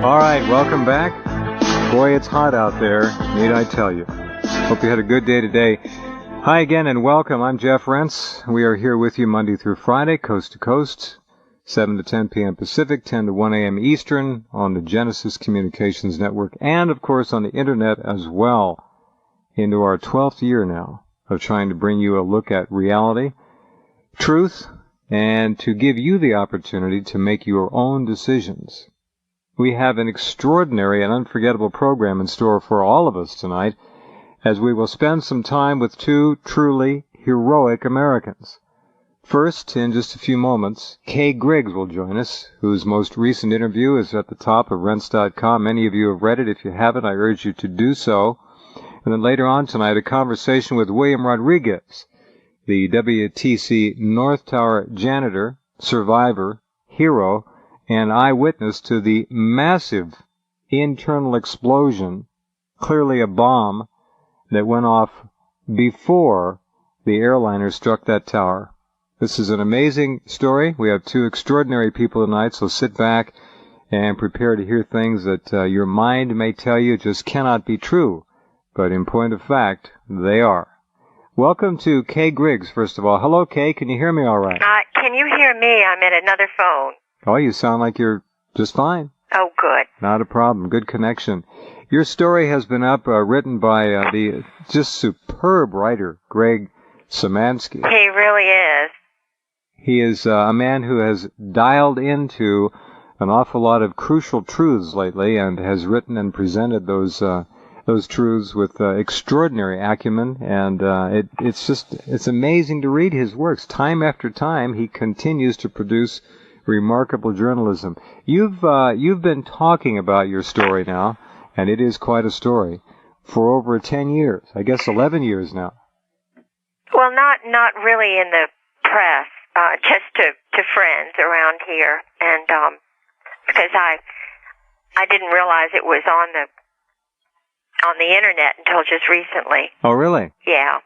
All right, welcome back. Boy, it's hot out there, need I tell you. Hope you had a good day today. Hi again and welcome. I'm Jeff Rentz. We are here with you Monday through Friday, coast to coast, 7 to 10 p.m. Pacific, 10 to 1 a.m. Eastern, on the Genesis Communications Network, and, of course, on the Internet as well, into our 12th year now of trying to bring you a look at reality, truth, and to give you the opportunity to make your own decisions. We have an extraordinary and unforgettable program in store for all of us tonight, as we will spend some time with two truly heroic Americans. First, in just a few moments, Kay Griggs will join us, whose most recent interview is at the top of Rents.com. Many of you have read it. If you haven't, I urge you to do so. And then later on tonight, a conversation with William Rodriguez, the WTC North Tower janitor, survivor, hero, and eyewitness to the massive internal explosion, clearly a bomb, that went off before the airliner struck that tower. This is an amazing story. We have two extraordinary people tonight, so sit back and prepare to hear things that your mind may tell you just cannot be true. But in point of fact, they are. Welcome to Kay Griggs, first of all. Hello, Kay. Can you hear me all right? Can you hear me? I'm at another phone. Oh, you sound like you're just fine. Oh, good. Not a problem. Good connection. Your story has been up, written by the just superb writer, Greg Szymanski. He really is. He is a man who has dialed into an awful lot of crucial truths lately and has written and presented those truths with extraordinary acumen, and it's amazing to read his works. Time after time, he continues to produce remarkable journalism. You've been talking about your story now, and it is quite a story, for over 10 years. I guess 11 years now. Well, not really in the press, just to friends around here, and because I didn't realize it was on the internet until just recently. Oh, really? Yeah.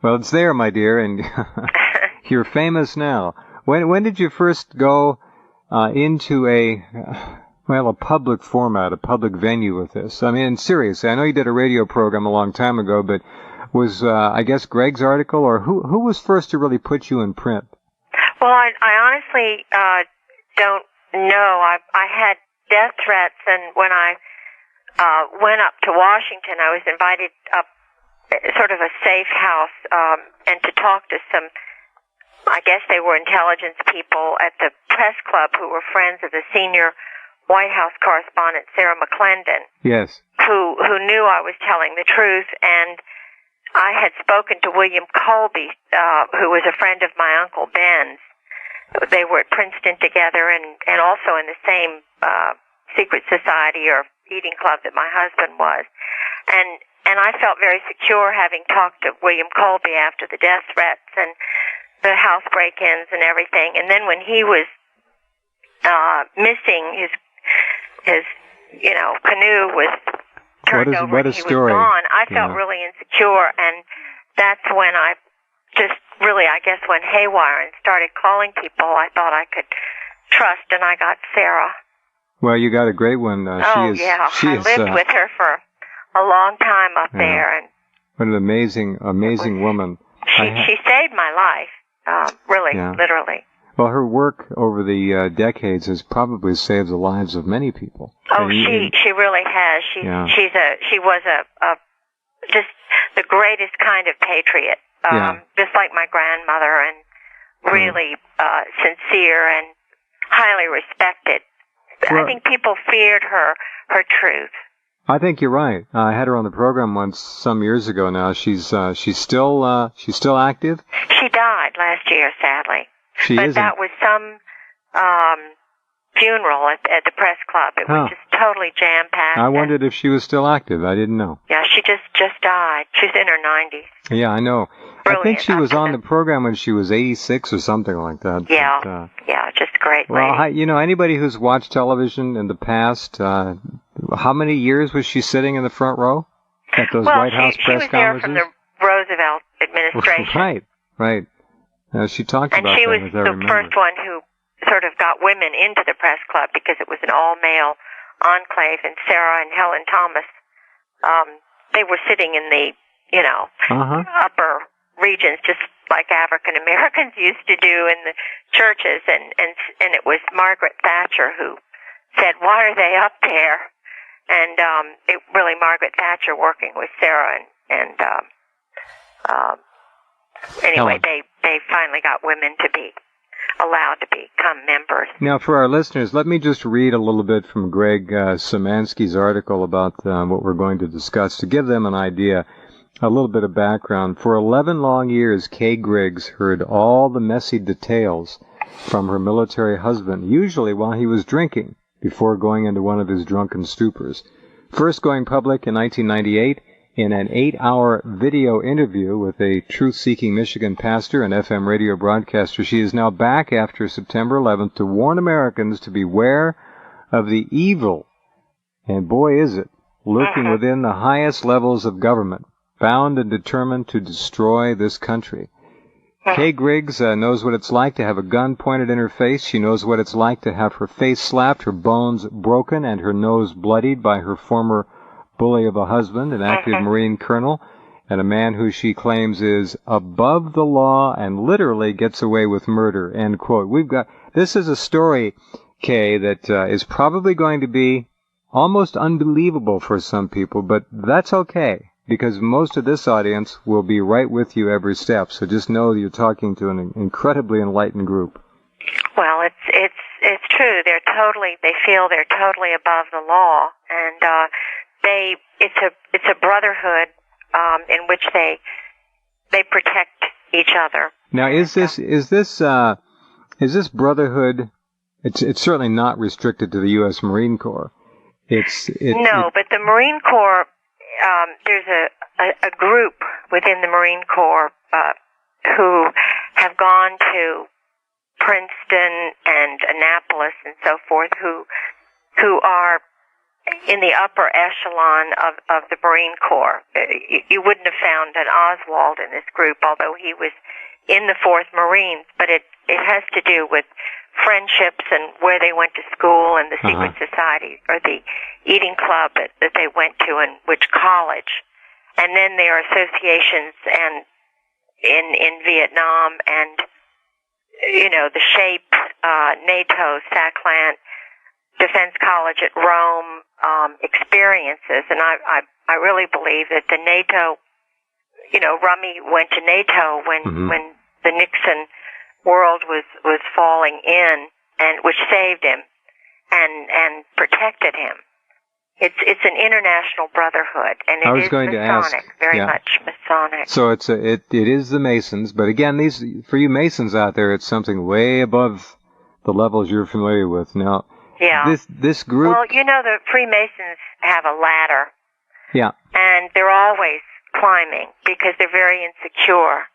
Well, it's there, my dear, and you're famous now. When did you first go into a public format, a public venue with this? I mean, seriously, I know you did a radio program a long time ago, but was, I guess, Greg's article, or who was first to really put you in print? Well, I honestly don't know. I had death threats, and when I went up to Washington, I was invited up, sort of a safe house, and to talk to some, I guess they were intelligence people at the press club who were friends of the senior White House correspondent, Sarah McClendon. Yes. Who knew I was telling the truth, and I had spoken to William Colby, who was a friend of my Uncle Ben's. They were at Princeton together and also in the same secret society or eating club that my husband was. And I felt very secure having talked to William Colby after the death threats and the house break-ins and everything. And then when he was missing, his canoe was turned over and he was gone, I felt really insecure, and that's when I just really, I guess, went haywire and started calling people I thought I could trust, and I got Sarah. Well, you got a great one. I lived with her for a long time up there. And what an amazing woman. She saved my life. Really, literally. Well, her work over the decades has probably saved the lives of many people. Oh, she really has. She was a just the greatest kind of patriot. Just like my grandmother, and really sincere and highly respected. Well, I think people feared her truth. I think you're right. I had her on the program once some years ago now. She's still active? She died last year, sadly. But that was some funeral at the press club. It was just totally jam-packed. I wondered if she was still active. I didn't know. Yeah, she just died. She's in her 90s. Yeah, I know. Brilliant. I think she was on the program when she was 86 or something like that. Yeah, but, just great lady. Well, anybody who's watched television in the past, how many years was she sitting in the front row at those White House press conferences? She was there from the Roosevelt administration. Right. She talked about that, as I remember. And she was the first one who sort of got women into the press club because it was an all-male enclave, and Sarah and Helen Thomas, they were sitting in the, upper regions, just like African Americans used to do in the churches, and it was Margaret Thatcher who said, "Why are they up there?" And it really Margaret Thatcher working with Sarah, and anyway, they finally got women to be allowed to become members. Now, for our listeners, let me just read a little bit from Greg Szymanski's article about what we're going to discuss to give them an idea, a little bit of background. For 11 long years, Kay Griggs heard all the messy details from her military husband, usually while he was drinking, before going into one of his drunken stupors. First going public in 1998 in an 8-hour video interview with a truth-seeking Michigan pastor and FM radio broadcaster. She is now back after September 11th to warn Americans to beware of the evil, and boy is it, lurking within the highest levels of government, bound and determined to destroy this country. Kay Griggs knows what it's like to have a gun pointed in her face. She knows what it's like to have her face slapped, her bones broken, and her nose bloodied by her former bully of a husband, an active Marine colonel, and a man who she claims is above the law and literally gets away with murder, end quote. This is a story, Kay, that is probably going to be almost unbelievable for some people, but that's okay, because most of this audience will be right with you every step. So just know that you're talking to an incredibly enlightened group. Well, it's true. They feel they're totally above the law, and it's a brotherhood in which they protect each other. Now, is this brotherhood? It's certainly not restricted to the U.S. Marine Corps. But the Marine Corps, there's a group within the Marine Corps who have gone to Princeton and Annapolis and so forth, who are in the upper echelon of the Marine Corps. You wouldn't have found an Oswald in this group, although he was in the 4th Marines, but it has to do with friendships and where they went to school and the secret society or the eating club that they went to and which college. And then there are associations and in Vietnam and, the SHAPE, NATO, SACLANT, Defense College at Rome, experiences. And I really believe that the NATO, Rummy went to NATO when the Nixon world was falling in, and which saved him and protected him. It's an international brotherhood, and it is Masonic, very much Masonic. So it is the Masons, but again, for you Masons out there, it's something way above the levels you're familiar with. Now, this group. Well, the Freemasons have a ladder. Yeah. And they're always climbing because they're very insecure.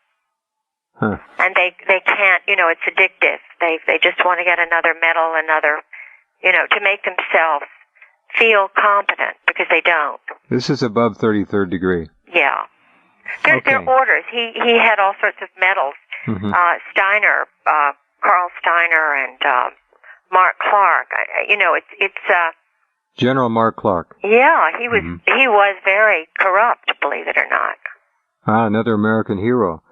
Huh. And they can't, it's addictive. They just want to get another medal, to make themselves feel competent, because they don't. This is above 33rd degree. Yeah. They're orders. He had all sorts of medals. Steiner, Carl Steiner and Mark Clark. It's General Mark Clark. Yeah, he was very corrupt, believe it or not. Another American hero.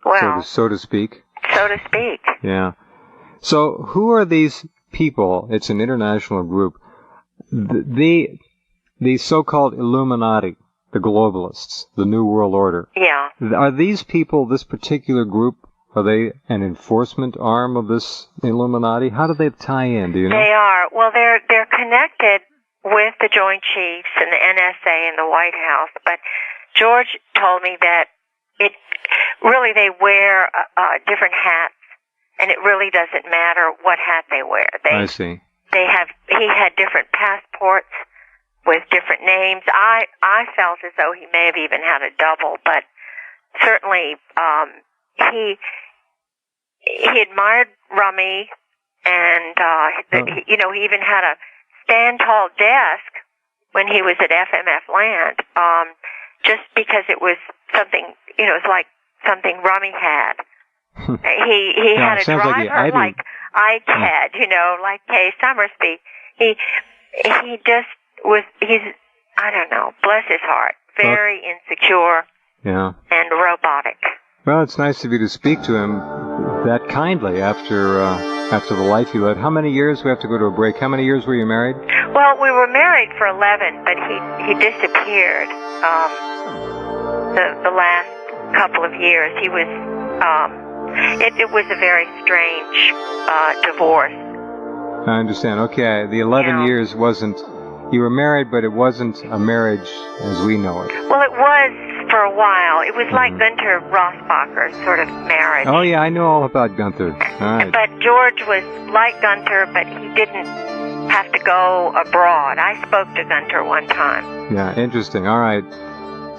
Well, so to speak. So to speak. Yeah. So who are these people? It's an international group. The so-called Illuminati, the globalists, the New World Order. Yeah. Are these people, this particular group, are they an enforcement arm of this Illuminati? How do they tie in? Do you know? They are. Well, they're connected with the Joint Chiefs and the NSA and the White House. But George told me that they wear different hats, and it really doesn't matter what hat they wear. I see. He had different passports with different names. I felt as though he may have even had a double, but certainly he admired Rummy, and he even had a stand tall desk when he was at FMF Land, just because it was something, it was like something Rummy had. He had a driver like Ike had, like Kay Summersby. he just he's, I don't know, bless his heart, very insecure and robotic. Well, it's nice of you to speak to him that kindly after the life you led. How many years? We have to go to a break. How many years were you married? Well, we were married for 11, but he disappeared the last couple of years. He was, it was a very strange divorce. I understand. Okay, the 11 years wasn't, you were married, but it wasn't a marriage as we know it. Well, it was for a while. It was like Gunther Rossbacher's sort of marriage. Oh, yeah, I know all about Gunther. All right. But George was like Gunther, but he didn't have to go abroad. I spoke to Gunther one time. Yeah, interesting. All right.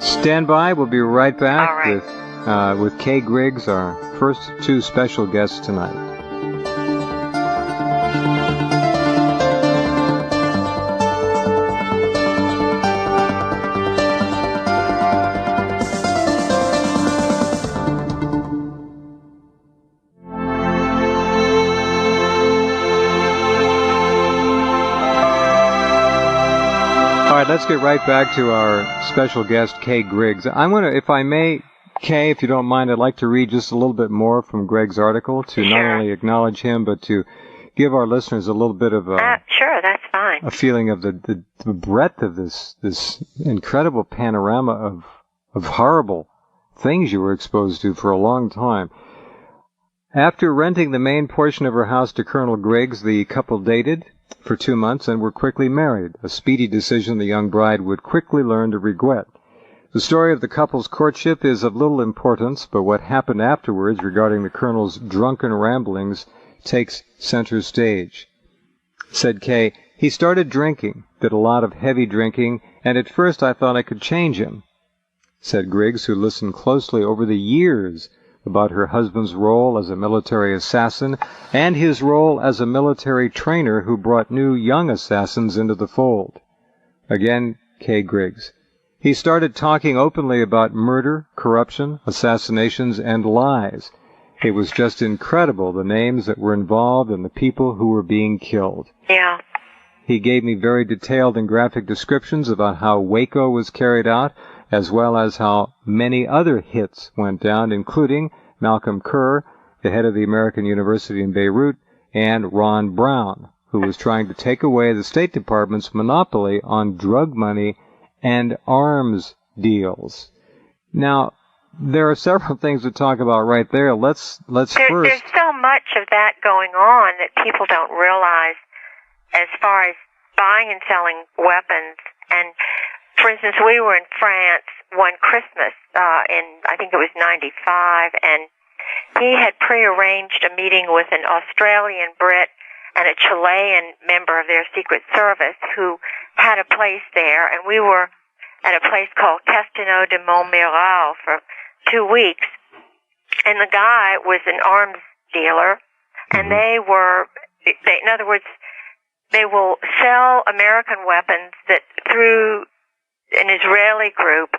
Stand by. We'll be right back with Kay Griggs, our first two special guests tonight. Let's get right back to our special guest, Kay Griggs. I want to, if I may, Kay, if you don't mind, I'd like to read just a little bit more from Greg's article to not only acknowledge him, but to give our listeners a little bit of sure, that's fine. A feeling of the breadth of this incredible panorama of horrible things you were exposed to for a long time. After renting the main portion of her house to Colonel Griggs, the couple dated for 2 months and were quickly married, a speedy decision the young bride would quickly learn to regret. The story of the couple's courtship is of little importance, but what happened afterwards regarding the Colonel's drunken ramblings takes center stage. Said Kay, he started drinking, did a lot of heavy drinking, and at first I thought I could change him. Said Griggs, who listened closely over the years about her husband's role as a military assassin and his role as a military trainer who brought new young assassins into the fold. Again, Kay Griggs. He started talking openly about murder, corruption, assassinations, and lies. It was just incredible, the names that were involved and the people who were being killed. Yeah. He gave me very detailed and graphic descriptions about how Waco was carried out, as well as how many other hits went down, including Malcolm Kerr, the head of the American University in Beirut, and Ron Brown, who was trying to take away the State Department's monopoly on drug money and arms deals. Now, there are several things to talk about right there. Let's first... There's so much of that going on that people don't realize as far as buying and selling weapons. And for instance, we were in France one Christmas I think it was 95, and he had prearranged a meeting with an Australian Brit and a Chilean member of their Secret Service who had a place there, and we were at a place called Castelnau de Montmiral for 2 weeks, and the guy was an arms dealer, and in other words, they will sell American weapons that through an Israeli group,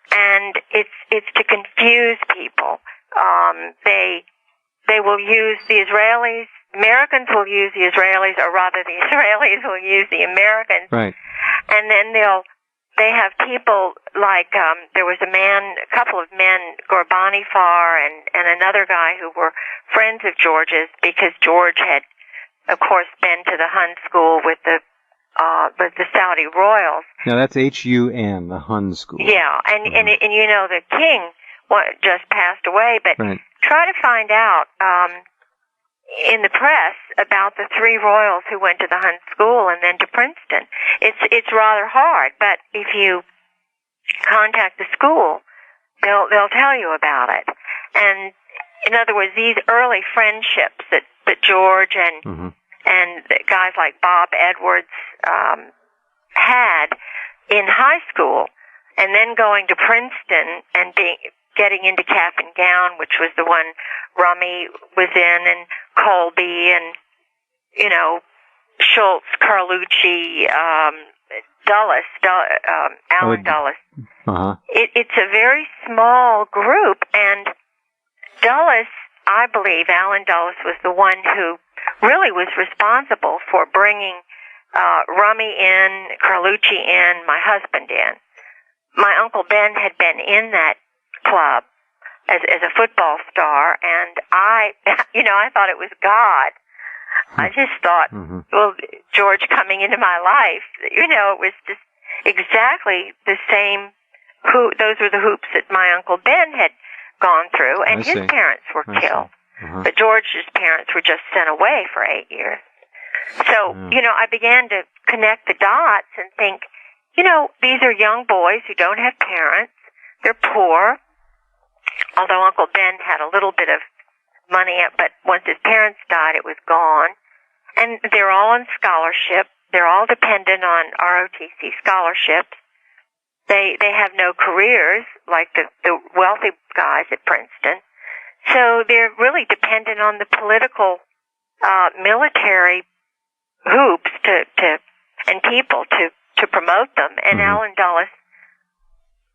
and it's to confuse people. They will use the Israelis. Americans will use the Israelis, or rather, the Israelis will use the Americans. Right. And then they have people like there was a couple of men, Gorbani Far and another guy who were friends of George's, because George had, of course, been to the Hun school with the Saudi royals. Now that's Hun, the Hun school. Yeah, and you know the king just passed away, but try to find out in the press about the 3 royals who went to the Hun school and then to Princeton. It's rather hard, but if you contact the school, they'll tell you about it. And in other words, these early friendships that George and guys like Bob Edwards had in high school, and then going to Princeton and getting into Cap and Gown, which was the one Rummy was in, and Colby, and Schultz, Carlucci, Dulles, Alan Dulles. It's a very small group, and Dulles, I believe, Alan Dulles was the one who really was responsible for bringing Rummy in, Carlucci in, my husband in. My Uncle Ben had been in that club as a football star, and I thought it was God. I just thought, well, George coming into my life, it was just exactly the same. Those were the hoops that my Uncle Ben had gone through, and his parents were killed. But George's parents were just sent away for 8 years. So, I began to connect the dots and think, these are young boys who don't have parents. They're poor. Although Uncle Ben had a little bit of money, but once his parents died, it was gone. And they're all on scholarship. They're all dependent on ROTC scholarships. They have no careers like the wealthy guys at Princeton. So they're really dependent on the political, military hoops and people to promote them. And Alan Dulles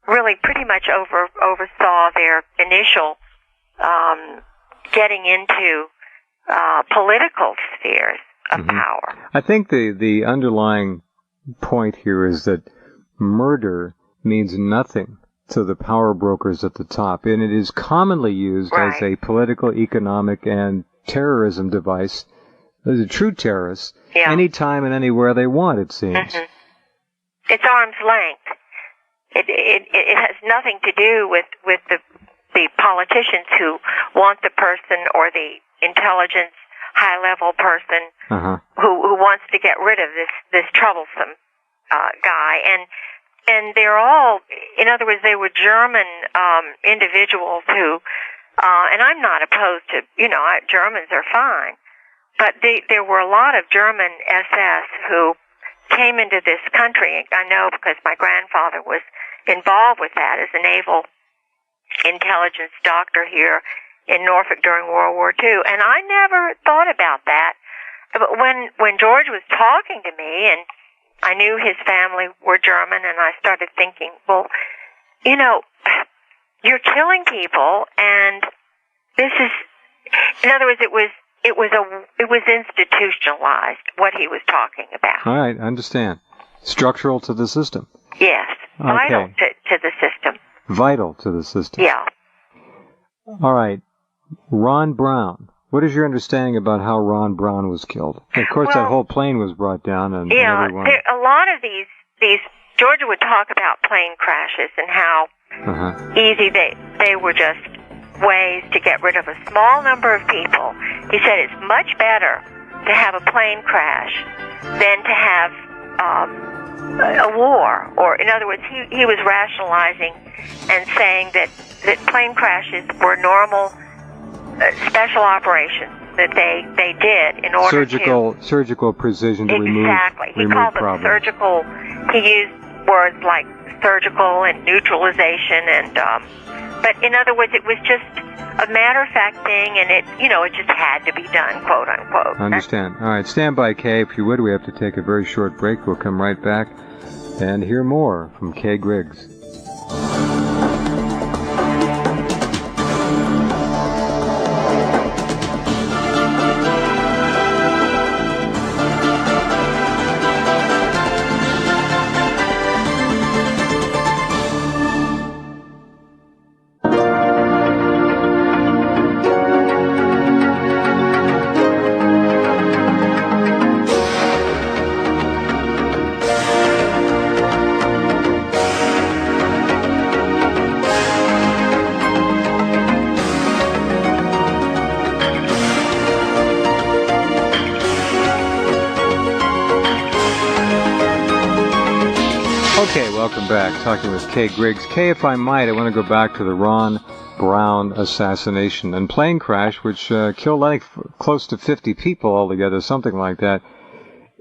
really pretty much oversaw their initial getting into political spheres of power. I think the underlying point here is that murder means nothing to the power brokers at the top, and it is commonly used as a political, economic, and terrorism device. As a true terrorist, anytime and anywhere they want, it seems. It's arm's length. It has nothing to do with the politicians who want the person or the intelligence high-level person who wants to get rid of this troublesome guy. And they're all, in other words, they were German individuals who, and I'm not opposed to, Germans are fine, but there were a lot of German SS who came into this country. I know because my grandfather was involved with that as a naval intelligence doctor here in Norfolk during World War II, and I never thought about that. But when George was talking to me, and I knew his family were German, and I started thinking, well, you're killing people, and this is, in other words, it was institutionalized, what he was talking about. All right, I understand. Structural to the system. Yes, vital to the system. Vital to the system. Yeah. All right, Ron Brown. What is your understanding about how Ron Brown was killed? Of course, that whole plane was brought down, and everyone. A lot of these Georgia would talk about plane crashes and how easy they were, just ways to get rid of a small number of people. He said it's much better to have a plane crash than to have a war. Or, in other words, he was rationalizing and saying that plane crashes were normal special operations that they did in order surgical precision to remove He called them surgical. He used words like surgical and neutralization, and but in other words, it was just a matter-of-fact thing, and it just had to be done, quote unquote. I understand. All right, stand by, Kay. If you would, we have to take a very short break. We'll come right back and hear more from Kay Griggs. Welcome back. Talking with Kay Griggs. Kay, if I might, I want to go back to the Ron Brown assassination and plane crash, which killed, I think, close to 50 people altogether, something like that.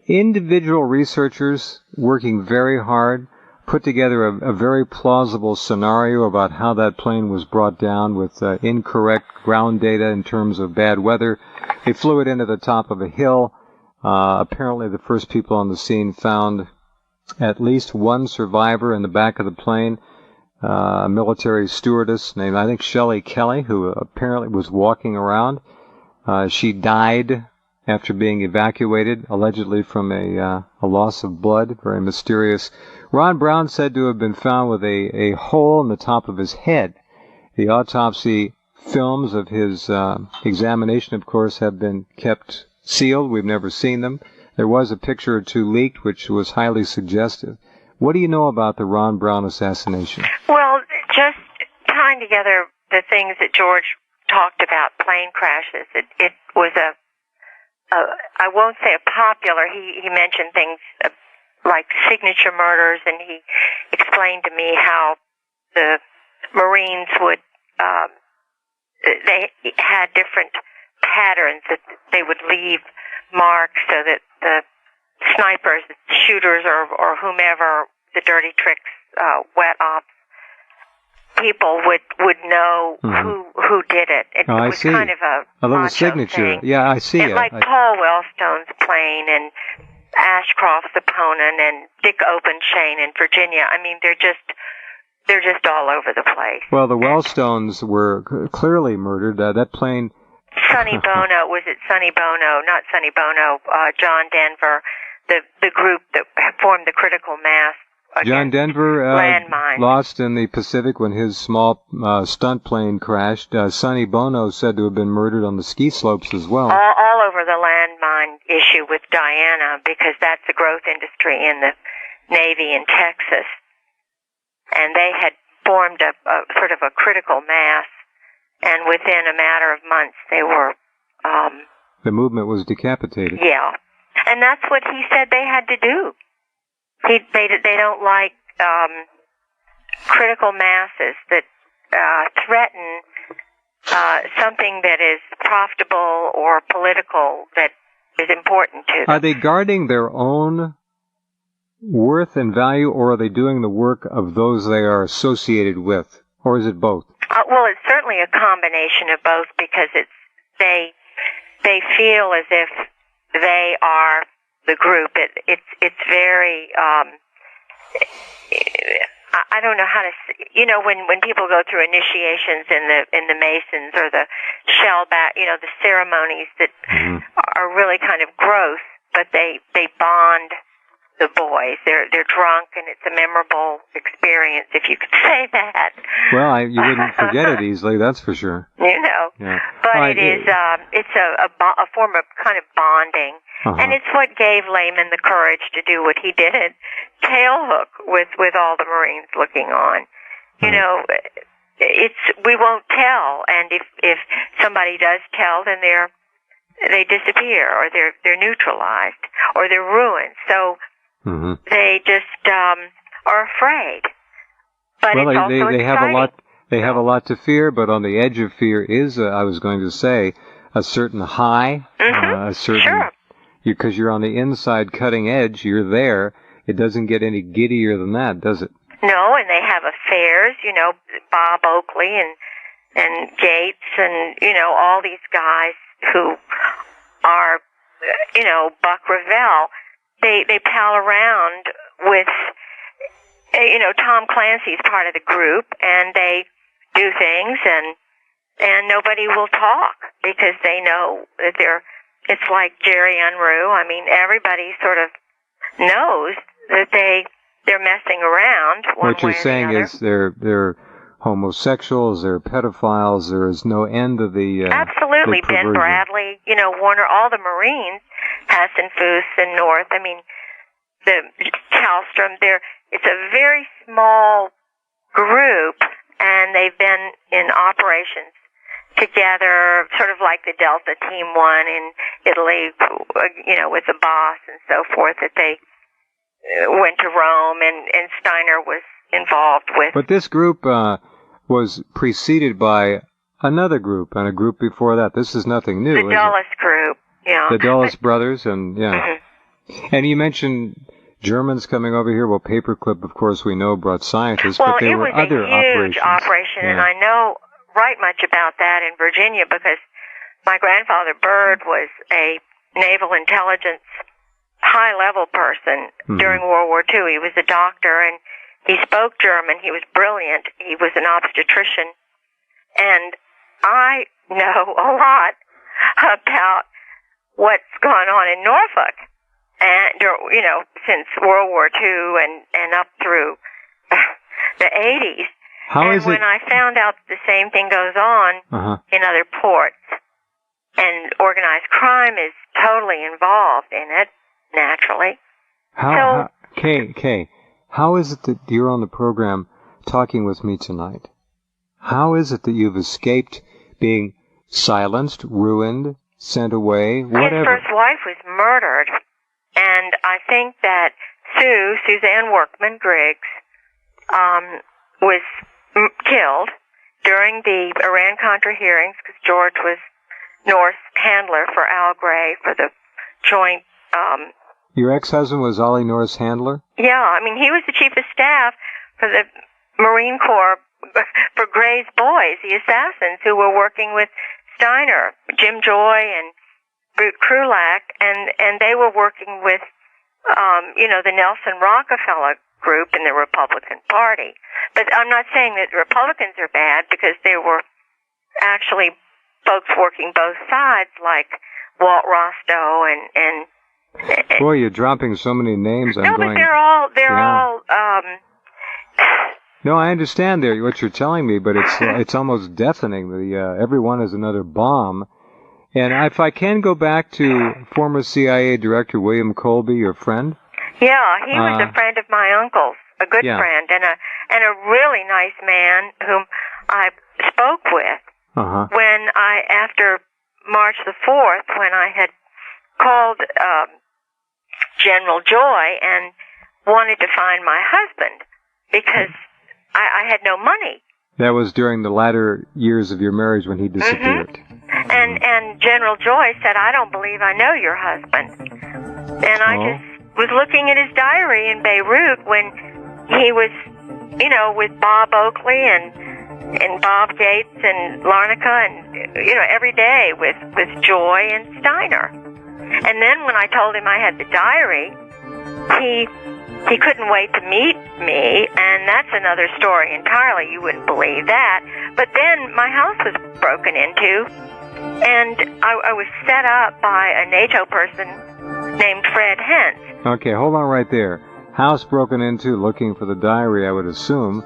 Individual researchers working very hard put together a very plausible scenario about how that plane was brought down with incorrect ground data in terms of bad weather. They flew it into the top of a hill. Apparently the first people on the scene found at least one survivor in the back of the plane, a military stewardess named, I think, Shelley Kelly, who apparently was walking around. She died after being evacuated, allegedly from a loss of blood, very mysterious. Ron Brown said to have been found with a hole in the top of his head. The autopsy films of his examination, of course, have been kept sealed. We've never seen them. There was a picture or two leaked, which was highly suggestive. What do you know about the Ron Brown assassination? Well, just tying together the things that George talked about, plane crashes, it was I won't say a popular, he mentioned things like signature murders, and he explained to me how the Marines would, they had different patterns that they would leave marks so that the snipers, shooters, or whomever, the dirty tricks, wet ops, people would know who did it. It was kind of a little signature. Thing. Yeah, I see it. Like Paul Wellstone's plane and Ashcroft's opponent and Dick Openchain in Virginia. I mean, they're just all over the place. Well, the Wellstones were clearly murdered. That plane. Sonny Bono, was it Sonny Bono? Not Sonny Bono. John Denver, the group that formed the critical mass. John Denver landmine. Lost in the Pacific when his small stunt plane crashed. Sonny Bono said to have been murdered on the ski slopes as well. All over the landmine issue with Diana, because that's a growth industry in the Navy in Texas. And they had formed a sort of a critical mass, and within a matter of months they were... the movement was decapitated. Yeah. And that's what he said they had to do. They don't like critical masses that threaten something that is profitable or political that is important to them. Are they guarding their own worth and value, or are they doing the work of those they are associated with, or is it both? Well, it's certainly a combination of both, because they feel as if they are the group. It's very I don't know how to, when people go through initiations in the Masons or the shellback, the ceremonies that are really kind of gross, but they bond the boys. They're drunk, and it's a memorable experience, if you could say that. Well, you wouldn't forget it easily, that's for sure. Yeah. But it's a form of kind of bonding. And it's what gave Lehman the courage to do what he did at Tailhook with all the Marines looking on. We won't tell, and if somebody does tell, then they disappear, or they're neutralized, or they're ruined. So they just are afraid. But well, it's also they have a lot. They have a lot to fear, but on the edge of fear is, I was going to say, a certain high, a certain. Sure. Because you're on the inside cutting edge, you're there. It doesn't get any giddier than that, does it? No, and they have affairs, Bob Oakley and Gates and, all these guys who are, Buck Revell. They pal around with, Tom Clancy's part of the group, and they do things, and nobody will talk because they know that it's like Jerry Unruh. I mean, everybody sort of knows that they're messing around one What you're way or saying the other. is they're homosexuals, they're pedophiles, there is no end to the Absolutely. the Ben Bradley, Warner, all the Marines, Hassan Foos and North, I mean, the Kallstrom, it's a very small group, and they've been in operations together, sort of like the Delta Team 1 in Italy, with the boss and so forth, that they went to Rome, and Steiner was involved with. But this group was preceded by another group, and a group before that. This is nothing new, The Dulles group, yeah. The Dulles brothers, and And you mentioned Germans coming over here. Well, Paperclip, of course, we know brought scientists, but there were other operations. Well, it was a huge operation, and I know right much about that in Virginia because my grandfather Byrd was a naval intelligence high-level person during World War II. He was a doctor, and he spoke German. He was brilliant. He was an obstetrician. And I know a lot about what's gone on in Norfolk, and since World War II and up through the 80s. When I found out the same thing goes on in other ports, and organized crime is totally involved in it, naturally. Kay, how is it that you're on the program talking with me tonight? How is it that you've escaped being silenced, ruined, sent away, whatever? His first wife was murdered, and I think that Suzanne Workman Griggs, was killed during the Iran-Contra hearings because George was North's handler for Al Gray for the joint. Your ex-husband was Ollie North's handler? Yeah, I mean, he was the chief of staff for the Marine Corps for Gray's boys, the assassins who were working with Steiner, Jim Joy and Brute Krulak, and they were working with, the Nelson Rockefeller group in the Republican Party. But I'm not saying that Republicans are bad, because there were actually folks working both sides, like Walt Rostow and boy, you're dropping so many names. But they're all. No, I understand what you're telling me, but it's almost deafening. Every one is another bomb. And if I can go back to former CIA Director William Colby, your friend. Yeah, he was a friend of my uncle's, a good friend, and a really nice man whom I spoke with when after March the 4th, when I had called General Joy and wanted to find my husband because I had no money. That was during the latter years of your marriage when he disappeared. And General Joy said, "I don't believe I know your husband." And I just was looking at his diary in Beirut when he was, with Bob Oakley and Bob Gates and Larnaca and, every day with Joy and Steiner. And then when I told him I had the diary, he couldn't wait to meet me, and that's another story entirely. You wouldn't believe that. But then my house was broken into, and I was set up by a NATO person named Fred Hentz. Okay, hold on right there. House broken into, looking for the diary, I would assume.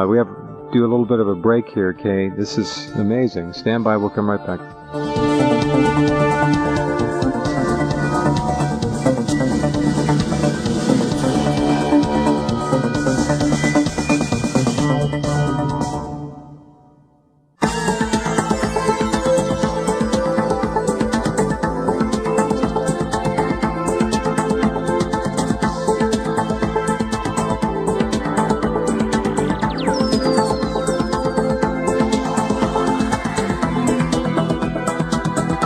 We have to do a little bit of a break here, Kay. This is amazing. Stand by, we'll come right back.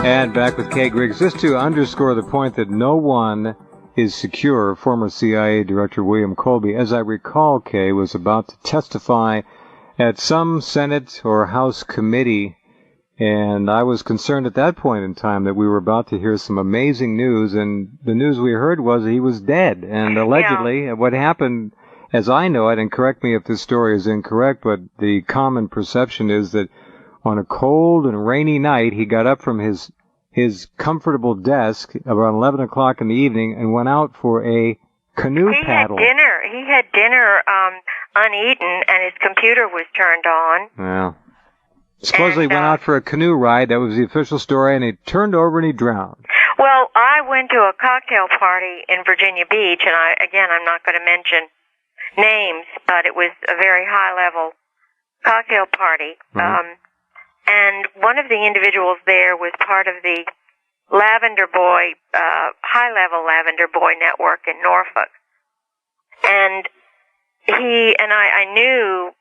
And back with Kay Griggs, just to underscore the point that no one is secure. Former CIA Director William Colby, as I recall, Kay, was about to testify at some Senate or House committee, and I was concerned at that point in time that we were about to hear some amazing news, and the news we heard was he was dead, and allegedly what happened, as I know it, and correct me if this story is incorrect, but the common perception is that on a cold and rainy night, he got up from his comfortable desk around 11 o'clock in the evening and went out for a canoe paddle. He had dinner uneaten, and his computer was turned on. Well, supposedly went out for a canoe ride. That was the official story, and he turned over and he drowned. Well, I went to a cocktail party in Virginia Beach, and I'm not going to mention names, but it was a very high-level cocktail party. Mm-hmm. And one of the individuals there was part of the Lavender Boy, high-level Lavender Boy network in Norfolk. And I knew,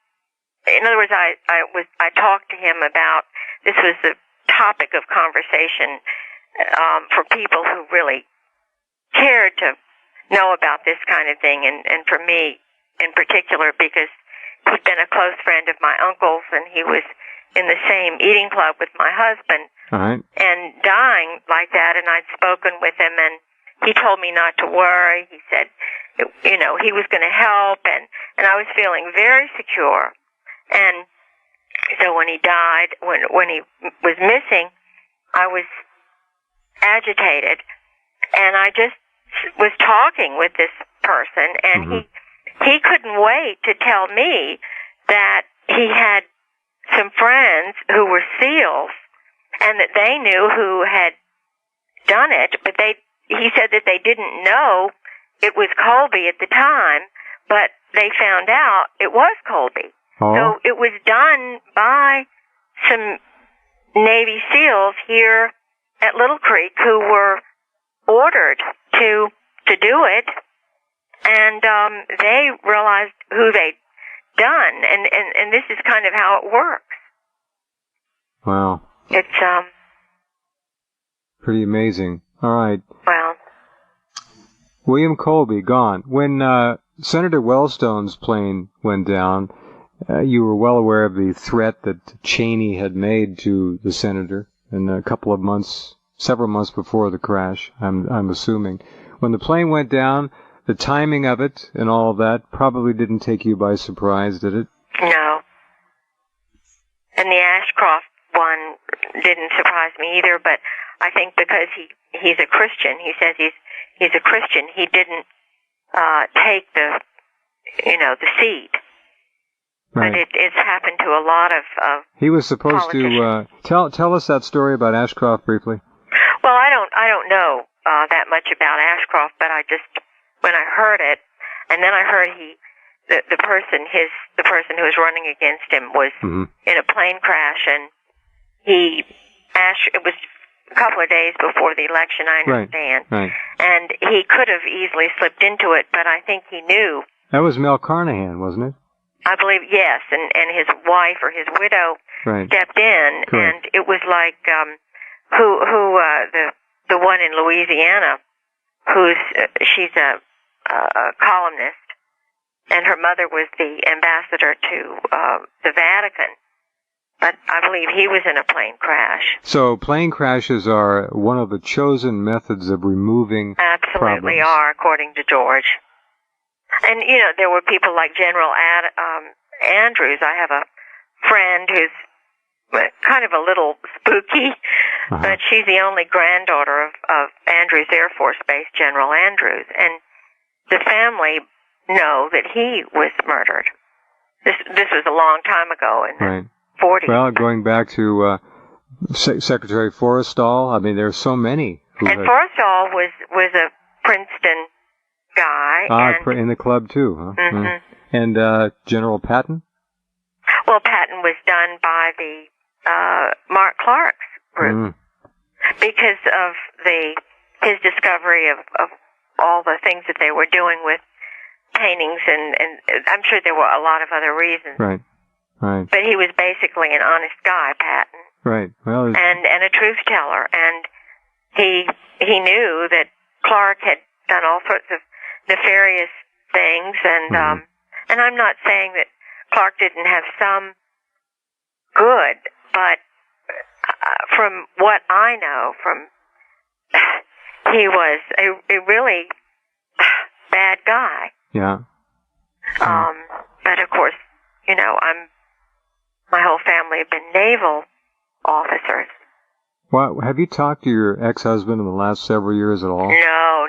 in other words, I talked to him about, this was the topic of conversation for people who really cared to know about this kind of thing, and for me in particular, because he'd been a close friend of my uncle's, and he was in the same eating club with my husband, and dying like that, and I'd spoken with him, and he told me not to worry. He said, he was going to help, and I was feeling very secure. And so when he died, when he was missing, I was agitated, and I just was talking with this person, and he couldn't wait to tell me that he had some friends who were SEALs, and that they knew who had done it, but he said that they didn't know it was Colby at the time, but they found out it was Colby. Oh. So it was done by some Navy SEALs here at Little Creek who were ordered to do it, and they realized who they'd done, and this is kind of how it works. Wow. It's pretty amazing. All right. Well, William Colby, gone. When Senator Wellstone's plane went down, you were well aware of the threat that Cheney had made to the senator in several months before the crash, I'm assuming. When the plane went down, the timing of it and all of that probably didn't take you by surprise, did it? no. And the Ashcroft one didn't surprise me either, but I think because he's a Christian, he says he's a Christian, he didn't take the seat. Right. But it's happened to a lot of he was supposed to tell us that story about Ashcroft briefly. Well, I don't know that much about Ashcroft, but when I heard it, and then I heard the person who was running against him was in a plane crash, and it was a couple of days before the election, I understand. Right. And he could have easily slipped into it, but I think he knew. That was Mel Carnahan, wasn't it? I believe, yes, and his wife or his widow stepped in, Correct. and it was like the one in Louisiana, she's a columnist, and her mother was the ambassador to the Vatican. But I believe he was in a plane crash. So plane crashes are one of the chosen methods of removing Absolutely problems. are, according to George. And, there were people like General Andrews. I have a friend who's kind of a little spooky, but she's the only granddaughter of Andrews Air Force Base, General Andrews. And the family know that he was murdered. This was a long time ago in the 40s. Well, going back to Secretary Forrestal, I mean, there's so many. And Forrestal was a Princeton guy. In the club, too. Huh? And General Patton? Well, Patton was done by the Mark Clark's group because of his discovery of all the things that they were doing with paintings, and I'm sure there were a lot of other reasons. Right. But he was basically an honest guy, Patton. Right. Well, and a truth teller, and he knew that Clark had done all sorts of nefarious things, and I'm not saying that Clark didn't have some good, but from what I know, he was a really bad guy. Yeah. But of course, my whole family have been naval officers. Well, have you talked to your ex-husband in the last several years at all? No,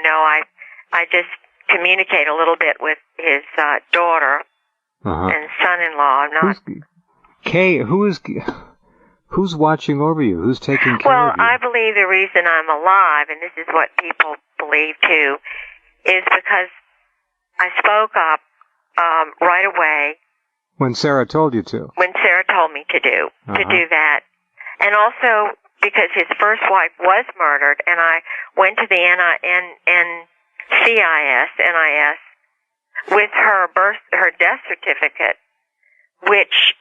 I just communicate a little bit with his daughter and son-in-law. Who's watching over you? Who's taking care of you? Well, I believe the reason I'm alive, and this is what people believe too, is because I spoke up right away. When Sarah told you to. When Sarah told me to do that. And also because his first wife was murdered, and I went to the NIS with her death certificate, which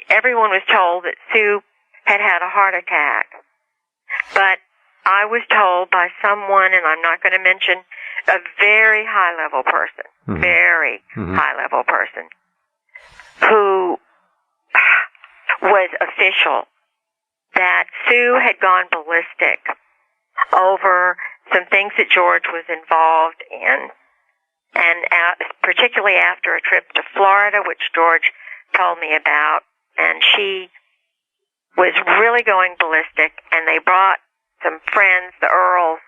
everyone was told that Sue had a heart attack. But I was told by someone, and I'm not going to mention, a very high-level person, very high-level person, who was official, that Sue had gone ballistic over some things that George was involved in, and particularly after a trip to Florida, which George told me about, and she was really going ballistic, and they brought some friends, the Earls.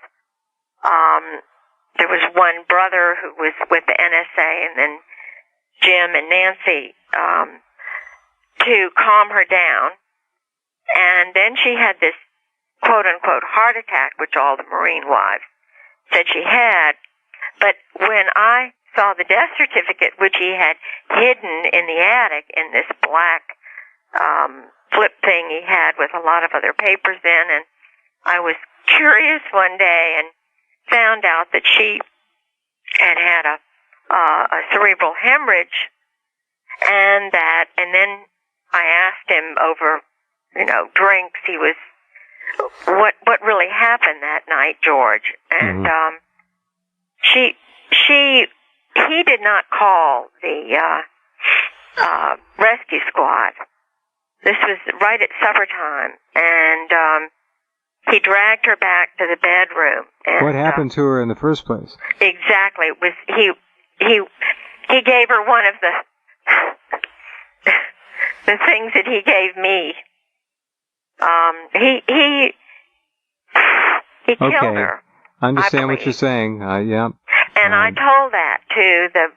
There was one brother who was with the NSA, and then Jim and Nancy, to calm her down. And then she had this quote-unquote heart attack, which all the Marine wives said she had. But when I saw the death certificate, which he had hidden in the attic in this black flip thing he had with a lot of other papers in, and I was curious one day and found out that she had a cerebral hemorrhage, and then I asked him over, drinks, he was, what really happened that night, George? And he did not call the rescue squad. This was right at supper time, and he dragged her back to the bedroom. And, what happened to her in the first place? Exactly. It was he gave her one of the things that he gave me. He killed her. I understand what you're saying. Yeah. And I told that to the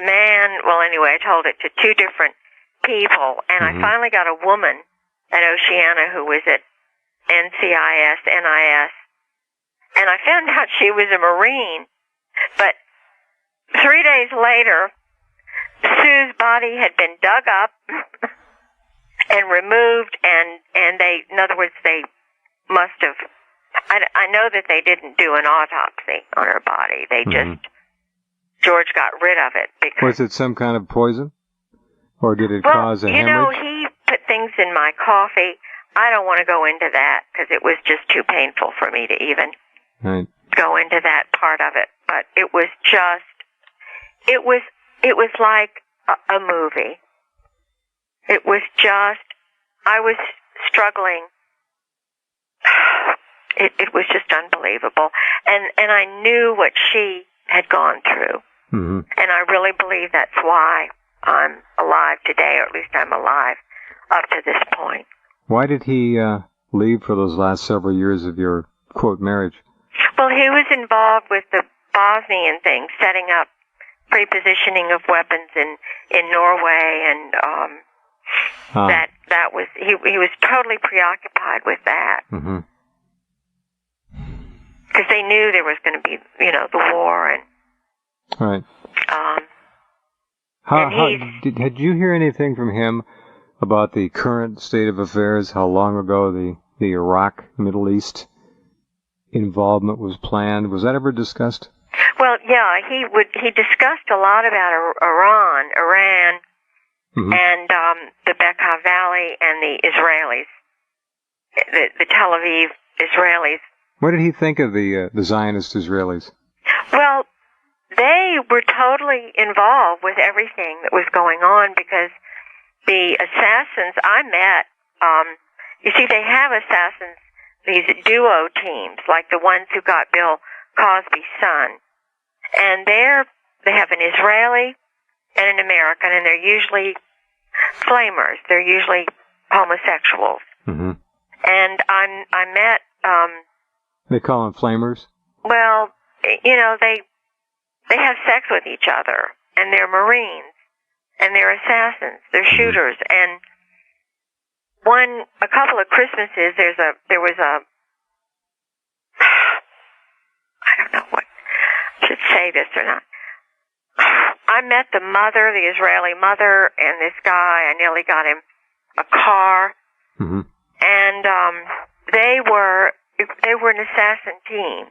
man. Well, anyway, I told it to two different people, and I finally got a woman at Oceana who was at NCIS, NIS, and I found out she was a Marine. But 3 days later, Sue's body had been dug up and removed, and they, in other words, they must have, I know that they didn't do an autopsy on her body. They just, George got rid of it. Because, was it some kind of poison? Or did it cause a hemorrhage? He put things in my coffee. I don't want to go into that because it was just too painful for me to even go into that part of it. But it was just, it was like a movie. It was just, I was struggling. It was just unbelievable. And I knew what she had gone through. And I really believe that's why I'm alive today, or at least I'm alive up to this point. Why did he leave for those last several years of your, quote, marriage? Well, he was involved with the Bosnian thing, setting up pre-positioning of weapons in Norway, and that was, he was totally preoccupied with that. Because they knew there was going to be, the war, and... Right. Did you hear anything from him about the current state of affairs, how long ago the Iraq, Middle East involvement was planned? Was that ever discussed? Well, yeah, he discussed a lot about Iran, and the Bekaa Valley and the Israelis, the Tel Aviv Israelis. What did he think of the Zionist Israelis? Well, they were totally involved with everything that was going on, because the assassins I met, you see, they have assassins, these duo teams, like the ones who got Bill Cosby's son. And they have an Israeli and an American, and they're usually flamers. They're usually homosexuals. And I met... they call them flamers? Well, they have sex with each other, and they're Marines, and they're assassins, they're shooters. And a couple of Christmases, there was a, I don't know what, I should say this or not. I met the mother, the Israeli mother, and this guy. I nearly got him a car, and they were an assassin team.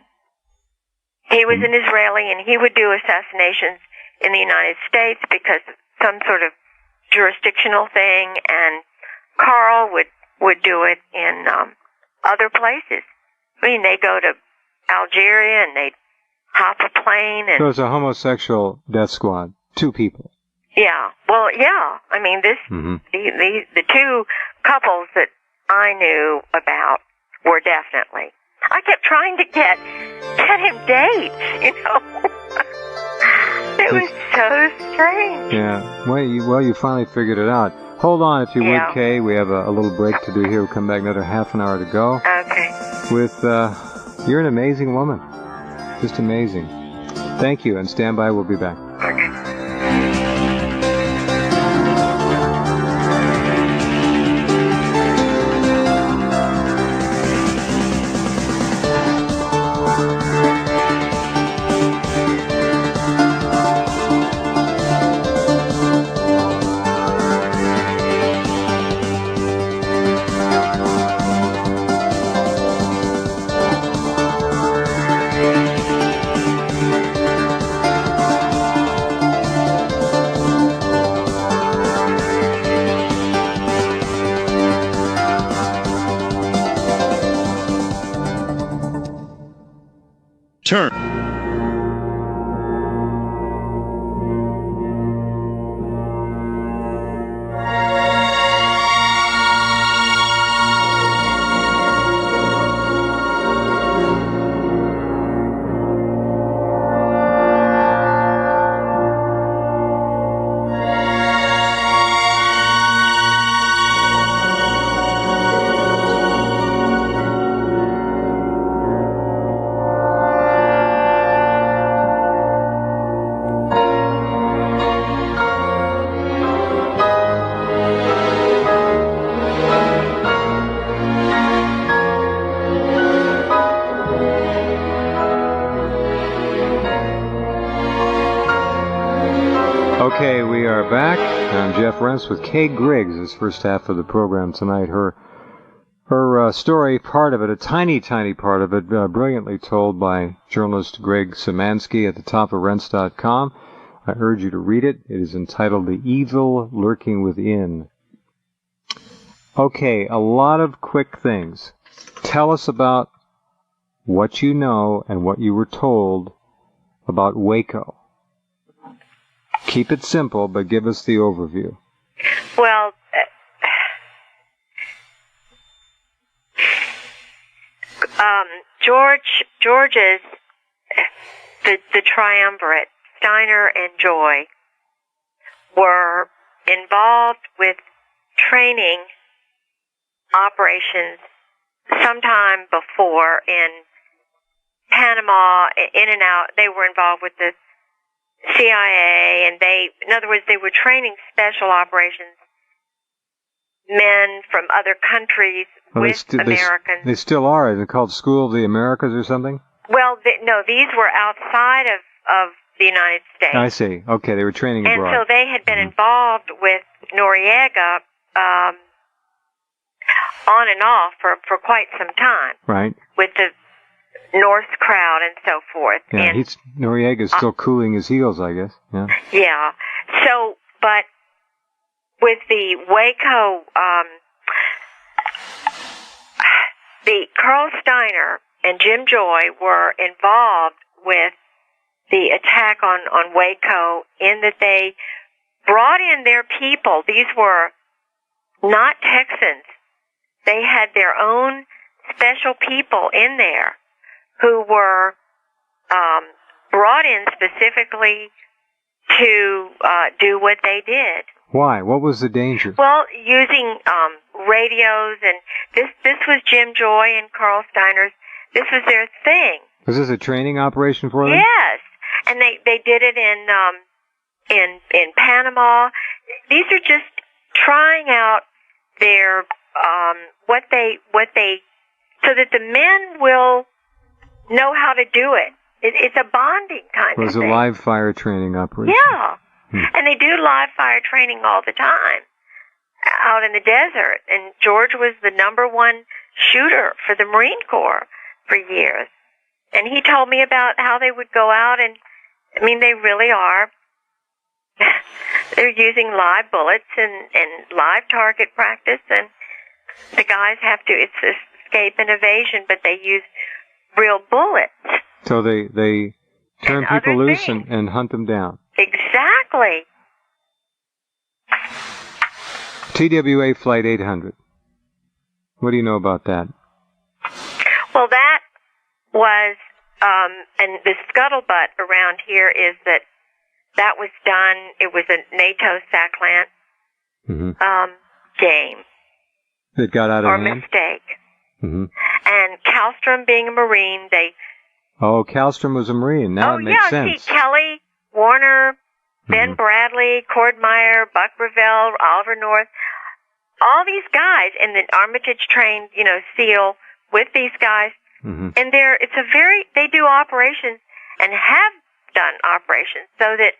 He was an Israeli, and he would do assassinations in the United States because of some sort of jurisdictional thing, and Carl would do it in other places. I mean, they go to Algeria, and they'd hop a plane. And so it's a homosexual death squad, 2 people. Yeah. Well, yeah. I mean, the 2 couples that I knew about were definitely. I kept trying to get him dates, It was so strange. Yeah. Well, you finally figured it out. Hold on, if you Yeah. would, Kay. We have a little break to do here. We'll come back another half an hour to go. Okay. With, you're an amazing woman. Just amazing. Thank you, and stand by. We'll be back. Okay. Turn. Okay, we are back. I'm Jeff Rentz with Kay Griggs. This first half of the program tonight. Her story, part of it, a tiny part of it, brilliantly told by journalist Greg Szymanski at the top of Rents.com. I urge you to read it. It is entitled The Evil Lurking Within. Okay, a lot of quick things. Tell us about what you know and what you were told about Waco. Keep it simple, but give us the overview. Well, George's, the triumvirate, Steiner and Joy, were involved with training operations sometime before in Panama, in and out. They were involved with the CIA, and in other words, they were training special operations men from other countries with Americans. They still are. They're called School of the Americas or something? Well, no, these were outside of the United States. I see. Okay, they were training abroad. And so they had been involved with Noriega on and off for quite some time. Right. With the Norse crowd and so forth. Yeah, and Noriega's still cooling his heels, I guess. Yeah. Yeah. So, but with the Waco, the Carl Steiner and Jim Joy were involved with the attack on Waco in that they brought in their people. These were not Texans. They had their own special people in there who were brought in specifically to do what they did. Why? What was the danger? Well, using radios, and this was Jim Joy and Carl Steiner's. This was their thing. Was this a training operation for them? Yes, and they did it in Panama. These are just trying out their what they so that the men will know how to do it. It's a bonding kind of thing. It was a live fire training operation. Yeah. And they do live fire training all the time out in the desert. And George was the #1 shooter for the Marine Corps for years. And he told me about how they would go out and, I mean, they really are. They're using live bullets and live target practice, and the guys have to, it's escape and evasion, but they use real bullets. So they turn people loose and hunt them down. Exactly. TWA Flight 800. What do you know about that? Well, that was, and the scuttlebutt around here is that was done, it was a NATO SACLANT game. That got out of or hand? Mistake. Mm-hmm. And Kallstrom being a Marine, Oh, Kallstrom was a Marine. Now it makes sense. See, Kelly, Warner, Ben Bradley, Cordmeyer, Buck Revell, Oliver North, all these guys in the Armitage trained, SEAL with these guys. Mm-hmm. And they do operations and have done operations so that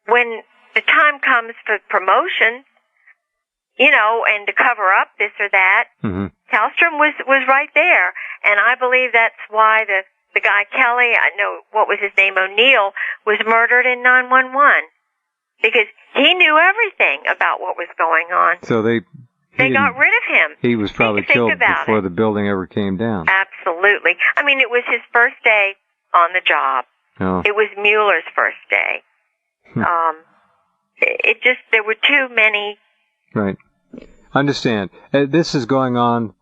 when the time comes for promotion, and to cover up this or that, Kallstrom was right there. And I believe that's why the guy Kelly, I know, what was his name, O'Neill, was murdered in 9/11. Because he knew everything about what was going on. So they got rid of him. He was probably killed before the building ever came down. Absolutely. I mean, it was his first day on the job. Oh. It was Mueller's first day. There were too many. Right. Understand. This is going on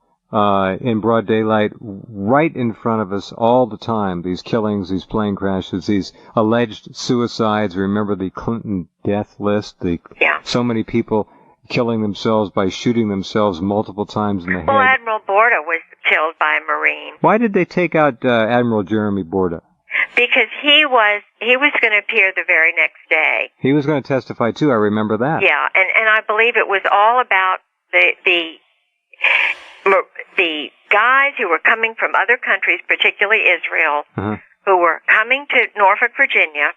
in broad daylight right in front of us all the time. These killings, these plane crashes, these alleged suicides. Remember the Clinton death list? So many people killing themselves by shooting themselves multiple times in the head. Well, Admiral Borda was killed by a Marine. Why did they take out Admiral Jeremy Borda? Because he was going to appear the very next day. He was going to testify too. I remember that. Yeah, and I believe it was all about the guys who were coming from other countries, particularly Israel, who were coming to Norfolk, Virginia,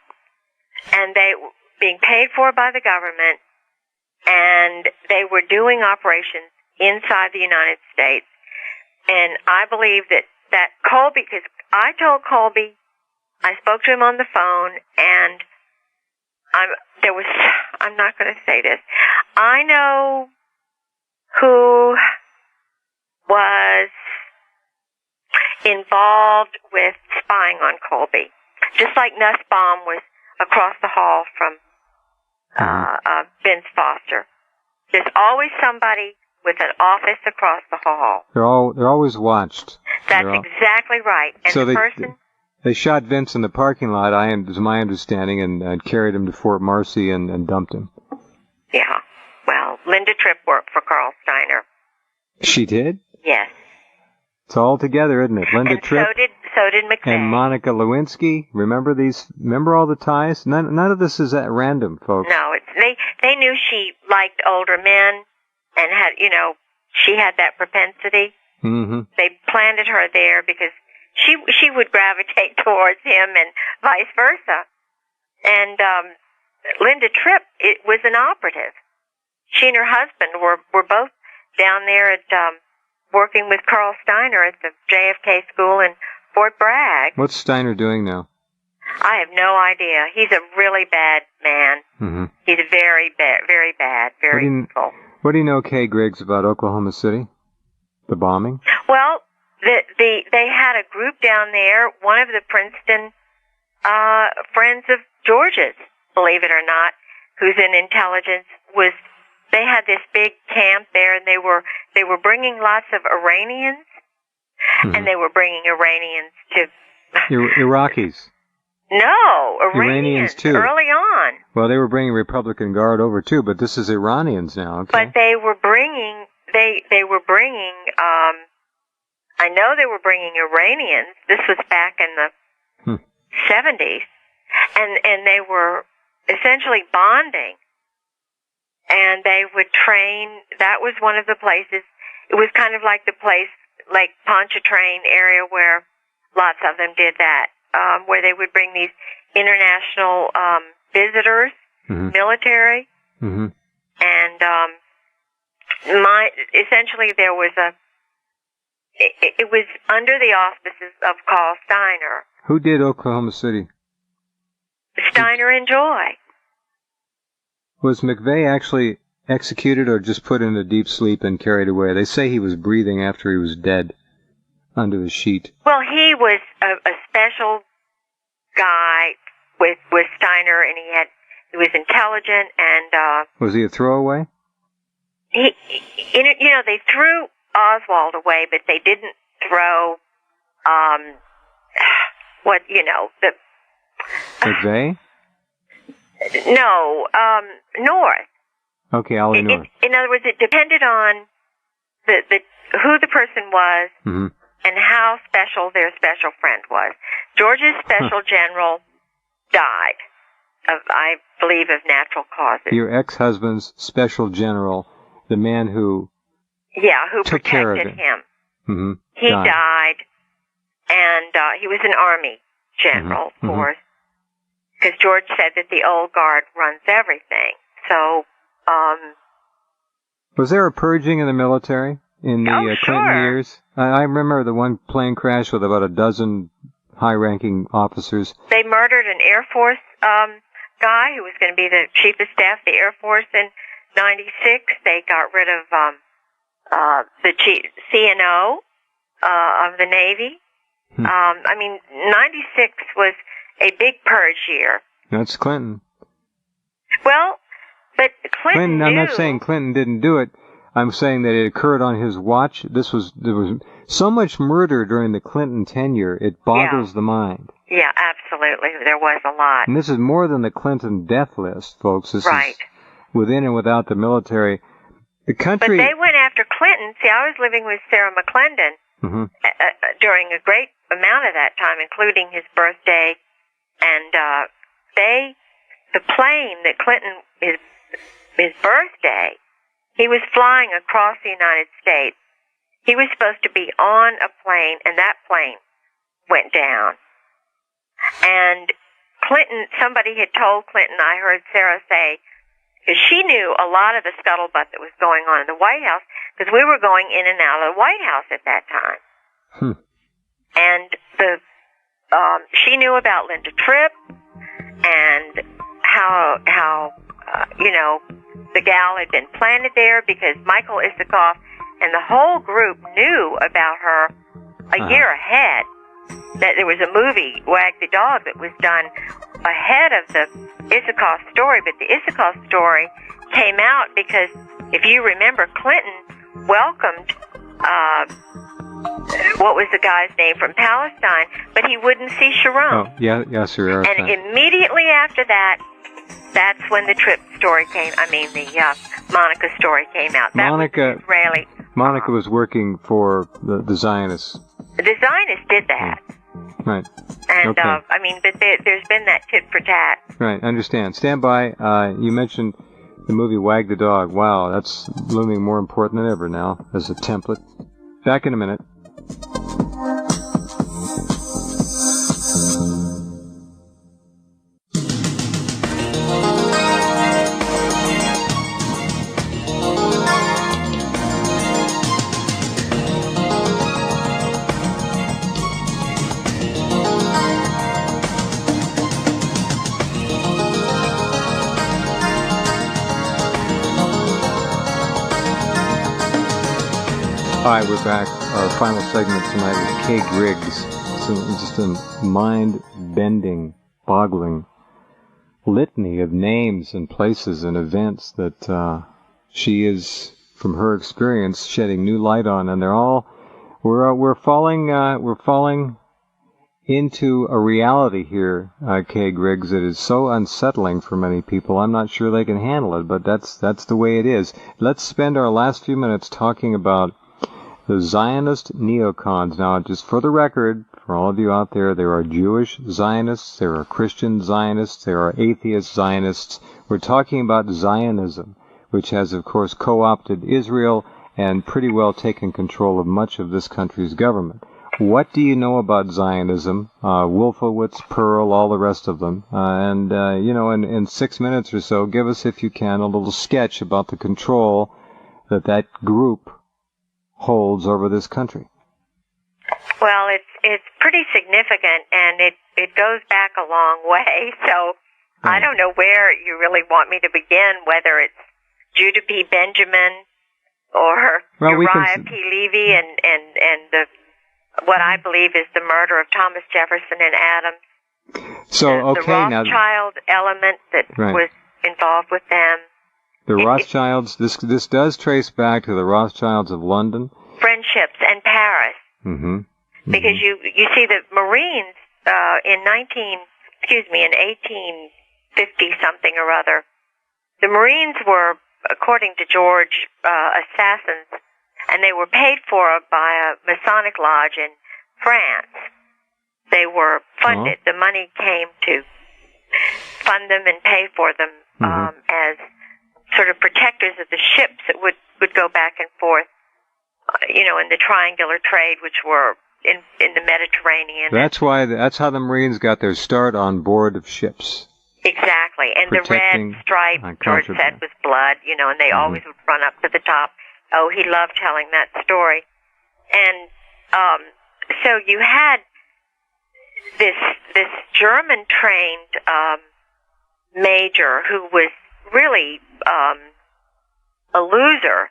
and they were being paid for by the government, and they were doing operations inside the United States. And I believe that Colby, because I told Colby, I spoke to him on the phone, and I'm not going to say this. I know who was involved with spying on Colby. Just like Nussbaum was across the hall from Vince Foster. There's always somebody with an office across the hall. They're always watched. That's exactly right. And so the person... They shot Vince in the parking lot, is my understanding, and carried him to Fort Marcy and dumped him. Yeah. Well, Linda Tripp worked for Carl Steiner. She did? Yes. It's all together, isn't it? Linda Tripp. So did McVeigh. And Monica Lewinsky. Remember all the ties? None of this is at random, folks. No, they knew she liked older men and had, she had that propensity. Mm-hmm. They planted her there because she would gravitate towards him and vice versa. And Linda Tripp was an operative. She and her husband were both down there at working with Carl Steiner at the JFK school in Fort Bragg. What's Steiner doing now? I have no idea. He's a really bad man. Mm-hmm. He's very bad, very evil. What do you know, Kay Griggs, about Oklahoma City? The bombing? Well, they had a group down there, one of the Princeton friends of George's, believe it or not, who's in intelligence, they had this big camp there, and they were bringing lots of Iranians, and they were bringing Iranians to... Iraqis. No, Iranians too. Early on. Well, they were bringing Republican Guard over too, but this is Iranians now. Okay. But they were bringing. I know they were bringing Iranians. This was back in the 70s, and they were essentially bonding. And they would train. That was one of the places. It was kind of like the place, like Pontchartrain area, where lots of them did that. Where they would bring these international visitors, military, and essentially there was it was under the auspices of Carl Steiner. Who did Oklahoma City? Steiner and Joy. Was McVeigh actually executed or just put in a deep sleep and carried away? They say he was breathing after he was dead. Under the sheet. Well, he was a special guy with Steiner, and he was intelligent, and was he a throwaway? They threw Oswald away, but they didn't throw the McVeigh? No, North. Okay, Ollie North. In other words, it depended on who the person was and how special their special friend was. George's special general died, I believe, of natural causes. Your ex-husband's special general, the man who took care of him. Mm-hmm. He died, and he was an army general, of course, because George said that the old guard runs everything. So, was there a purging in the military in the Clinton years? I remember the one plane crash with about a dozen high-ranking officers. They murdered an Air Force guy who was going to be the chief of staff of the Air Force in '96. They got rid of the CNO of the Navy. I mean, '96 was a big purge year. That's Clinton. Well, but Clinton knew. I'm not saying Clinton didn't do it. I'm saying that it occurred on his watch. There was so much murder during the Clinton tenure, it boggles the mind. Yeah, absolutely. There was a lot. And this is more than the Clinton death list, folks. This is within and without the military. The country. But they went after Clinton. See, I was living with Sarah McClendon during a great amount of that time, including his birthday. And the plane that Clinton, his birthday, he was flying across the United States. He was supposed to be on a plane, and that plane went down. And Clinton, somebody had told Clinton, I heard Sarah say, because she knew a lot of the scuttlebutt that was going on in the White House, because we were going in and out of the White House at that time. And she knew about Linda Tripp and how the gal had been planted there because Michael Isikoff and the whole group knew about her a year ahead. That there was a movie, Wag the Dog, that was done ahead of the Isikoff story, but the Isikoff story came out because, if you remember, Clinton welcomed, what was the guy's name from Palestine, but he wouldn't see Sharon. Oh, Yasser Arafat. And immediately after that, that's when the Tripp story came, the Monica story came out. That was Israeli. Monica was working for the Zionists. The Zionists did that. Right. And, but there's been that tit for tat. Right, understand. Stand by. You mentioned the movie Wag the Dog. Wow, that's looming more important than ever now as a template. Back in a minute. Hi, we're back. Our final segment tonight is Kay Griggs. It's just a mind-bending, boggling litany of names and places and events that she is, from her experience, shedding new light on, and they're all we're falling into a reality here, Kay Griggs, that is so unsettling for many people. I'm not sure they can handle it, but that's the way it is. Let's spend our last few minutes talking about the Zionist neocons. Now, just for the record, for all of you out there are Jewish Zionists, there are Christian Zionists, there are atheist Zionists. We're talking about Zionism, which has, of course, co-opted Israel and pretty well taken control of much of this country's government. What do you know about Zionism? Wolfowitz, Pearl, all the rest of them. In 6 minutes or so, give us, if you can, a little sketch about the control that group holds over this country. Well, it's pretty significant, and it goes back a long way. So I don't know where you really want me to begin, whether it's Judah P. Benjamin or Uriah P. Levy and what I believe is the murder of Thomas Jefferson and Adams. So, the Rothschild element that was involved with them. The Rothschilds, this does trace back to the Rothschilds of London. Friendships and Paris. Because you see the Marines in 1850 something or other, the Marines were according to George, assassins, and they were paid for by a Masonic lodge in France. They were funded. The money came to fund them and pay for them as sort of protectors of the ships that would go back and forth, in the triangular trade, which were in the Mediterranean. That's how the Marines got their start on board of ships. Exactly. And the red stripe, George said, was blood, and they always would run up to the top. Oh, he loved telling that story. And so you had this German-trained major who was really a loser,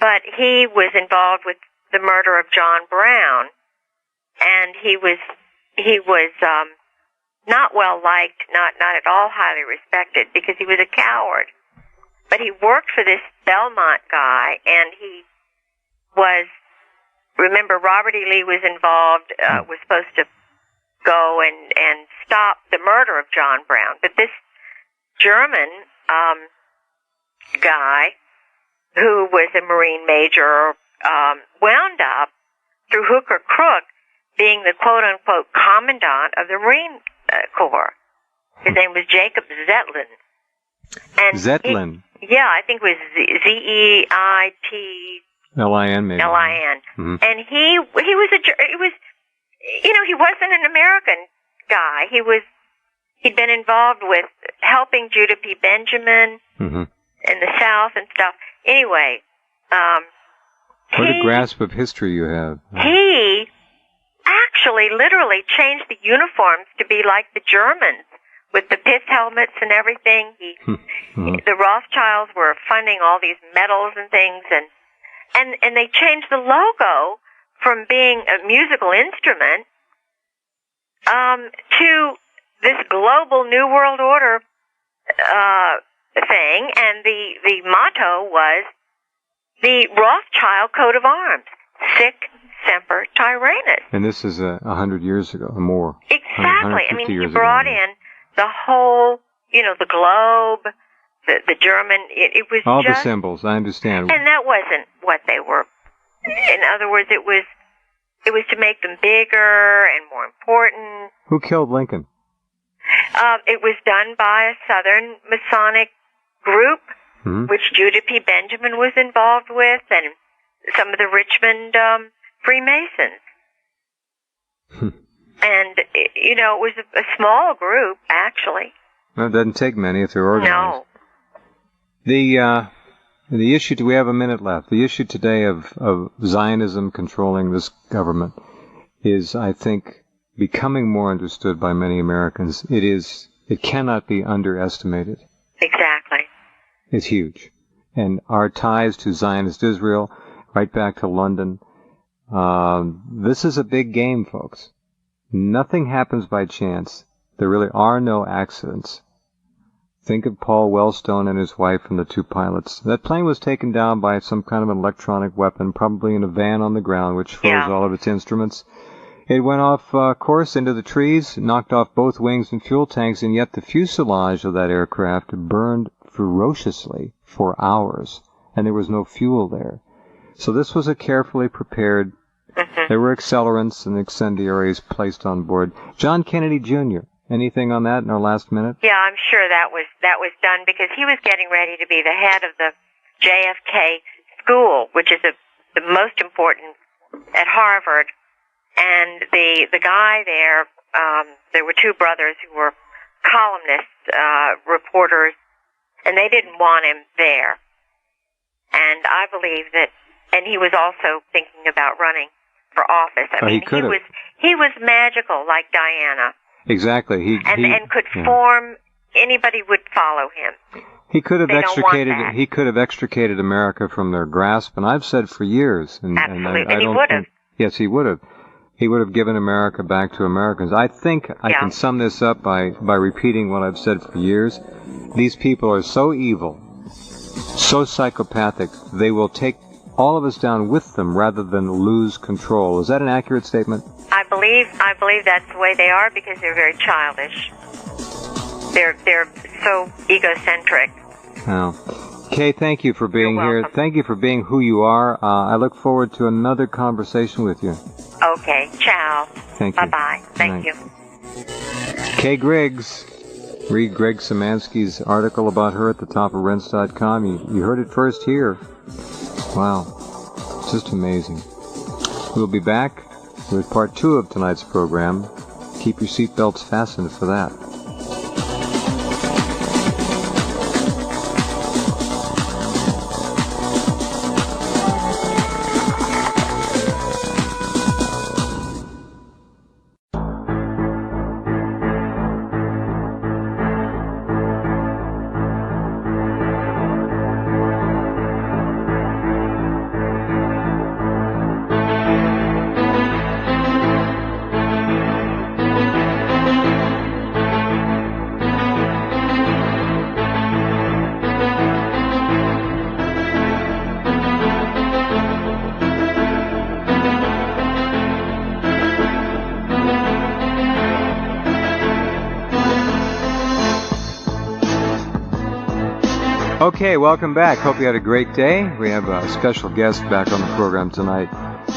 but he was involved with the murder of John Brown, and he was not well liked, not at all highly respected, because he was a coward. But he worked for this Belmont guy, and he was, remember, Robert E. Lee was involved, was supposed to go and stop the murder of John Brown. But this German guy, who was a Marine major, wound up, through hook or crook, being the quote-unquote commandant of the Marine Corps. His name was Jacob Zetlin. And Zetlin? I think it was Zeitlin, maybe. Lin. Mm-hmm. And he wasn't an American guy. He'd been involved with helping Judah P. Benjamin in the South and stuff. Anyway, what a grasp of history you have. He actually literally changed the uniforms to be like the Germans, with the pith helmets and everything. The Rothschilds were funding all these medals and things, and they changed the logo from being a musical instrument to this global New World Order thing, and the motto was the Rothschild coat of arms: sic semper tyrannis. And this is 100 years ago or more. Exactly. I mean, he brought in the whole, the globe, the German. It was all just the symbols. I understand. And that wasn't what they were. In other words, it was to make them bigger and more important. Who killed Lincoln? It was done by a Southern Masonic group, which Judah P. Benjamin was involved with, and some of the Richmond Freemasons. And, it was a small group, actually. Well, it doesn't take many if they're organized. No. The issue, we have a minute left. The issue today of Zionism controlling this government is, I think, becoming more understood by many Americans. It cannot be underestimated. Exactly. It's huge. And our ties to Zionist Israel, right back to London, this is a big game, folks. Nothing happens by chance. There really are no accidents. Think of Paul Wellstone and his wife and the two pilots. That plane was taken down by some kind of an electronic weapon, probably in a van on the ground, which froze all of its instruments. It went off course into the trees, knocked off both wings and fuel tanks, and yet the fuselage of that aircraft burned ferociously for hours, and there was no fuel there. So this was a carefully prepared. There were accelerants and incendiaries placed on board. John Kennedy Jr., anything on that in our last minute? Yeah, I'm sure that was done because he was getting ready to be the head of the JFK school, which is the most important at Harvard. And the guy there were two brothers who were columnists, reporters, and they didn't want him there. And I believe that, and he was also thinking about running for office. I mean, he was magical, like Diana. Exactly. He could form. Anybody would follow him. He could have extricated. He could have extricated America from their grasp, and I've said for years. Absolutely, and he would have. Yes, he would have. He would have given America back to Americans. I think I can sum this up by repeating what I've said for years. These people are so evil, so psychopathic, they will take all of us down with them rather than lose control. Is that an accurate statement? I believe that's the way they are because they're very childish. They're so egocentric. Well, Kay, thank you for being here. Thank you for being who you are. I look forward to another conversation with you. Okay. Ciao. Thank you. Bye-bye. Thank you. Kay Griggs. Read Greg Szymanski's article about her at the top of Rense.com. You heard it first here. Wow. Just amazing. We'll be back with part 2 of tonight's program. Keep your seatbelts fastened for that. Okay, welcome back. Hope you had a great day. We have a special guest back on the program tonight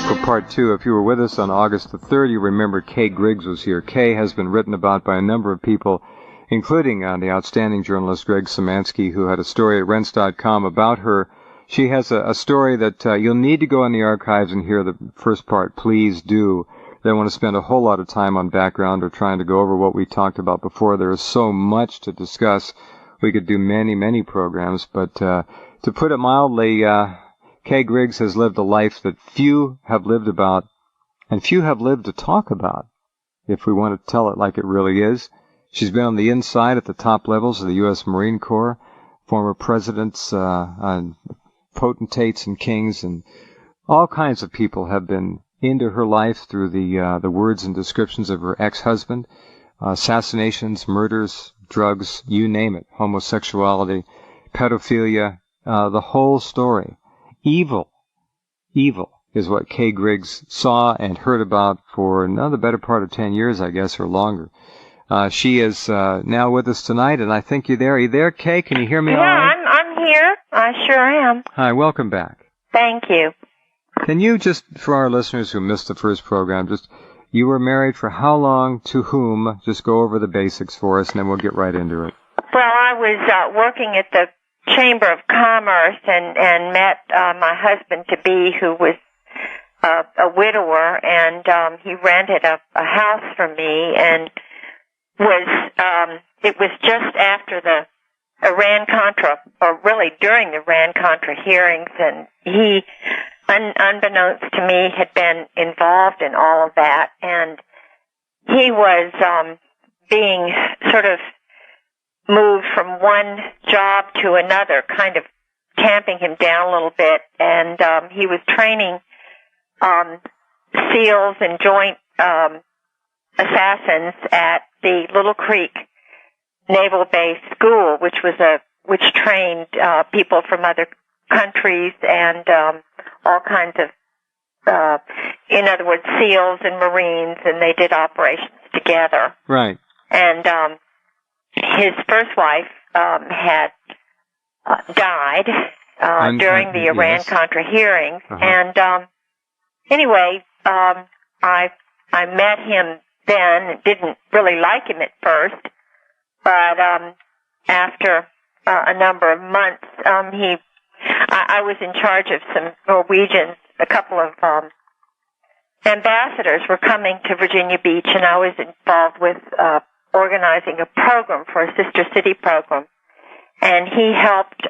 for part 2. If you were with us on August the 3rd, you remember Kay Griggs was here. Kay has been written about by a number of people, including the outstanding journalist Greg Szymanski, who had a story at Rense.com about her. She has a story that you'll need to go in the archives and hear the first part. Please do. They don't want to spend a whole lot of time on background or trying to go over what we talked about before. There is so much to discuss. We could do many, many programs, but to put it mildly, Kay Griggs has lived a life that few have lived about, and few have lived to talk about, if we want to tell it like it really is. She's been on the inside at the top levels of the U.S. Marine Corps, former presidents, potentates and kings, and all kinds of people have been into her life through the words and descriptions of her ex-husband, assassinations, murders, drugs, you name it, homosexuality, pedophilia, the whole story. Evil is what Kay Griggs saw and heard about for the better part of 10 years, I guess, or longer. She is now with us tonight, and I think you're there. Are you there, Kay? Can you hear me all right? Yeah, I'm here. I sure am. Hi, welcome back. Thank you. Can you just, for our listeners who missed the first program, you were married for how long, to whom? Just go over the basics for us, and then we'll get right into it. Well, I was working at the Chamber of Commerce and met my husband-to-be, who was a widower, and he rented a house for me, and it was just after the Iran-Contra, or really during the Iran-Contra hearings, and he, unbeknownst to me, had been involved in all of that, and he was being sort of moved from one job to another, kind of tamping him down a little bit, and he was training SEALs and joint assassins at the Little Creek Naval Base School, which trained people from other countries and all kinds of, in other words, SEALs and Marines, and they did operations together. Right. And his first wife had died during the Iran-Contra hearings, and anyway, I met him then and didn't really like him at first, but after a number of months, I was in charge of some Norwegians. A couple of ambassadors were coming to Virginia Beach, and I was involved with organizing a program for a sister city program. And he helped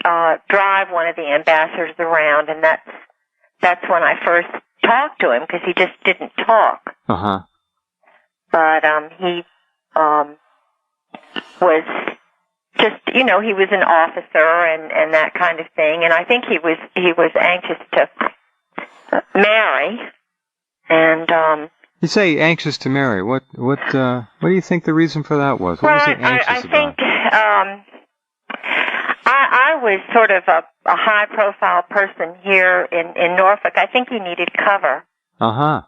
drive one of the ambassadors around, and that's when I first talked to him, because he just didn't talk. Uh-huh. But he was just, he was an officer and that kind of thing, and I think he was anxious to marry. And you say anxious to marry. What do you think the reason for that was? What was he anxious about? I think I was sort of a high-profile person here in Norfolk. I think he needed cover. Uh-huh.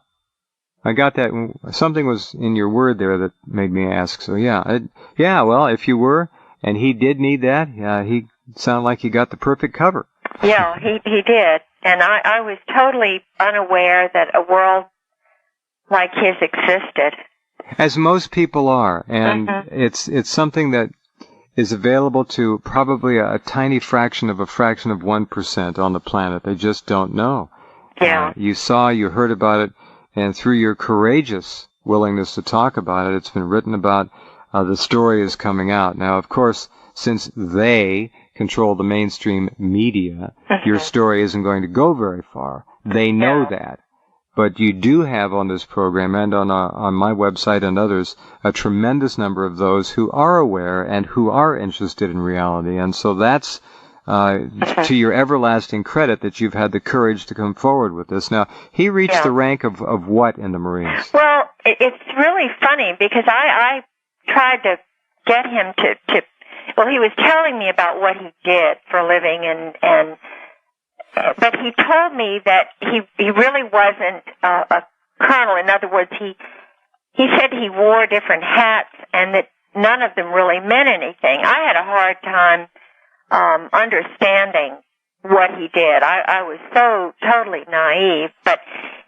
I got that. Something was in your word there that made me ask. So, well, if you were, and he did need that, sounded like he got the perfect cover. Yeah, he did. And I was totally unaware that a world like his existed. As most people are, and it's something that is available to probably a tiny fraction of 1% on the planet. They just don't know. Yeah. You heard about it, and through your courageous willingness to talk about it, it's been written about. The story is coming out. Now, of course, since they control the mainstream media, your story isn't going to go very far. They know that. But you do have on this program and on my website and others a tremendous number of those who are aware and who are interested in reality. And so that's to your everlasting credit that you've had the courage to come forward with this. Now, he reached the rank of what in the Marines? Well, it's really funny because I tried to get him to well, he was telling me about what he did for a living, but he told me that he really wasn't a colonel. In other words, he said he wore different hats and that none of them really meant anything. I had a hard time understanding what he did. I was so totally naive, but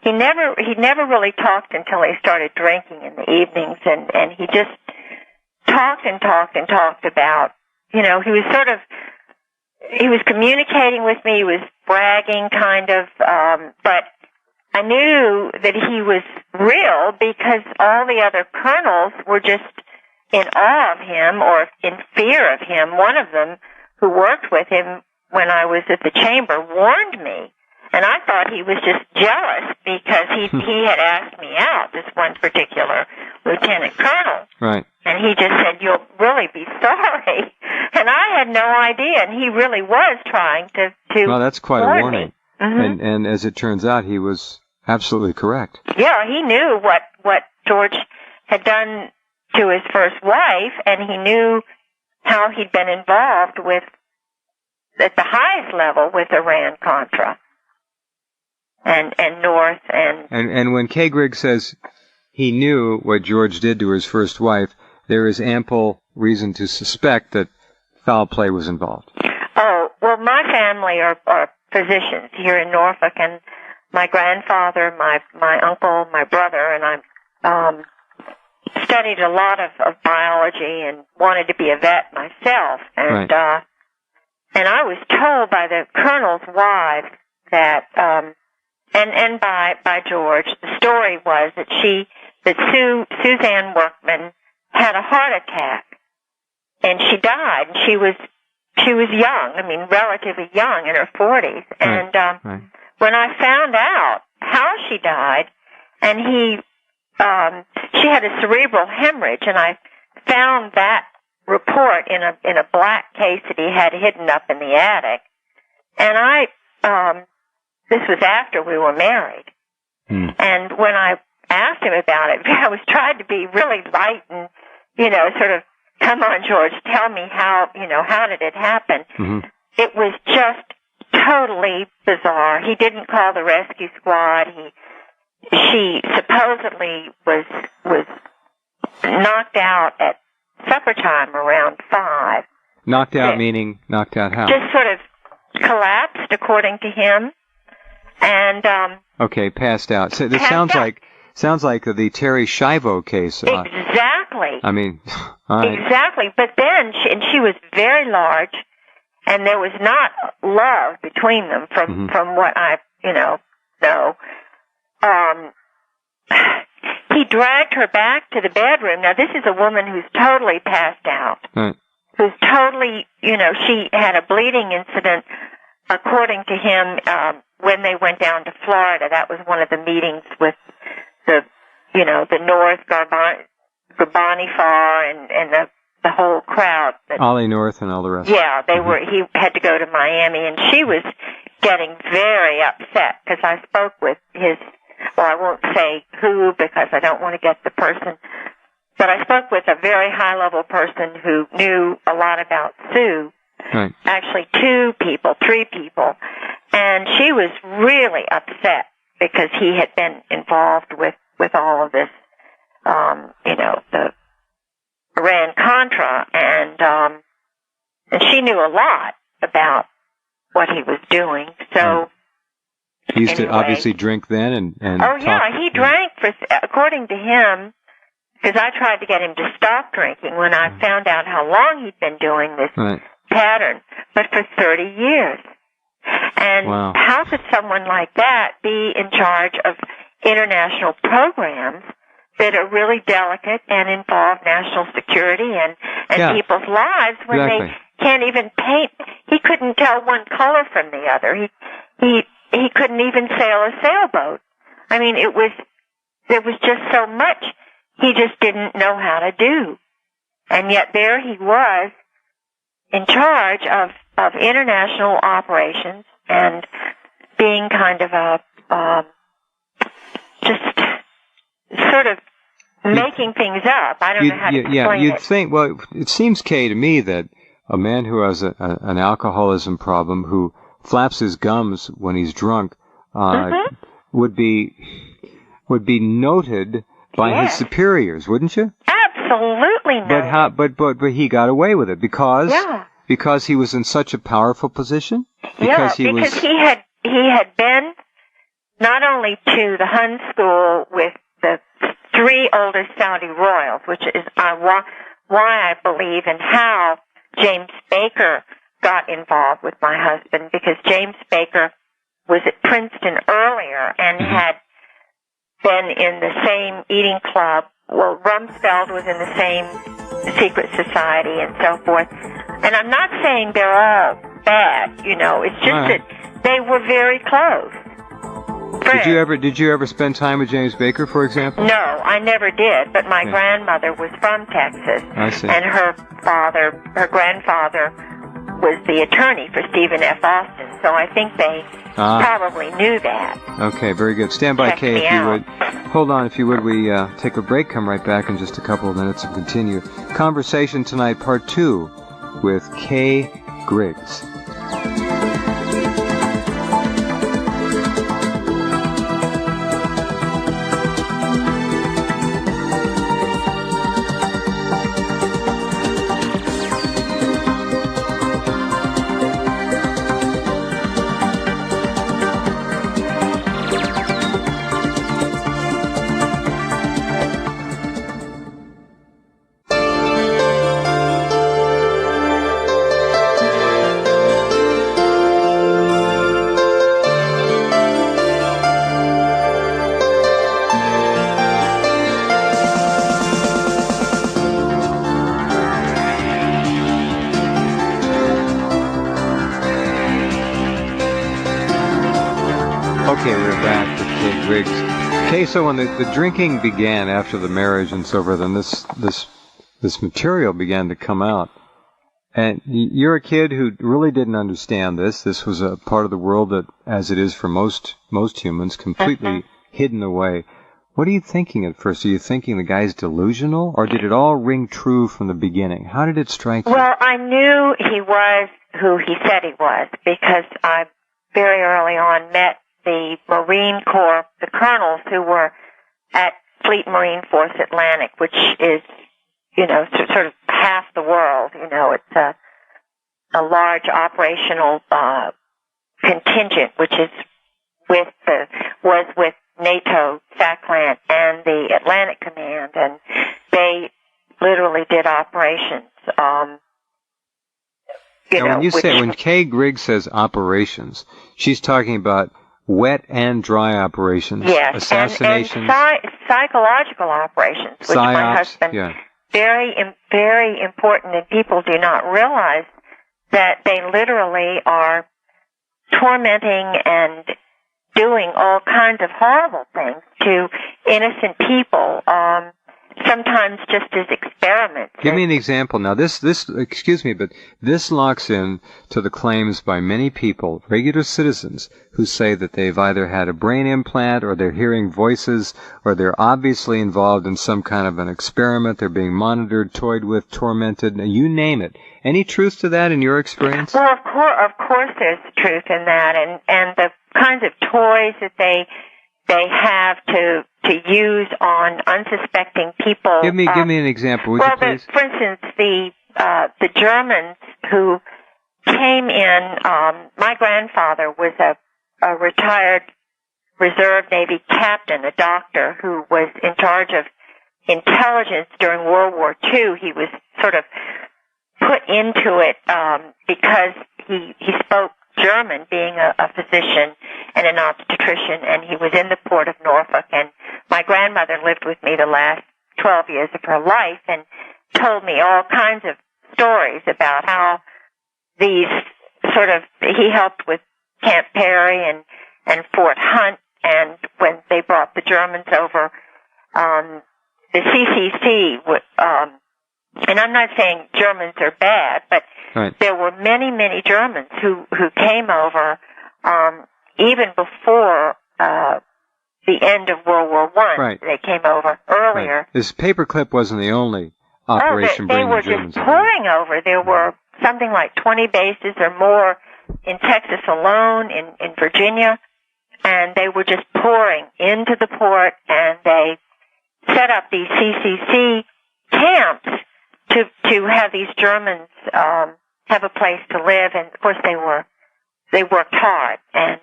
he never really talked until he started drinking in the evenings, and he just talked about, he was communicating with me, he was bragging kind of, but I knew that he was real because all the other colonels were just in awe of him or in fear of him. One of them who worked with him when I was at the chamber warned me, and I thought he was just jealous because he had asked me out, this one particular lieutenant colonel. Right. And he just said, "You'll really be sorry." And I had no idea, and he really was trying to well, that's quite a warning. Mm-hmm. And as it turns out, he was absolutely correct. Yeah, he knew what George had done to his first wife, and he knew how he'd been involved with, at the highest level, with Iran-Contra and North. And when Kay Griggs says he knew what George did to his first wife, there is ample reason to suspect that foul play was involved. Oh, well, my family are physicians here in Norfolk, and my grandfather, my uncle, my brother, and I studied a lot of biology and wanted to be a vet myself. And right. And I was told by the colonel's wives that and by George, the story was that Suzanne Workman had a heart attack, and she died. And she was young. I mean, relatively young, in her 40s. And right. When I found out how she died, and she had a cerebral hemorrhage, and I found that report in a black case that he had hidden up in the attic. And this was after we were married. And when I asked him about it, I was trying to be really light and, sort of, come on, George, tell me how did it happen? Mm-hmm. It was just totally bizarre. He didn't call the rescue squad. She supposedly was knocked out at supper time around 5. Knocked out meaning knocked out how? Just sort of collapsed, according to him. And okay, passed out. So this sounds like the Terry Schiavo case. Exactly. I mean, all right. Exactly. But then she was very large, and there was not love between them from what I know. He dragged her back to the bedroom. Now, this is a woman who's totally passed out. Right. Who's totally, she had a bleeding incident, according to him, when they went down to Florida. That was one of the meetings with the North Garbani Far and the whole crowd. Ollie North and all the rest. Yeah, they were. He had to go to Miami, and she was getting very upset because I spoke with his. Well, I won't say who because I don't want to get the person. But I spoke with a very high-level person who knew a lot about Sue. Right. Actually, 3 people. And she was really upset because he had been involved with all of this, the Iran-Contra. And she knew a lot. about what he was doing. So he used to obviously drink then and oh yeah, he drank according to him, because I tried to get him to stop drinking when I found out how long he'd been doing this pattern, but for 30 years. And how could someone like that be in charge of international programs that are really delicate and involve national security and people's lives when they can't even paint? He couldn't tell one color from the other. He couldn't even sail a sailboat. I mean, there was just so much he just didn't know how to do. And yet there he was in charge of international operations and being kind of just sort of making things up. I don't know how to explain you'd think, well, it seems, Kay, to me that a man who has an alcoholism problem, who flaps his gums when he's drunk, would be noted by his superiors, wouldn't you? Absolutely not. But he got away with it because he was in such a powerful position. Because he had been not only to the Hun school with the 3 oldest Saudi royals, which is why I believe and how James Baker got involved with my husband, because James Baker was at Princeton earlier and had been in the same eating club. Well, Rumsfeld was in the same secret society and so forth. And I'm not saying they're all bad, it's just that they were very close. Did you ever spend time with James Baker, for example? No, I never did, but my grandmother was from Texas. I see. And her grandfather was the attorney for Stephen F. Austin, so I think they probably knew that. Okay, very good. Stand by, Kay, if you would. Hold on, if you would. We take a break, come right back in just a couple of minutes and continue. Conversation tonight, part 2, with Kay Griggs. Okay, we're back with Kay Griggs. Kay, so when the drinking began after the marriage and so forth, then this material began to come out. And you're a kid who really didn't understand this. This was a part of the world that, as it is for most humans, completely hidden away. What are you thinking at first? Are you thinking the guy's delusional, or did it all ring true from the beginning? How did it strike you? Well, I knew he was who he said he was, because I very early on met the Marine Corps, the colonels who were at Fleet Marine Force Atlantic, which is, sort of half the world. It's a large operational contingent, which is was with NATO, SACLANT, and the Atlantic Command, and they literally did operations. When Kay Griggs says operations, she's talking about wet and dry operations, assassinations, and psychological operations, which psyops, my husband, very, very important, and people do not realize that they literally are tormenting and doing all kinds of horrible things to innocent people, sometimes just as experiments. Give me an example. Now, this excuse me, but this locks in to the claims by many people, regular citizens, who say that they've either had a brain implant, or they're hearing voices, or they're obviously involved in some kind of an experiment. They're being monitored, toyed with, tormented, you name it. Any truth to that in your experience? Well, of course there's truth in that, and the kinds of toys that they have to use on unsuspecting people. Give me an example, would you please? For instance, the Germans who came in. My grandfather was a retired reserve Navy captain, a doctor who was in charge of intelligence during World War II. He was sort of put into it because he spoke German, being a physician and an obstetrician, and he was in the port of Norfolk. And my grandmother lived with me the last 12 years of her life and told me all kinds of stories about how these he helped with Camp Perry and Fort Hunt, and when they brought the Germans over, the CCC, and I'm not saying Germans are bad, but right. There were many, many Germans who came over even before the end of World War I. Right. They came over earlier. Right. This paperclip wasn't the only operation bringing the Germans over. They were just pouring over. There were something like 20 bases or more in Texas alone, in Virginia, and they were just pouring into the port, and they set up these CCC camps to have these Germans have a place to live. And of course they worked hard, and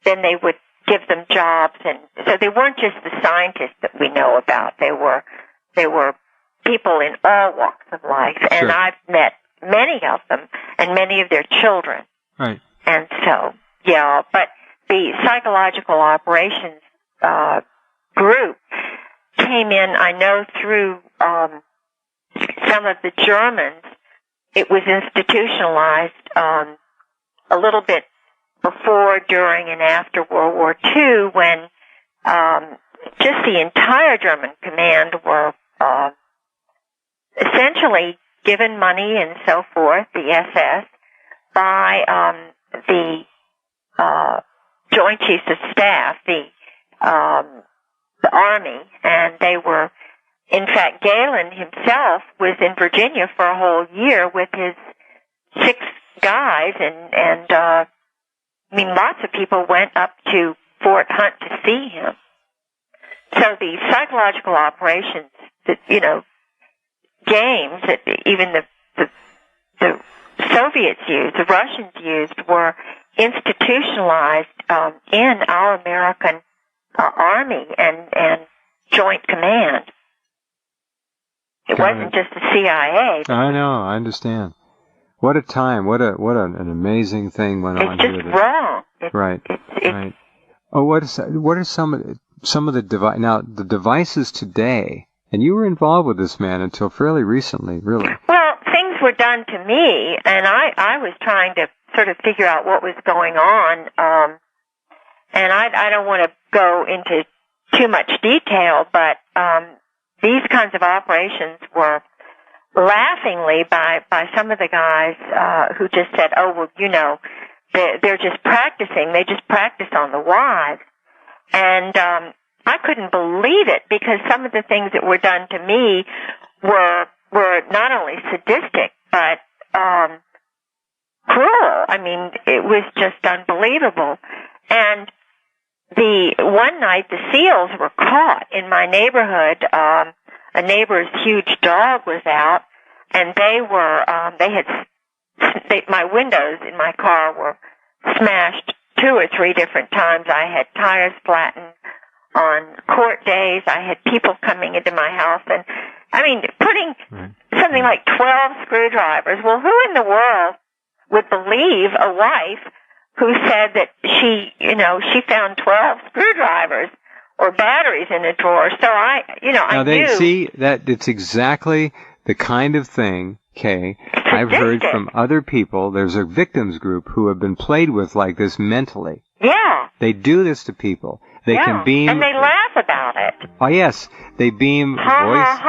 then they would give them jobs, and so they weren't just the scientists that we know about. They were people in all walks of life, and sure. I've met many of them and many of their children. Right. And so, yeah, but the psychological operations group came in, I know, through some of the Germans. It was institutionalized a little bit before, during, and after World War II, when just the entire German command were essentially given money and so forth, the SS, by the Joint Chiefs of Staff, the Army, and they were, in fact, Galen himself was in Virginia for a whole year with his 6 guys, and I mean, lots of people went up to Fort Hunt to see him. So the psychological operations that, games that even the Soviets used, the Russians used, were institutionalized in our American Army and Joint Command. It wasn't just the CIA. I know, I understand. What a time! What an amazing thing went on here. It's just wrong. Right. Right. Oh, what are some of the devices today? And you were involved with this man until fairly recently, really. Well, things were done to me, and I was trying to sort of figure out what was going on. And I don't want to go into too much detail, but these kinds of operations were laughingly by some of the guys who just said, oh, well, they're just practicing. They just practice on the wives. And I couldn't believe it, because some of the things that were done to me were not only sadistic, but cruel. I mean, it was just unbelievable. And one night the seals were caught in my neighborhood. A neighbor's huge dog was out, and my windows in my car were smashed 2 or 3 different times. I had tires flattened on court days. I had people coming into my house, and I mean, putting something like 12 screwdrivers. Well, who in the world would believe a wife who said that she found 12 screwdrivers or batteries in a drawer? So I knew. See, that it's exactly the kind of thing, Kay, I've heard from other people. There's a victims group who have been played with like this mentally. Yeah. They do this to people. They can beam. And they laugh about it. Oh, yes. They beam voice.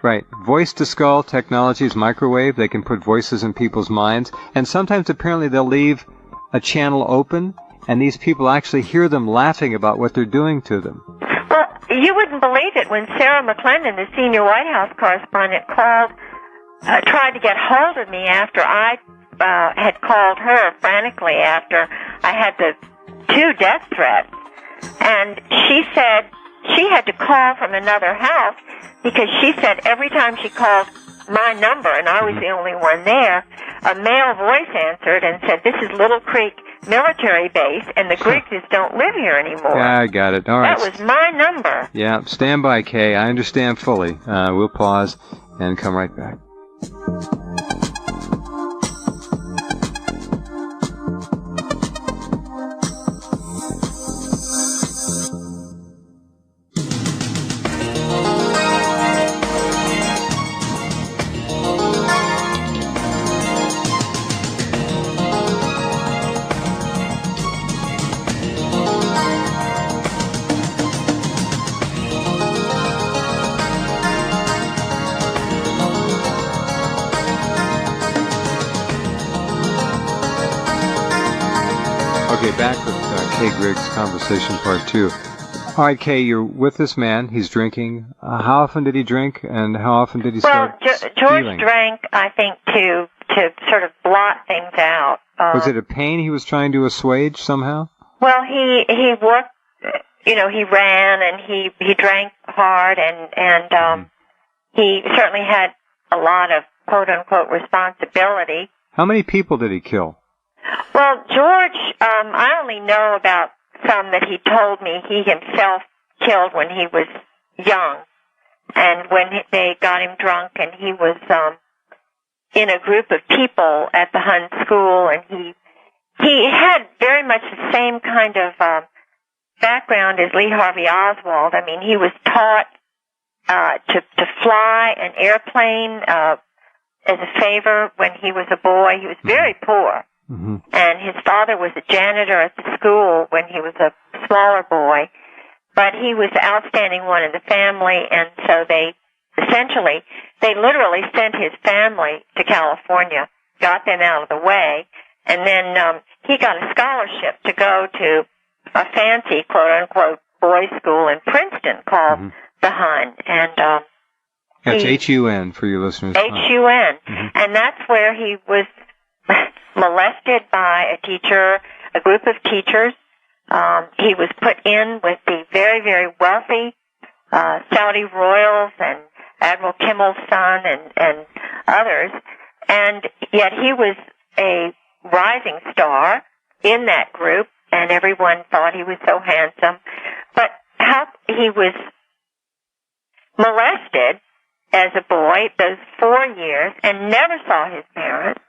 Right. Voice to skull technologies, microwave. They can put voices in people's minds. And sometimes apparently they'll leave a channel open, and these people actually hear them laughing about what they're doing to them. Well, you wouldn't believe it. When Sarah McClendon, the senior White House correspondent, tried to get hold of me after I had called her frantically after I had the 2 death threats. And she said she had to call from another house because she said every time she called my number, and I was the only one there, a male voice answered and said, "This is Little Creek Military Base, and the Griggs don't live here anymore." Yeah, I got it. All right. That was my number. Yeah, stand by, Kay. I understand fully. We'll pause and come right back. Okay, back with Kay Griggs, conversation part 2. All right, Kay, you're with this man. He's drinking. How often did he drink, and how often did he start George stealing? drank, I think, to sort of blot things out. Was it a pain he was trying to assuage somehow? Well, he worked, he ran and he drank hard, and he certainly had a lot of quote-unquote responsibility. How many people did he kill? Well, George, I only know about some that he told me he himself killed when he was young, and when they got him drunk, and he was in a group of people at the Hun School, and he had very much the same kind of background as Lee Harvey Oswald. I mean, he was taught to fly an airplane as a favor when he was a boy. He was very poor. Mm-hmm. And his father was a janitor at the school when he was a smaller boy. But he was the outstanding one in the family, and so they literally sent his family to California, got them out of the way, and then he got a scholarship to go to a fancy, quote-unquote, boys' school in Princeton called the Hun. And that's H-U-N for your listeners. H-U-N. Mm-hmm. And that's where he was molested by a group of teachers. He was put in with the very, very wealthy Saudi royals and Admiral Kimmel's son and others, and yet he was a rising star in that group, and everyone thought he was so handsome. But how he was molested as a boy those 4 years and never saw his parents.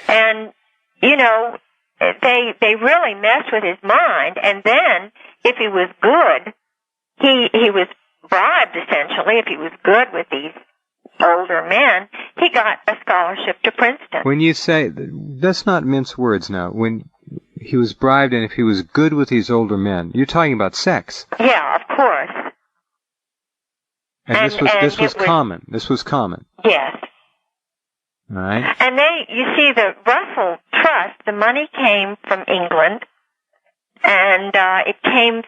And, they really messed with his mind. And then, if he was good, he was bribed, essentially. If he was good with these older men, he got a scholarship to Princeton. When you say, let's not mince words now. When he was bribed and if he was good with these older men, you're talking about sex. Yeah, of course. And this was common. This was common. Yes. All right. And you see, the Russell Trust, the money came from England, and it came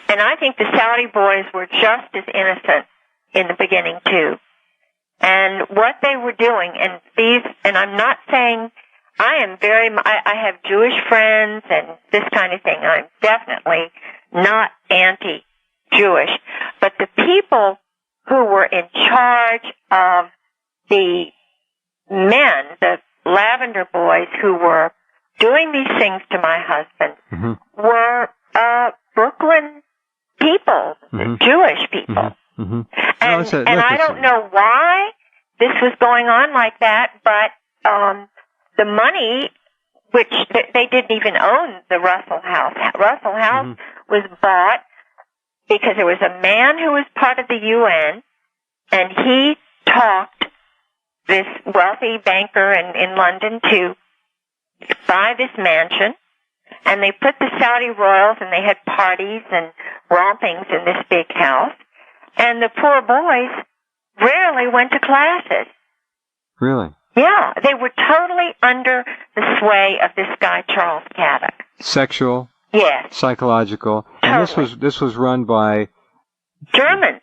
and I think the Saudi boys were just as innocent in the beginning too. And what they were doing, and I'm not saying I have Jewish friends and this kind of thing. I'm definitely not anti-Jewish, but the people who were in charge of the men, the Lavender boys who were doing these things to my husband, were Brooklyn people, Jewish people. And I don't know why this was going on like that, but the money, which they didn't even own the Russell House. Russell House was bought because there was a man who was part of the UN, and he talked this wealthy banker in London to buy this mansion, and they put the Saudi royals, and they had parties and rompings in this big house, and the poor boys rarely went to classes. Really? Yeah, they were totally under the sway of this guy, Charles Caddock. Sexual? Yes. Psychological? Totally. And this was run by Germans.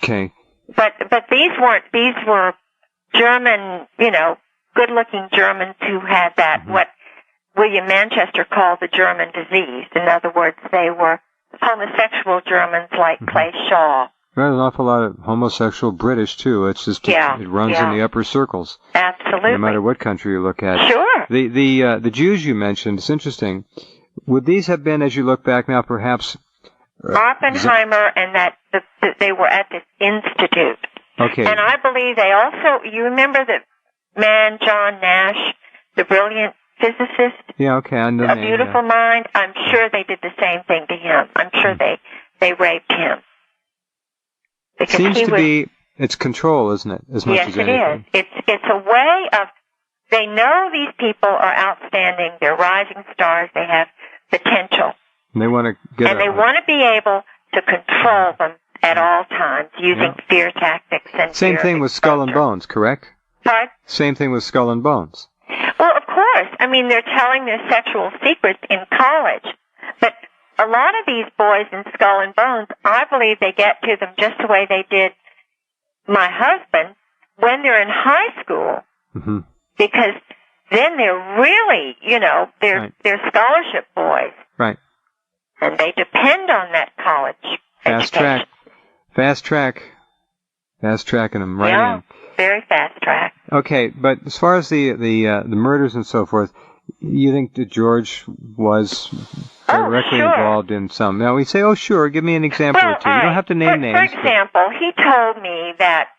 Okay. But these were German, good-looking Germans who had that, what William Manchester called the German disease. In other words, they were homosexual Germans like Clay Shaw. There's an awful lot of homosexual British, too. It's just, it runs in the upper circles. Absolutely. No matter what country you look at. Sure. The Jews you mentioned, it's interesting. Would these have been, as you look back now, perhaps... Oppenheimer and that they were at this institute. Okay. And I believe they also, you remember the man, John Nash, the brilliant physicist? Yeah, okay, I know. A beautiful mind? I'm sure they did the same thing to him. I'm sure they raped him. Because Seems to be, it's control, isn't it? As much as anything. Yes, it is. It's a way of, they know these people are outstanding, they're rising stars, they have potential. And they want to get... And they want to be able to control them at all times using fear tactics and Same thing with Skull and Bones, correct? Pardon? Same thing with Skull and Bones. Well, of course. I mean, they're telling their sexual secrets in college. But a lot of these boys in Skull and Bones, I believe they get to them just the way they did my husband when they're in high school. Mm-hmm. Because then they're really, they're scholarship boys. Right. And they depend on that college education. Fast tracking them right in. Very fast track. Okay, but as far as the murders and so forth, you think that George was directly involved in some? Now we say, oh sure, give me an example or two. You don't have to name names. For example, he told me that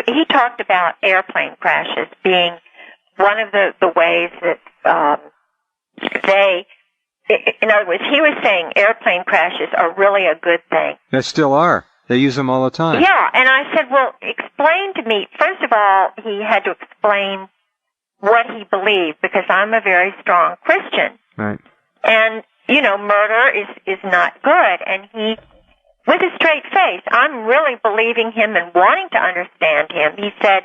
he talked about airplane crashes being one of the ways that they. In other words, he was saying airplane crashes are really a good thing. They still are. They use them all the time. Yeah, and I said, well, explain to me. First of all, he had to explain what he believed, because I'm a very strong Christian. Right. And, murder is not good. And he, with a straight face, I'm really believing him and wanting to understand him. He said,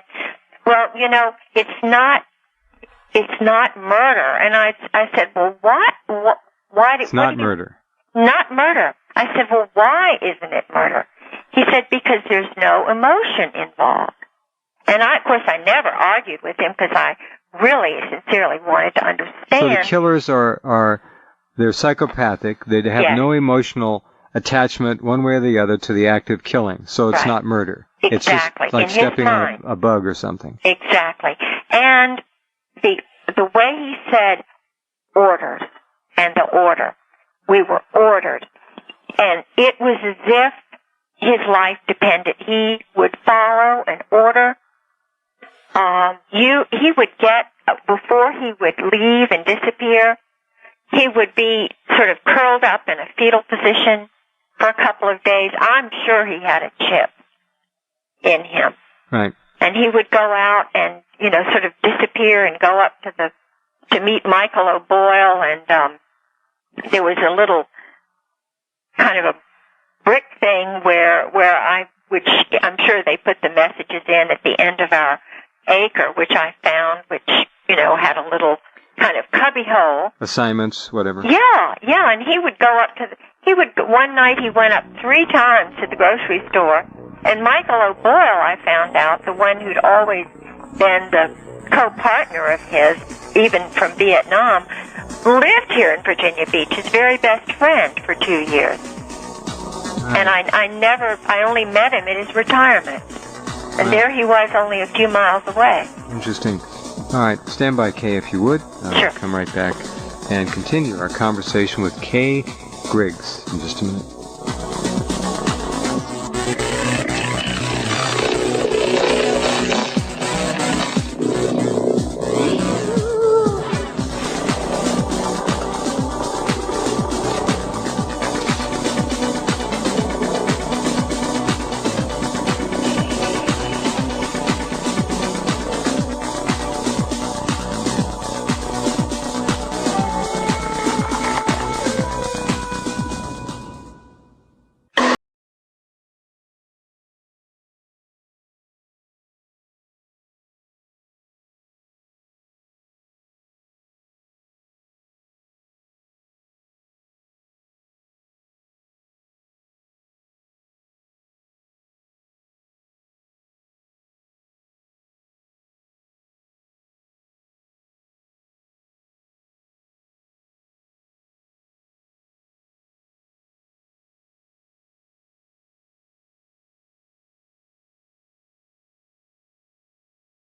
well, it's not murder. And I said, well, what? Why it's not murder. Not murder. I said, well, why isn't it murder? He said, because there's no emotion involved. And of course, I never argued with him because I really sincerely wanted to understand. So the killers they're psychopathic. They have no emotional attachment one way or the other to the act of killing. So it's not murder. Exactly. It's just like stepping on a bug or something. Exactly. And the way he said orders and the order, we were ordered. And it was as if his life depended. He would follow an order. He would get, before he would leave and disappear, he would be sort of curled up in a fetal position for a couple of days. I'm sure he had a chip in him. Right. And he would go out and, sort of disappear and go up to meet Michael O'Boyle, and there was a little kind of a brick thing where I'm sure they put the messages in at the end of our acre, which I found, which, had a little kind of cubby hole. Assignments, whatever. Yeah, and he would go up one night he went up 3 times to the grocery store, and Michael O'Boyle, I found out, the one who'd always been the co-partner of his, even from Vietnam, lived here in Virginia Beach, his very best friend for 2 years. And I only met him at his retirement. And there he was, only a few miles away. Interesting. All right, stand by, Kay, if you would. Sure. Come right back and continue our conversation with Kay Griggs in just a minute.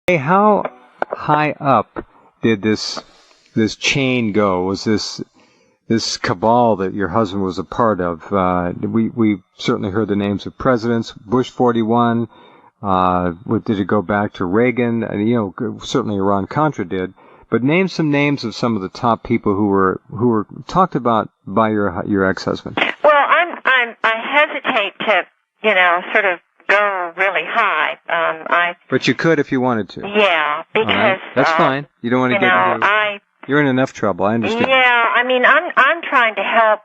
Hey, how high up did this chain go? Was this cabal that your husband was a part of? We certainly heard the names of presidents, Bush 41. Did it go back to Reagan? Certainly Iran-Contra did. But name some names of some of the top people who were talked about by your ex-husband. Well, I hesitate to, sort of go really high. But you could if you wanted to. Yeah, because right. That's fine. You don't want to get into. You're in enough trouble. I understand. Yeah, I mean, I'm trying to help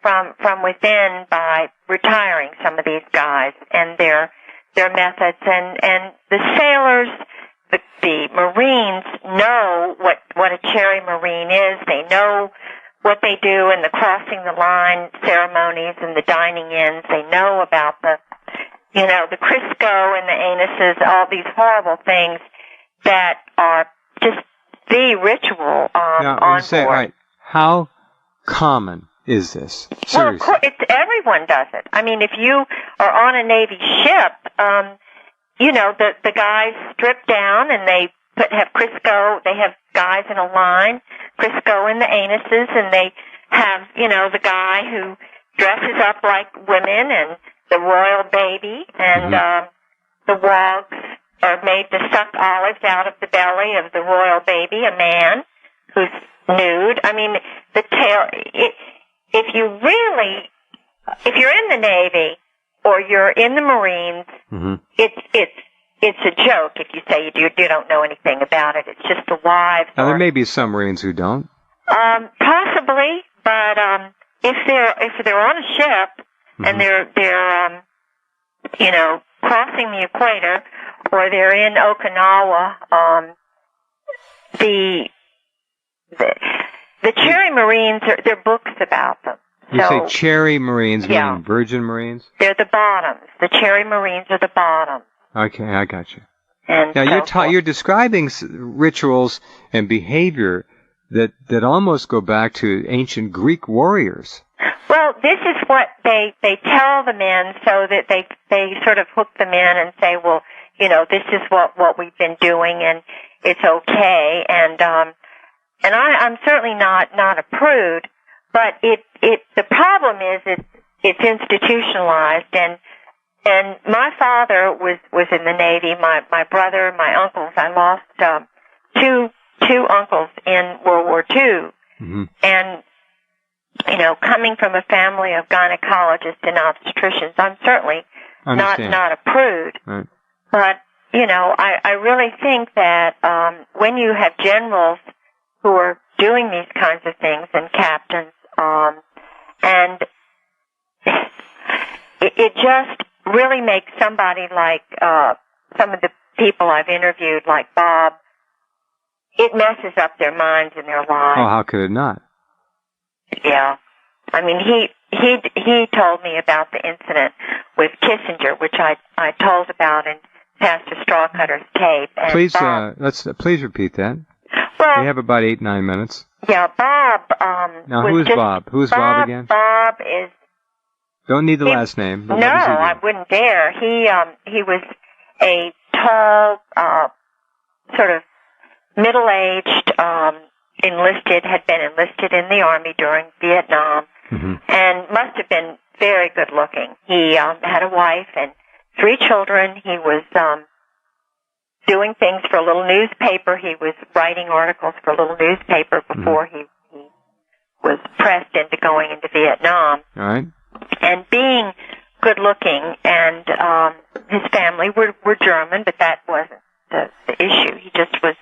from within by retiring some of these guys and their methods, and the sailors, the Marines know what a cherry Marine is. They know what they do in the crossing the line ceremonies and the dining ins. They know about the Crisco and the anuses, all these horrible things that are just the ritual now, on you say, board. all right, how common is this? Seriously. Well, of course, everyone does it. I mean, if you are on a Navy ship, the guys strip down and they have Crisco. They have guys in a line, Crisco in the anuses, and they have, the guy who dresses up like women and the royal baby, and the wogs are made to suck olives out of the belly of the royal baby, a man who's nude. I mean, the tale, if you're in the Navy or you're in the Marines, it's a joke if you say you don't know anything about it. It's just the wives. Now, there may be some Marines who don't. Possibly, but if they're on a ship and they're crossing the equator, or they're in Okinawa, the Cherry Marines, there are books about them. You say Cherry Marines, meaning Virgin Marines? They're the bottoms. The Cherry Marines are the bottoms. Okay, I got you. And now you're describing rituals and behavior that almost go back to ancient Greek warriors. Well, this is what they tell the men so that they sort of hook them in and say, well, this is what we've been doing and it's okay. And I'm certainly not a prude, but the problem is it's institutionalized, and my father was in the Navy. My brother, my uncles, I lost two uncles in World War II, and coming from a family of gynecologists and obstetricians, I'm certainly not a prude. Right. But I really think that when you have generals who are doing these kinds of things and captains, and it just really makes somebody like some of the people I've interviewed, like Bob, it messes up their minds and their lives. Oh, how could it not? Yeah. I mean, he told me about the incident with Kissinger, which I told about in Pastor Strawcutter's tape. And Please, Bob, please repeat that. Well, we have about 8-9 minutes. Yeah, Bob. Now, who is Bob? Who is Bob again? Bob is. Don't need the last name. No, I wouldn't dare. He was a tall, sort of middle-aged, had been enlisted in the Army during Vietnam, and must have been very good-looking. He had a wife and 3 children. He was doing things for a little newspaper. He was writing articles for a little newspaper before he was pressed into going into Vietnam. All right. And being good-looking, and his family were German, but that wasn't the issue. He just was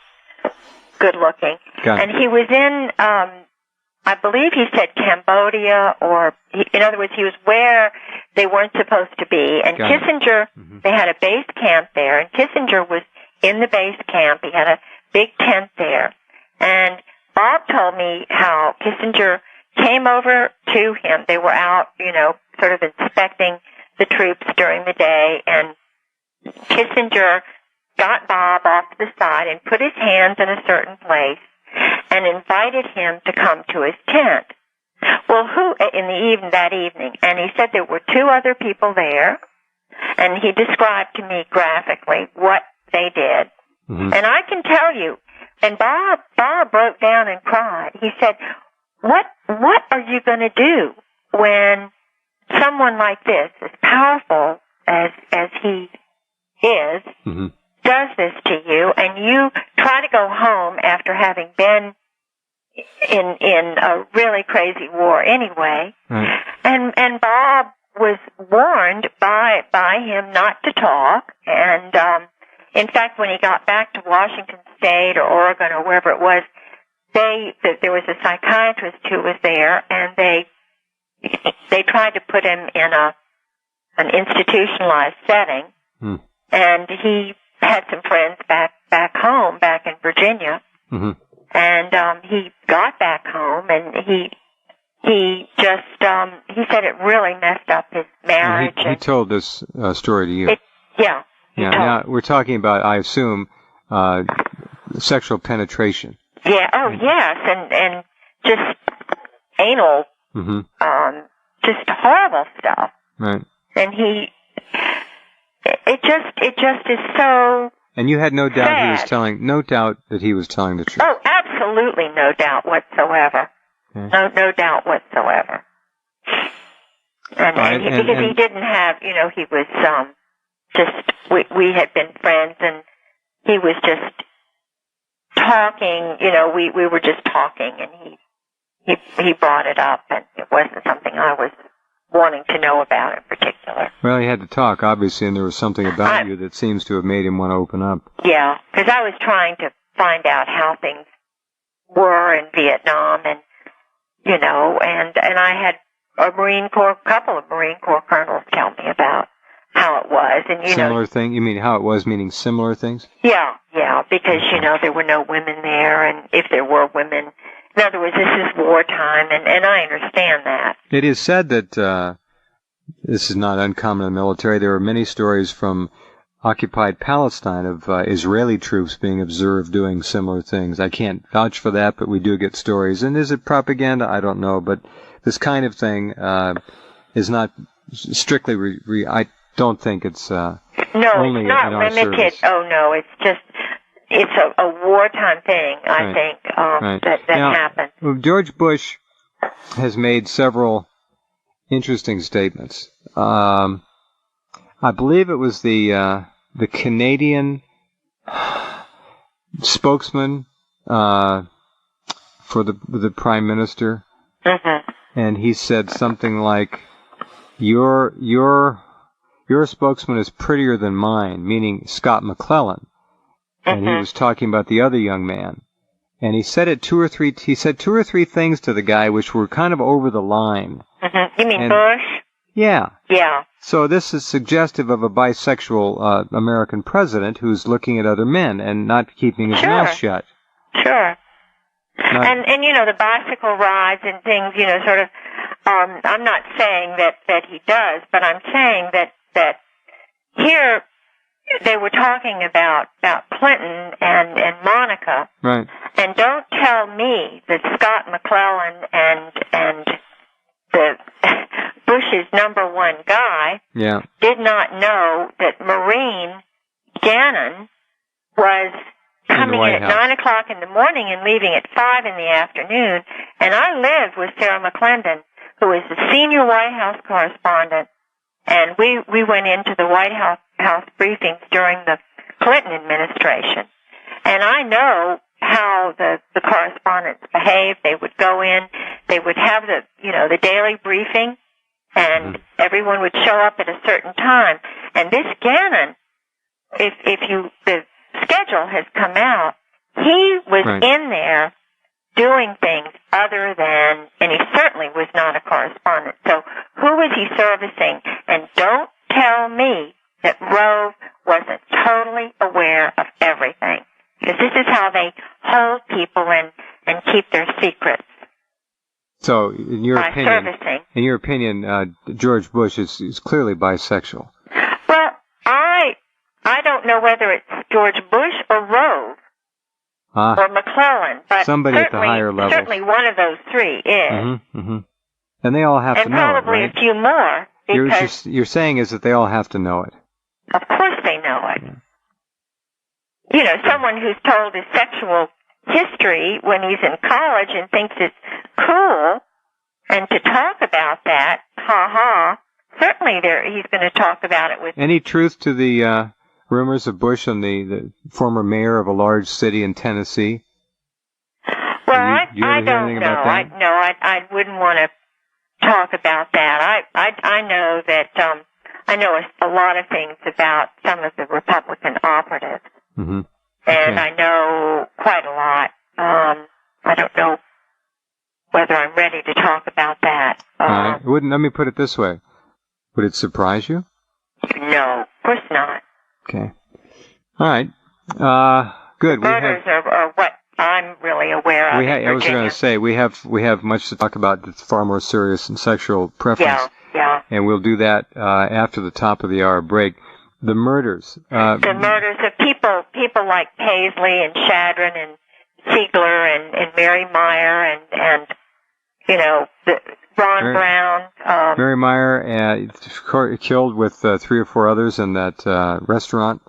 good-looking. And he was in, I believe he said Cambodia, or, in other words, he was where they weren't supposed to be. And Kissinger, they had a base camp there, and Kissinger was in the base camp. He had a big tent there. And Bob told me how Kissinger came over to him. They were out, sort of inspecting the troops during the day, and Kissinger got Bob off to the side and put his hands in a certain place and invited him to come to his tent. Well, that evening? And he said there were 2 other people there, and he described to me graphically what they did. And I can tell you, and Bob broke down and cried. He said, what are you going to do when someone like this, as powerful as he is, does this to you, and you try to go home after having been in a really crazy war anyway? Right. And Bob was warned by him not to talk, and in fact, when he got back to Washington State or Oregon or wherever it was, there was a psychiatrist who was there, and they tried to put him in an institutionalized setting, and he had some friends back home, back in Virginia, and he got back home, and he just he said it really messed up his marriage. He told this story to you. Yeah. Now we're talking about, I assume, sexual penetration. Yeah. Oh, yes, and just anal, just horrible stuff. Right. And it just is so. And you had no doubt sad. that he was telling the truth. Oh, absolutely, no doubt whatsoever. Okay. No doubt whatsoever. And because he didn't have, he was just we had been friends, and he was just talking. We were just talking, and he brought it up, and it wasn't something I was wanting to know about in particular. Well, he had to talk, obviously, and there was something about you that seems to have made him want to open up. Yeah, because I was trying to find out how things were in Vietnam, and and I had a couple of Marine Corps colonels tell me about how it was, and similar thing. You mean how it was, meaning similar things? Yeah, because there were no women there, and if there were women, in other words, this is wartime, and I understand that. It is said that this is not uncommon in the military. There are many stories from occupied Palestine of Israeli troops being observed doing similar things. I can't vouch for that, but we do get stories. And is it propaganda? I don't know, but this kind of thing is not strictly. I don't think it's no, only it's not in our limited. service. Oh no, it's a wartime thing. I think that now, happened. Well, George Bush has made several interesting statements. I believe it was the Canadian spokesman for the Prime Minister, and he said something like, "Your spokesman is prettier than mine," meaning Scott McClellan, and he was talking about the other young man, and he said two or three things to the guy which were kind of over the line. You mean Bush? Yeah. Yeah. So this is suggestive of a bisexual American president who's looking at other men and not keeping his mouth shut. Sure. And the bicycle rides and things, sort of, I'm not saying that he does, but I'm saying that here they were talking about Clinton and Monica. Right. And don't tell me that Scott McClellan and the Bush's number one guy did not know that Marine Gannon was coming in at 9 o'clock in the morning and leaving at 5 in the afternoon. And I lived with Sarah McClendon, who is the senior White House correspondent, and we went into the White House briefings during the Clinton administration. And I know how the correspondents behaved. They would go in, they would have the daily briefing, and everyone would show up at a certain time. And this Gannon, the schedule has come out, he was in there doing things other than, and he certainly was not a correspondent. So who was he servicing? And don't tell me that Rove wasn't totally aware of everything. Because this is how they hold people and keep their secrets. So, in your opinion, George Bush is clearly bisexual. Well, I don't know whether it's George Bush or Rove or McClellan, but somebody at the higher level. Certainly one of those three is. And they all have to know it, right? And probably a few more. Because you're saying is that they all have to know it. Of course they know it. someone who's told his sexual history when he's in college and thinks it's cool, and to talk about that, certainly he's going to talk about it with... Any truth to the rumors of Bush and the former mayor of a large city in Tennessee? Well, I don't know. I wouldn't want to talk about that. I know that I know a lot of things about some of the Republican operatives, mm-hmm. And I know quite a lot. I don't know whether I'm ready to talk about that. Let me put it this way. Would it surprise you? No, of course not. Okay. All right. Good. Murders are what I'm really aware of. I was going to say we have much to talk about that's far more serious than sexual preference. Yeah. And we'll do that after the top of the hour break. The murders. The murders of people like Paisley and Shadron and Siegler and Mary Meyer and Ron Brown. Mary Meyer killed with 3 or 4 others in that restaurant.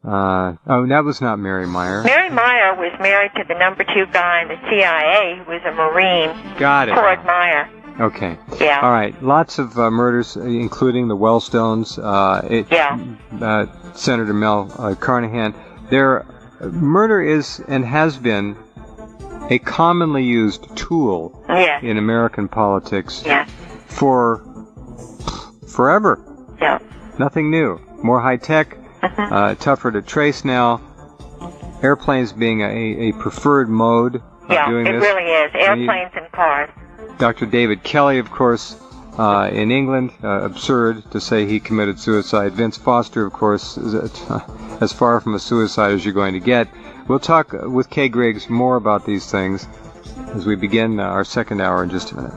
That was not Mary Meyer. Mary Meyer was married to the number 2 guy in the CIA who was a Marine. Got it. Cord Meyer. Okay. Yeah. All right. Lots of murders, including the Wellstones. Senator Mel Carnahan. Murder is and has been a commonly used tool in American politics for forever. Yeah. Nothing new. More high tech, tougher to trace now. Airplanes being a preferred mode of doing this. Yeah, it really is. Airplanes and cars. Dr. David Kelly, of course, in England, absurd to say he committed suicide. Vince Foster, of course, is as far from a suicide as you're going to get. We'll talk with Kay Griggs more about these things as we begin our second hour in just a minute.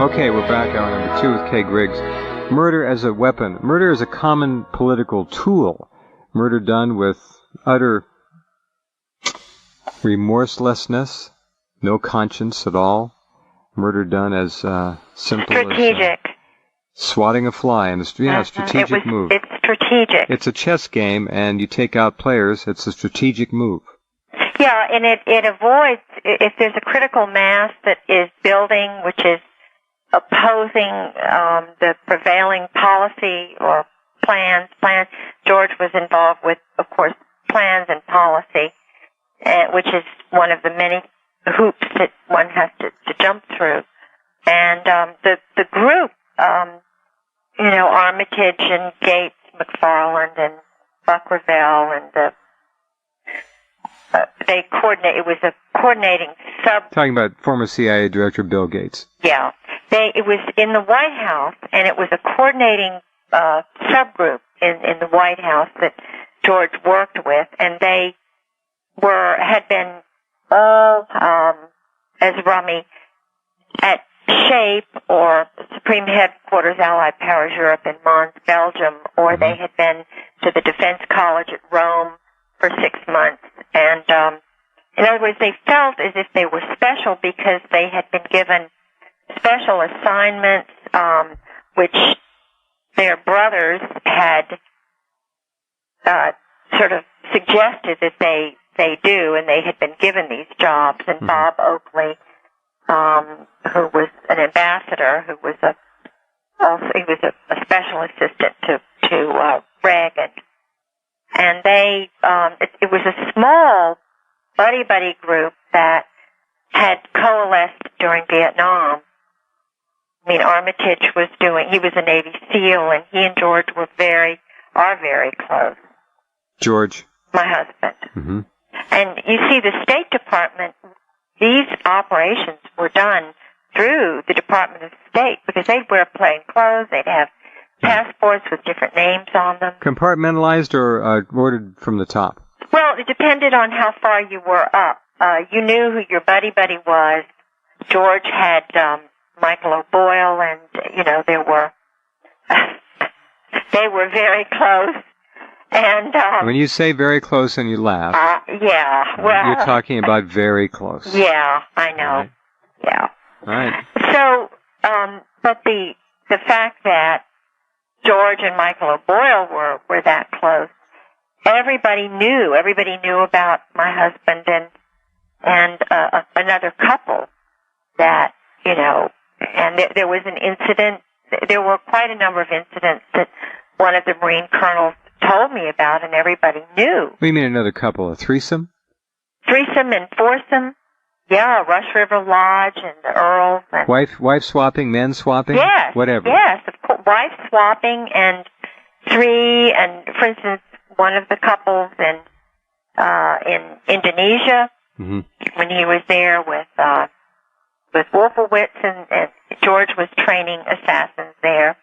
Okay, we're back. Hour number 2 with Kay Griggs. Murder as a weapon. Murder is a common political tool. Murder done with utter remorselessness, no conscience at all. Murder done as simple strategic. As swatting a fly in a strategic move. It's strategic. It's a chess game, and you take out players. It's a strategic move. Yeah, and it avoids, if there's a critical mass that is building, which is opposing the prevailing policy or plans. George was involved with, of course, plans and policy, which is one of the many hoops that one has to jump through. And the group, Armitage and Gates, McFarland and Buck Revell, and they coordinate. It was a coordinating sub. Talking about former CIA Director Bill Gates. Yeah. It was in the White House, and it was a coordinating subgroup in the White House that George worked with, and they had been all, as Rummy, at SHAPE, or Supreme Headquarters Allied Powers Europe in Mons, Belgium, or they had been to the Defense College at Rome for 6 months. And in other words, they felt as if they were special because they had been given special assignments, which their brothers had sort of suggested that they do, and they had been given these jobs. And Bob Oakley, who was an ambassador, he was a special assistant to Reagan, and it was a small buddy group that had coalesced during Vietnam. Armitage he was a Navy SEAL, and he and George are very close. George? My husband. Mm-hmm. And you see, the State Department, these operations were done through the Department of State, because they'd wear plain clothes, they'd have passports with different names on them. Compartmentalized or ordered from the top? Well, it depended on how far you were up. You knew who your buddy was. George had Michael O'Boyle, and, there were... they were very close. And when you say very close and you laugh... yeah, well... You're talking about very close. Yeah, I know. Right. Yeah. All right. So, but the fact that George and Michael O'Boyle were that close, everybody knew about my husband and another couple that, and there was an incident, there were quite a number of incidents that one of the Marine colonels told me about, and everybody knew. What do you mean another couple? A threesome? Threesome and foursome. Yeah, Rush River Lodge and the Earls. And wife swapping, men swapping? Yes. Whatever. Yes, of course. Wife swapping, and three, and for instance, one of the couples in Indonesia, mm-hmm. when he was there with Wolfowitz, and George was training assassins there,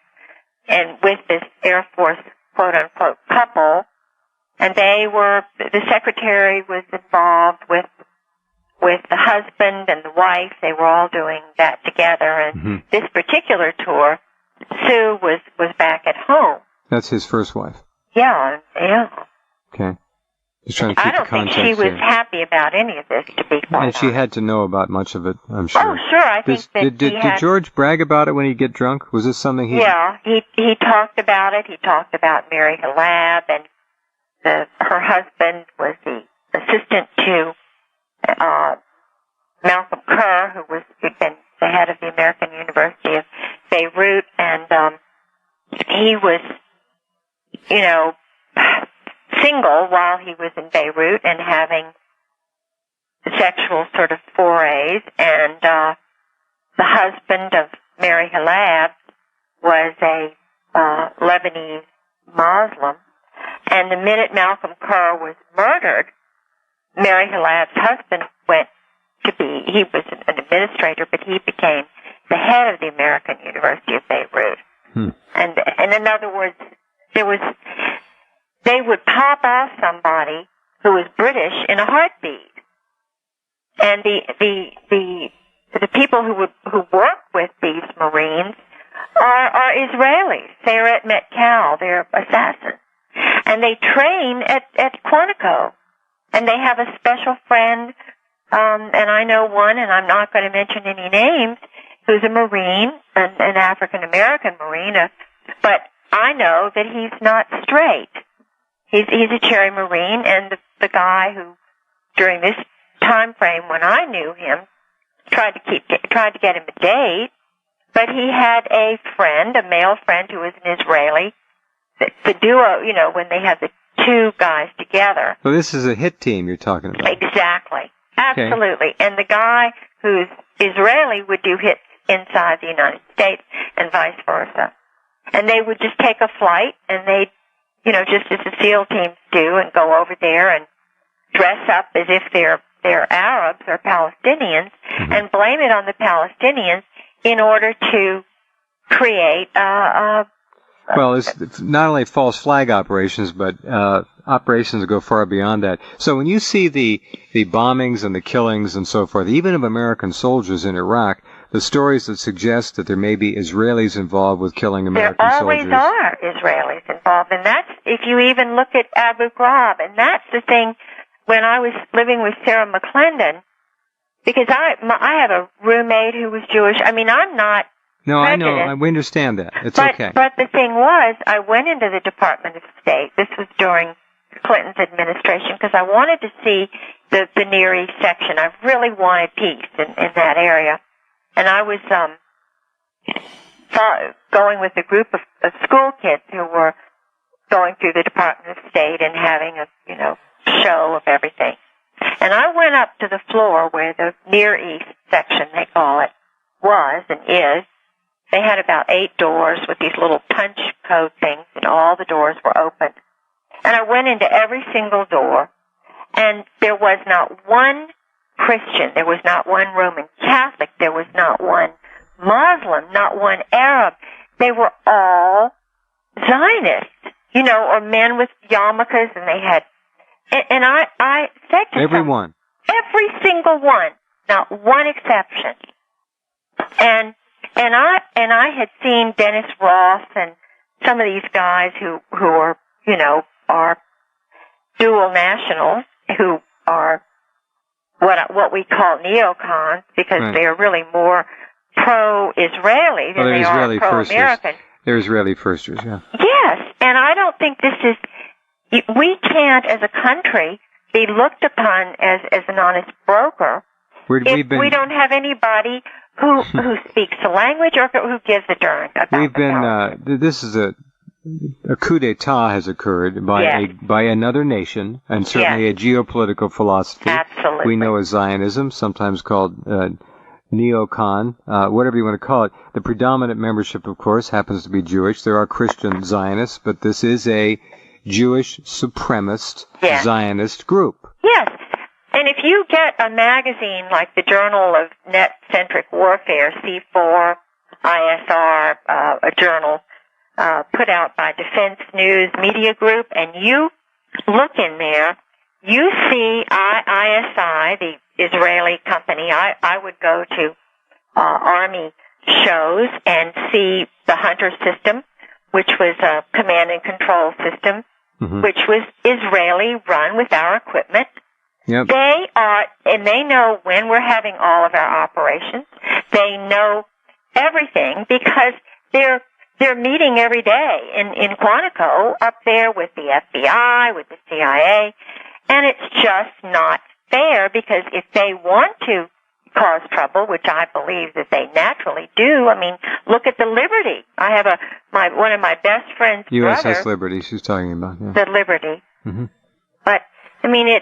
and with this Air Force quote-unquote couple, and the secretary was involved with the husband and the wife. They were all doing that together, and mm-hmm. this particular tour, Sue was back at home. That's his first wife? Yeah. Okay. Just trying to keep I don't the context think she was here. happy about any of this, to be quite honest. And she had to know about much of it, I'm sure. Oh, sure. I think that Did George brag about it when he'd get drunk? Was this something he... Yeah, he talked about it. He talked about Mary Halab, and her husband was the assistant to Malcolm Kerr, who'd been the head of the American University of Beirut, and he was, single while he was in Beirut and having sexual sort of forays, and the husband of Mary Halab was a Lebanese Muslim, and the minute Malcolm Kerr was murdered, Mary Halab's husband he was an administrator, but he became the head of the American University of Beirut. And in other words, they would pop off somebody who was British in a heartbeat. And the people who work with these Marines are Israelis. They're at Metcal. They're assassins. And they train at Quantico. And they have a special friend, and I know one, and I'm not going to mention any names, who's a Marine, an African-American Marine, but I know that he's not straight. He's a Cherry Marine, and the guy who, during this time frame when I knew him, tried to get him a date, but he had a male friend who was an Israeli. The duo, when they have the two guys together. So this is a hit team you're talking about. Exactly. Absolutely. Okay. And the guy who's Israeli would do hits inside the United States and vice versa. And they would just take a flight, and they'd, just as the SEAL teams do, and go over there and dress up as if they're Arabs or Palestinians, mm-hmm. and blame it on the Palestinians in order to create well, it's not only false flag operations, but operations that go far beyond that. So when you see the bombings and the killings and so forth, even of American soldiers in Iraq, the stories that suggest that there may be Israelis involved with killing American soldiers. There always are Israelis involved, and that's, if you even look at Abu Ghraib, and that's the thing, when I was living with Sarah McClendon, because I have a roommate who was Jewish. I mean, I'm not No, prejudice. I know. We understand that. It's okay. But the thing was, I went into the Department of State. This was during Clinton's administration, because I wanted to see the Near East section. I really wanted peace in that area. And I was going with a group of school kids who were going through the Department of State and having a show of everything. And I went up to the floor where the Near East section, they call it, was and is, They had about 8 doors with these little punch code things, and all the doors were open. And I went into every single door, and there was not one Christian, there was not one Roman Catholic, there was not one Muslim, not one Arab. They were all Zionists, or men with yarmulkes, and they had, and I said to everyone, every single one, not one exception. And I had seen Dennis Ross and some of these guys who are, are dual nationals, who are what we call neocons, because right. they are really more pro-Israeli than they are pro-American. They're Israeli firsters, yeah. Yes, and I don't think we can't, as a country, be looked upon as an honest broker if we don't have anybody who speaks the language or who gives a darn about this is a coup d'etat has occurred by another nation, and certainly a geopolitical philosophy. Absolutely. We know as Zionism, sometimes called neocon, whatever you want to call it. The predominant membership, of course, happens to be Jewish. There are Christian Zionists, but this is a Jewish supremacist Zionist group. Yes. And if you get a magazine like the Journal of Net-Centric Warfare, C4, ISR, a journal put out by Defense News Media Group, and you look in there, you see ISI, the Israeli company. I would go to Army shows and see the Hunter system, which was a command and control system, which was Israeli, run with our equipment. Yep. They know when we're having all of our operations. They know everything because they're meeting every day in Quantico up there with the FBI, with the CIA, and it's just not fair, because if they want to cause trouble, which I believe that they naturally do, I mean, look at the Liberty. I have one of my best friends' USS brother, Liberty, she's talking about. Yeah. the Liberty. Mm-hmm. But, I mean,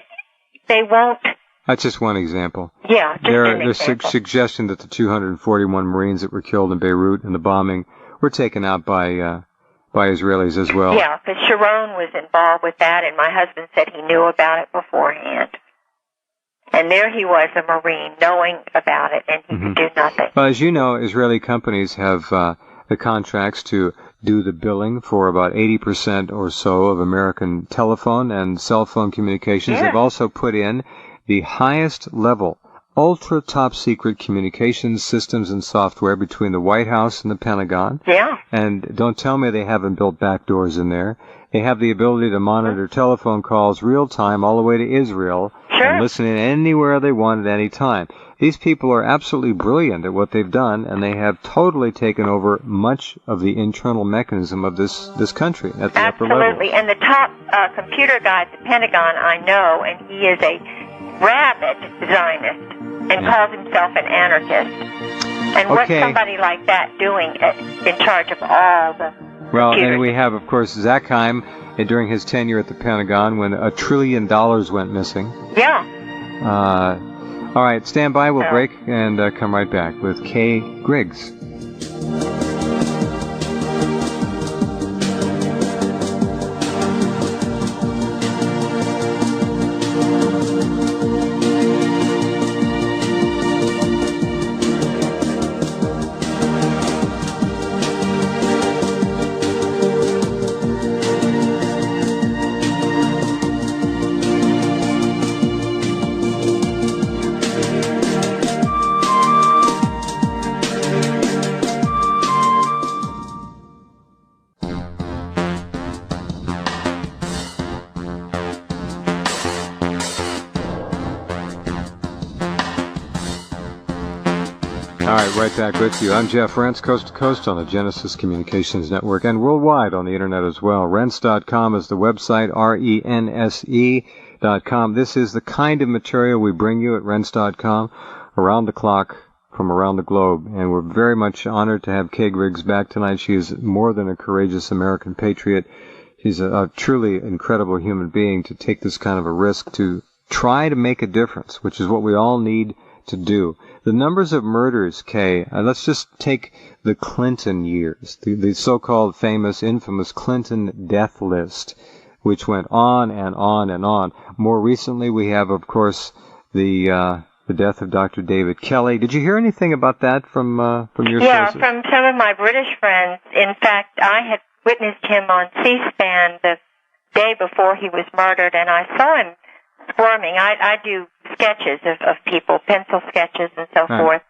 they won't. That's just one example. Yeah, There's suggestion that the 241 Marines that were killed in Beirut in the bombing were taken out by Israelis as well. Yeah, because Sharon was involved with that, and my husband said he knew about it beforehand. And there he was, a Marine, knowing about it, and he could do nothing. Well, as you know, Israeli companies have the contracts to do the billing for about 80% or so of American telephone and cell phone communications. Yeah. They've also put in the highest level, ultra top secret communications systems and software between the White House and the Pentagon. Yeah. And don't tell me they haven't built back doors in there. They have the ability to monitor telephone calls real time all the way to Israel and listen in anywhere they want at any time. These people are absolutely brilliant at what they've done, and they have totally taken over much of the internal mechanism of this country at the upper level. Absolutely. And the top computer guy at the Pentagon, I know, and he is a rabid Zionist and calls himself an anarchist. And what's somebody like that doing in charge of all the Well, computers? and we have, of course, Zakheim during his tenure at the Pentagon when $1 trillion went missing. Yeah. All right, stand by. We'll break and come right back with Kay Griggs. Right back with you. I'm Jeff Rentz, coast to coast on the Genesis Communications Network and worldwide on the internet as well. Rentz.com is the website, RENSE.com. This is the kind of material we bring you at Rentz.com around the clock from around the globe. And we're very much honored to have Kay Griggs back tonight. She is more than a courageous American patriot. She's a truly incredible human being to take this kind of a risk to try to make a difference, which is what we all need to do. The numbers of murders, Kay, let's just take the Clinton years, the so-called famous, infamous Clinton death list, which went on and on and on. More recently, we have, of course, the death of Dr. David Kelly. Did you hear anything about that from your Yeah, sources? from some of my British friends. In fact, I had witnessed him on C-SPAN the day before he was murdered, and I saw him squirming. I do sketches of people, pencil sketches and so forth,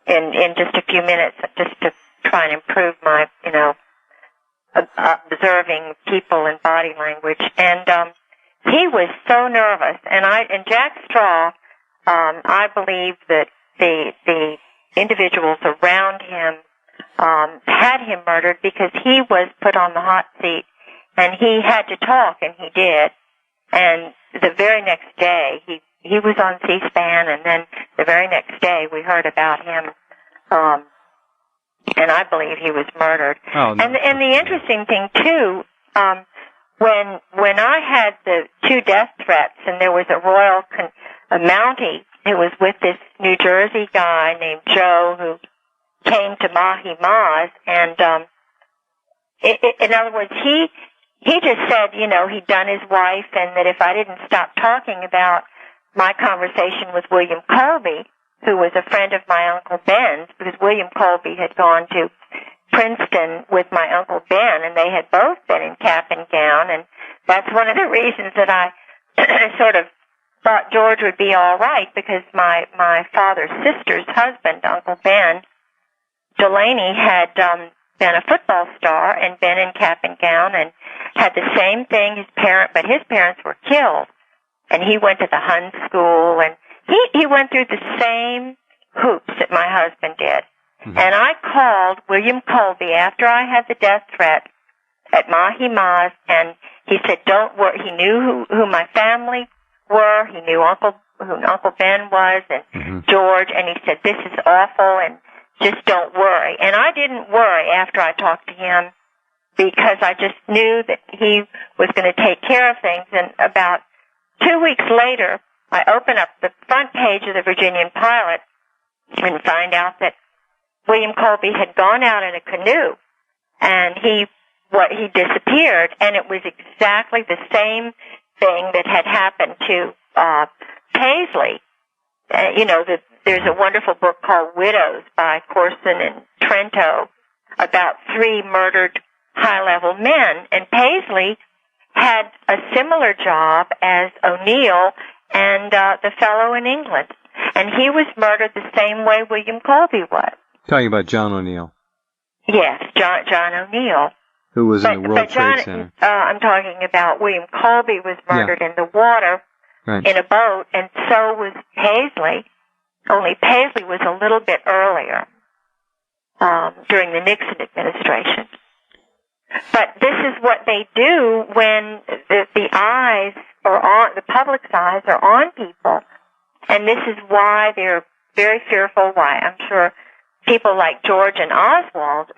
in just a few minutes, just to try and improve my, observing people and body language. And he was so nervous. And Jack Straw, I believe that the individuals around him had him murdered because he was put on the hot seat, and he had to talk, and he did. And the very next day, he was on C-SPAN, and then the very next day we heard about him, and I believe he was murdered. Oh, no. And the interesting thing too, when I had the 2 death threats, and there was a Mountie who was with this New Jersey guy named Joe who came to Mahi Maz, and in other words, he just said, he'd done his wife, and that if I didn't stop talking about my conversation with William Colby, who was a friend of my Uncle Ben's, because William Colby had gone to Princeton with my Uncle Ben, and they had both been in cap and gown, and that's one of the reasons that I sort of thought George would be all right, because my father's sister's husband, Uncle Ben Delaney, had been a football star and been in cap and gown and had the same thing, but his parents were killed. And he went to the Hun school, and he went through the same hoops that my husband did. Mm-hmm. And I called William Colby after I had the death threat at Mahi Maz, and he said, don't worry. He knew who my family were. He knew who Uncle Ben was, and George, and he said, this is awful, and just don't worry. And I didn't worry after I talked to him, because I just knew that he was going to take care of things. And about 2 weeks later, I open up the front page of the Virginian Pilot and find out that William Colby had gone out in a canoe, and he disappeared, and it was exactly the same thing that had happened to Paisley. There's a wonderful book called Widows by Corson and Trento about 3 murdered high-level men, and Paisley had a similar job as O'Neill and the fellow in England, and he was murdered the same way William Colby was. Talking about John O'Neill. Yes, John O'Neill. Who was in the World Trade Center. I'm talking about William Colby was murdered in the water in a boat, and so was Paisley. Only Paisley was a little bit earlier, during the Nixon administration. But this is what they do when the eyes are on, the public's eyes are on people. And this is why they're very fearful, why I'm sure people like George and Oswald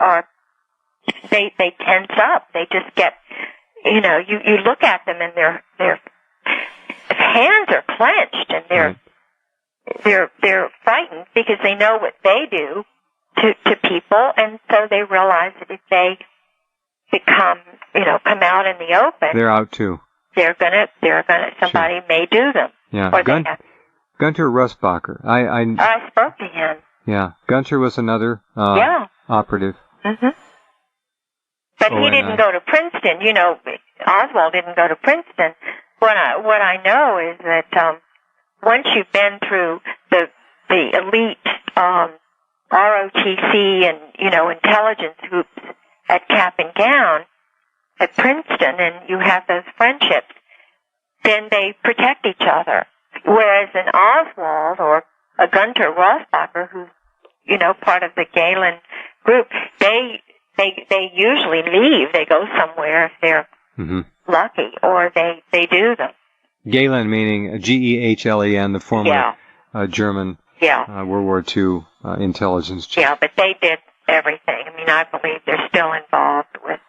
they tense up. They just get, you look at them and their hands are clenched, and they're frightened because they know what they do to people, and so they realize that if they come out in the open, they're out too. Somebody may do them. Yeah. Gunter Rusbacher. I spoke to him. Yeah. Gunter was another operative. Mm-hmm. But he didn't go to Princeton. Oswald didn't go to Princeton. What I know is that once you've been through the elite ROTC and intelligence hoops at cap and gown at Princeton, and you have those friendships, then they protect each other. Whereas an Oswald or a Gunter Rossbacher, who's part of the Galen group, they usually leave. They go somewhere if they're lucky, or they do them. Galen meaning Gehlen, the former German World War II intelligence chief. Yeah, but they did everything. I mean, I believe they're still involved with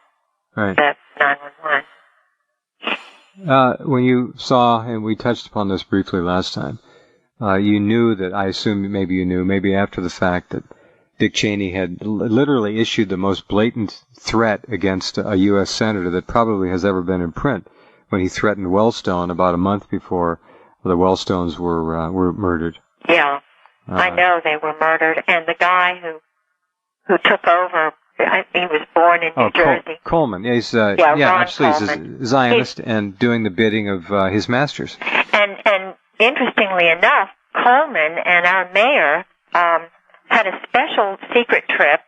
the 911. When you saw, and we touched upon this briefly last time, you knew that, I assume maybe you knew, maybe after the fact, that Dick Cheney had literally issued the most blatant threat against a U.S. senator that probably has ever been in print when he threatened Wellstone about a month before the Wellstones were murdered. Yeah, I know they were murdered, and the guy who took over, he was born in New Jersey. Coleman. Yeah, he's Ron absolutely. Coleman. He's a Zionist and doing the bidding of his masters. And interestingly enough, Coleman and our mayor had a special secret trip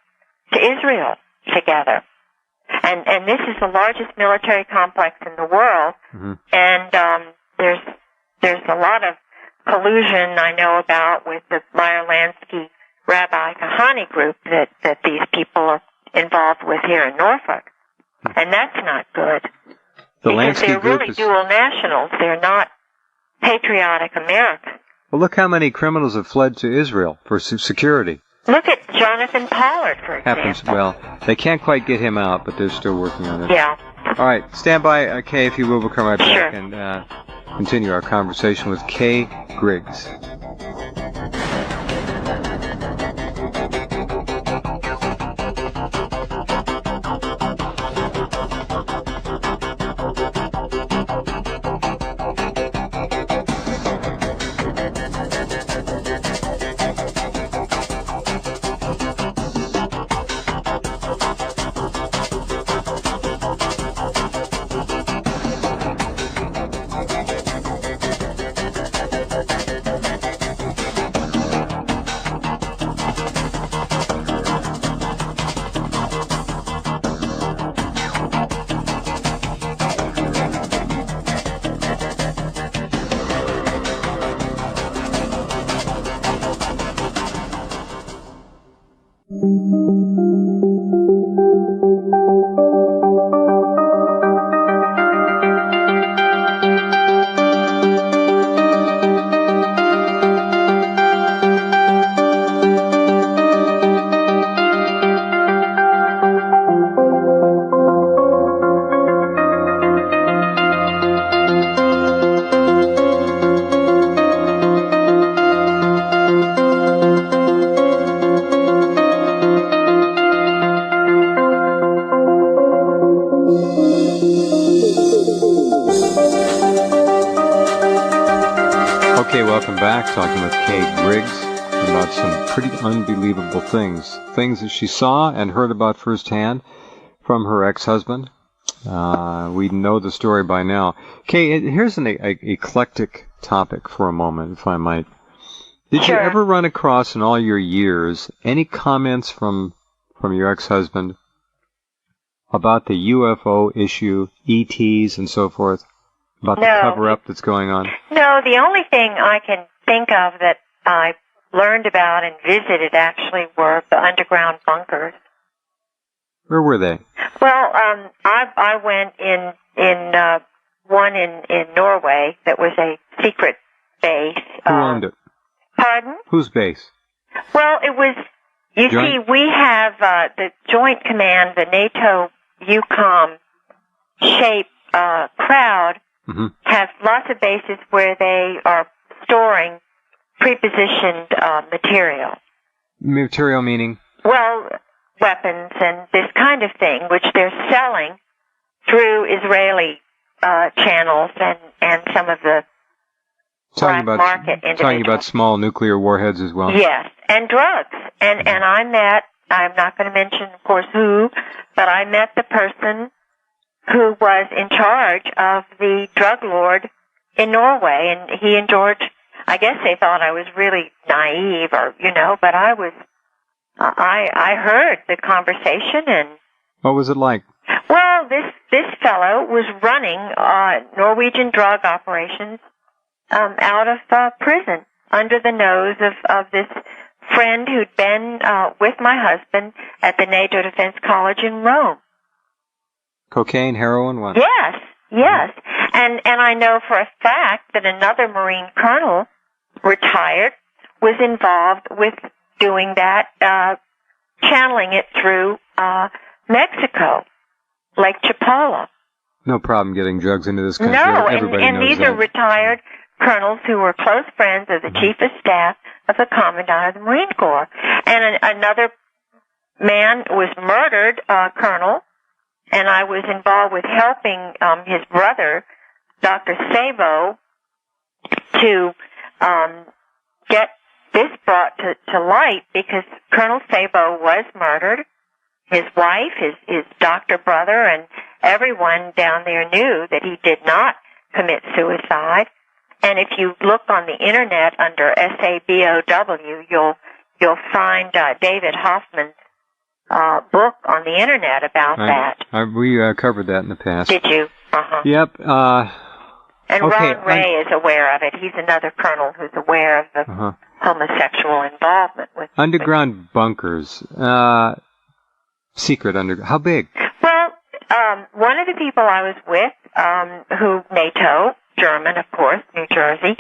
to Israel together. And this is the largest military complex in the world, and there's a lot of collusion I know about with the Meyer Lansky Rabbi Kahane group that these people are involved with here in Norfolk. And that's not good. Because they're really dual nationals. They're not patriotic Americans. Well, look how many criminals have fled to Israel for security. Look at Jonathan Pollard, for example. Well, they can't quite get him out, but they're still working on it. Yeah. All right, stand by, Kay, if you will. We'll come right back Sure. and continue our conversation with Kay Griggs. Okay, welcome back. Talking with Kay Griggs about some pretty unbelievable things that she saw and heard about firsthand from her ex-husband. We know the story by now. Kay, here's an eclectic topic for a moment, if I might. Did you ever run across in all your years any comments from your ex-husband about the UFO issue, ETs, and so forth? About the cover-up that's going on? No, the only thing I can think of that I learned about and visited actually were the underground bunkers. Where were they? Well, I went in one in Norway that was a secret base. Who owned it? Pardon? Whose base? Well, it was, you see, we have the Joint Command, the NATO EUCOM shape crowd, have lots of bases where they are storing prepositioned material. Material meaning? Well, weapons and this kind of thing, which they're selling through Israeli channels and some of the black market individuals. Talking about small nuclear warheads as well? Yes, and drugs. And I met, I'm not going to mention, of course, who, but I met the person who was in charge of the drug lord in Norway, and he and George, I guess they thought I was really naive, or but I was. I heard the conversation, and what was it like? Well, this fellow was running Norwegian drug operations out of prison under the nose of this friend who'd been with my husband at the NATO Defense College in Rome. Cocaine, heroin, what? Yes. And I know for a fact that another Marine colonel, retired, was involved with doing that, channeling it through Mexico, Lake Chapala. No problem getting drugs into this country. No, Everybody and knows these that. are retired colonels who were close friends of the chief of staff of the commandant of the Marine Corps. And another man was murdered, colonel, and I was involved with helping his brother, Dr. Sabo, to get this brought to light, because Colonel Sabo was murdered. His wife, his doctor brother, and everyone down there knew that he did not commit suicide. And if you look on the internet under SABOW, you'll find David Hoffman's book on the internet about that. We covered that in the past. Did you? Uh-huh. Yep. And okay, Ron Ray is aware of it. He's another colonel who's aware of the homosexual involvement with underground bunkers. Secret underground. How big? Well, one of the people I was with, who NATO, German, of course, New Jersey,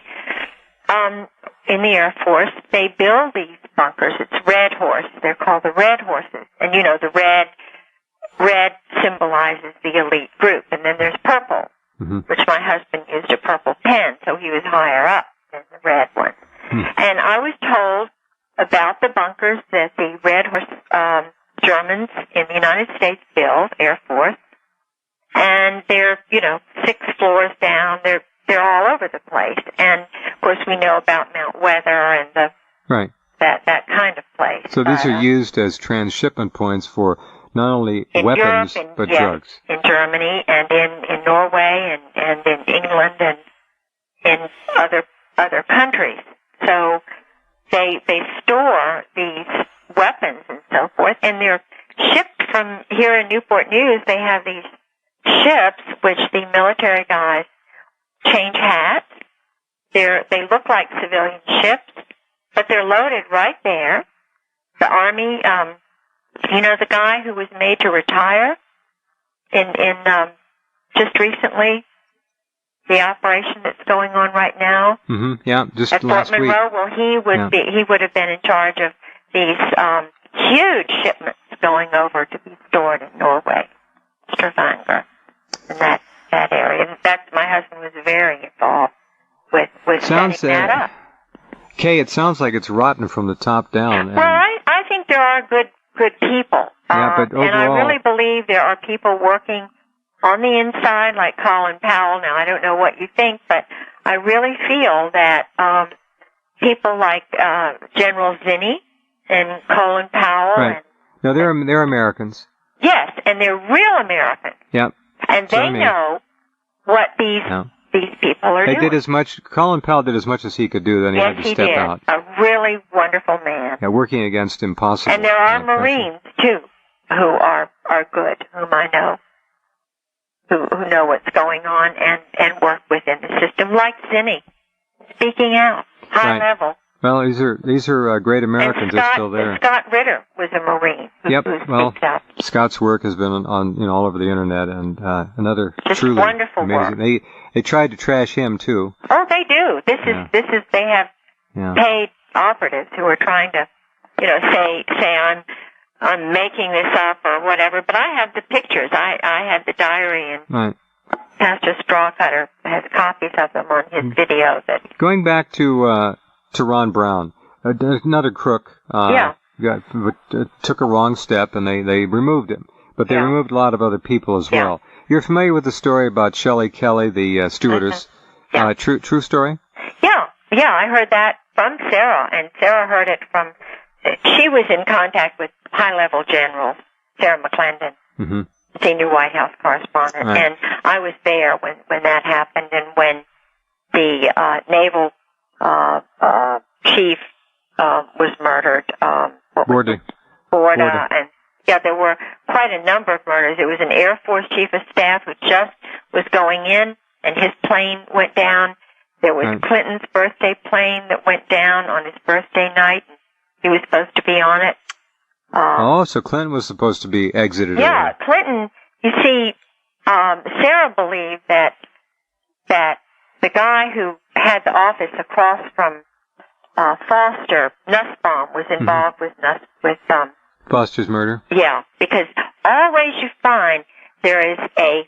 in the Air Force, they build these bunkers. It's Red Horse. They're called the Red Horses. And you know, the red symbolizes the elite group. And then there's purple, which my husband used a purple pen, so he was higher up than the red one. And I was told about the bunkers that the Red Horse Germans in the United States build, Air Force, and they're, 6 floors down. They're all over the place. And of course we know about Mount Weather and that kind of place. So these are used as transshipment points for not only weapons but drugs. In Germany and in Norway and in England and in other countries. So they store these weapons and so forth, and they're shipped from here in Newport News. They have these ships which the military guys change hats. They look like civilian ships, but they're loaded right there. The Army, the guy who was made to retire in just recently, the operation that's going on right now. Just at last Fort Monroe. Well, he would have been in charge of these huge shipments going over to be stored in Norway, Stavanger, and that area. In fact, my husband was very involved with setting that up. Kay, it sounds like it's rotten from the top down. Well, I think there are good people. But overall, and I really believe there are people working on the inside, like Colin Powell. Now, I don't know what you think, but I really feel that people like General Zinni and Colin Powell. Right. No, they're Americans. Yes, and they're real Americans. Yep. And they know what these people are doing. They did as much. Colin Powell did as much as he could do. Then he had to step out. A really wonderful man. Yeah, working against impossible. And there are Marines too who are good, whom I know, who know what's going on and work within the system, like Zinni, speaking out, high level. Well, these are great Americans. They're still there. Scott Ritter was a Marine. Who Scott's work has been on all over the internet, and another just truly wonderful amazing. Work. They tried to trash him too. Oh, they do. This is they have paid operatives who are trying to say I'm making this up or whatever. But I have the pictures. I have the diary, and Pastor Strawcutter has copies of them on his video. Going back to Ron Brown, another crook. Took a wrong step, and they removed him. But they removed a lot of other people as well. You're familiar with the story about Shelley Kelly, the stewardess? True story? Yeah, I heard that from Sarah, and Sarah heard it from. She was in contact with high-level generals, Sarah McClendon, senior White House correspondent, and I was there when that happened, and when the naval chief was murdered. Borda, and there were quite a number of murders. It was an Air Force chief of staff who just was going in, and his plane went down. There was Clinton's birthday plane that went down on his birthday night. He was supposed to be on it. So Clinton was supposed to be exited. Yeah, Clinton. You see, Sarah believed that the guy who had the office across from Foster, Nussbaum, was involved with Foster's murder? Yeah, because always you find there is an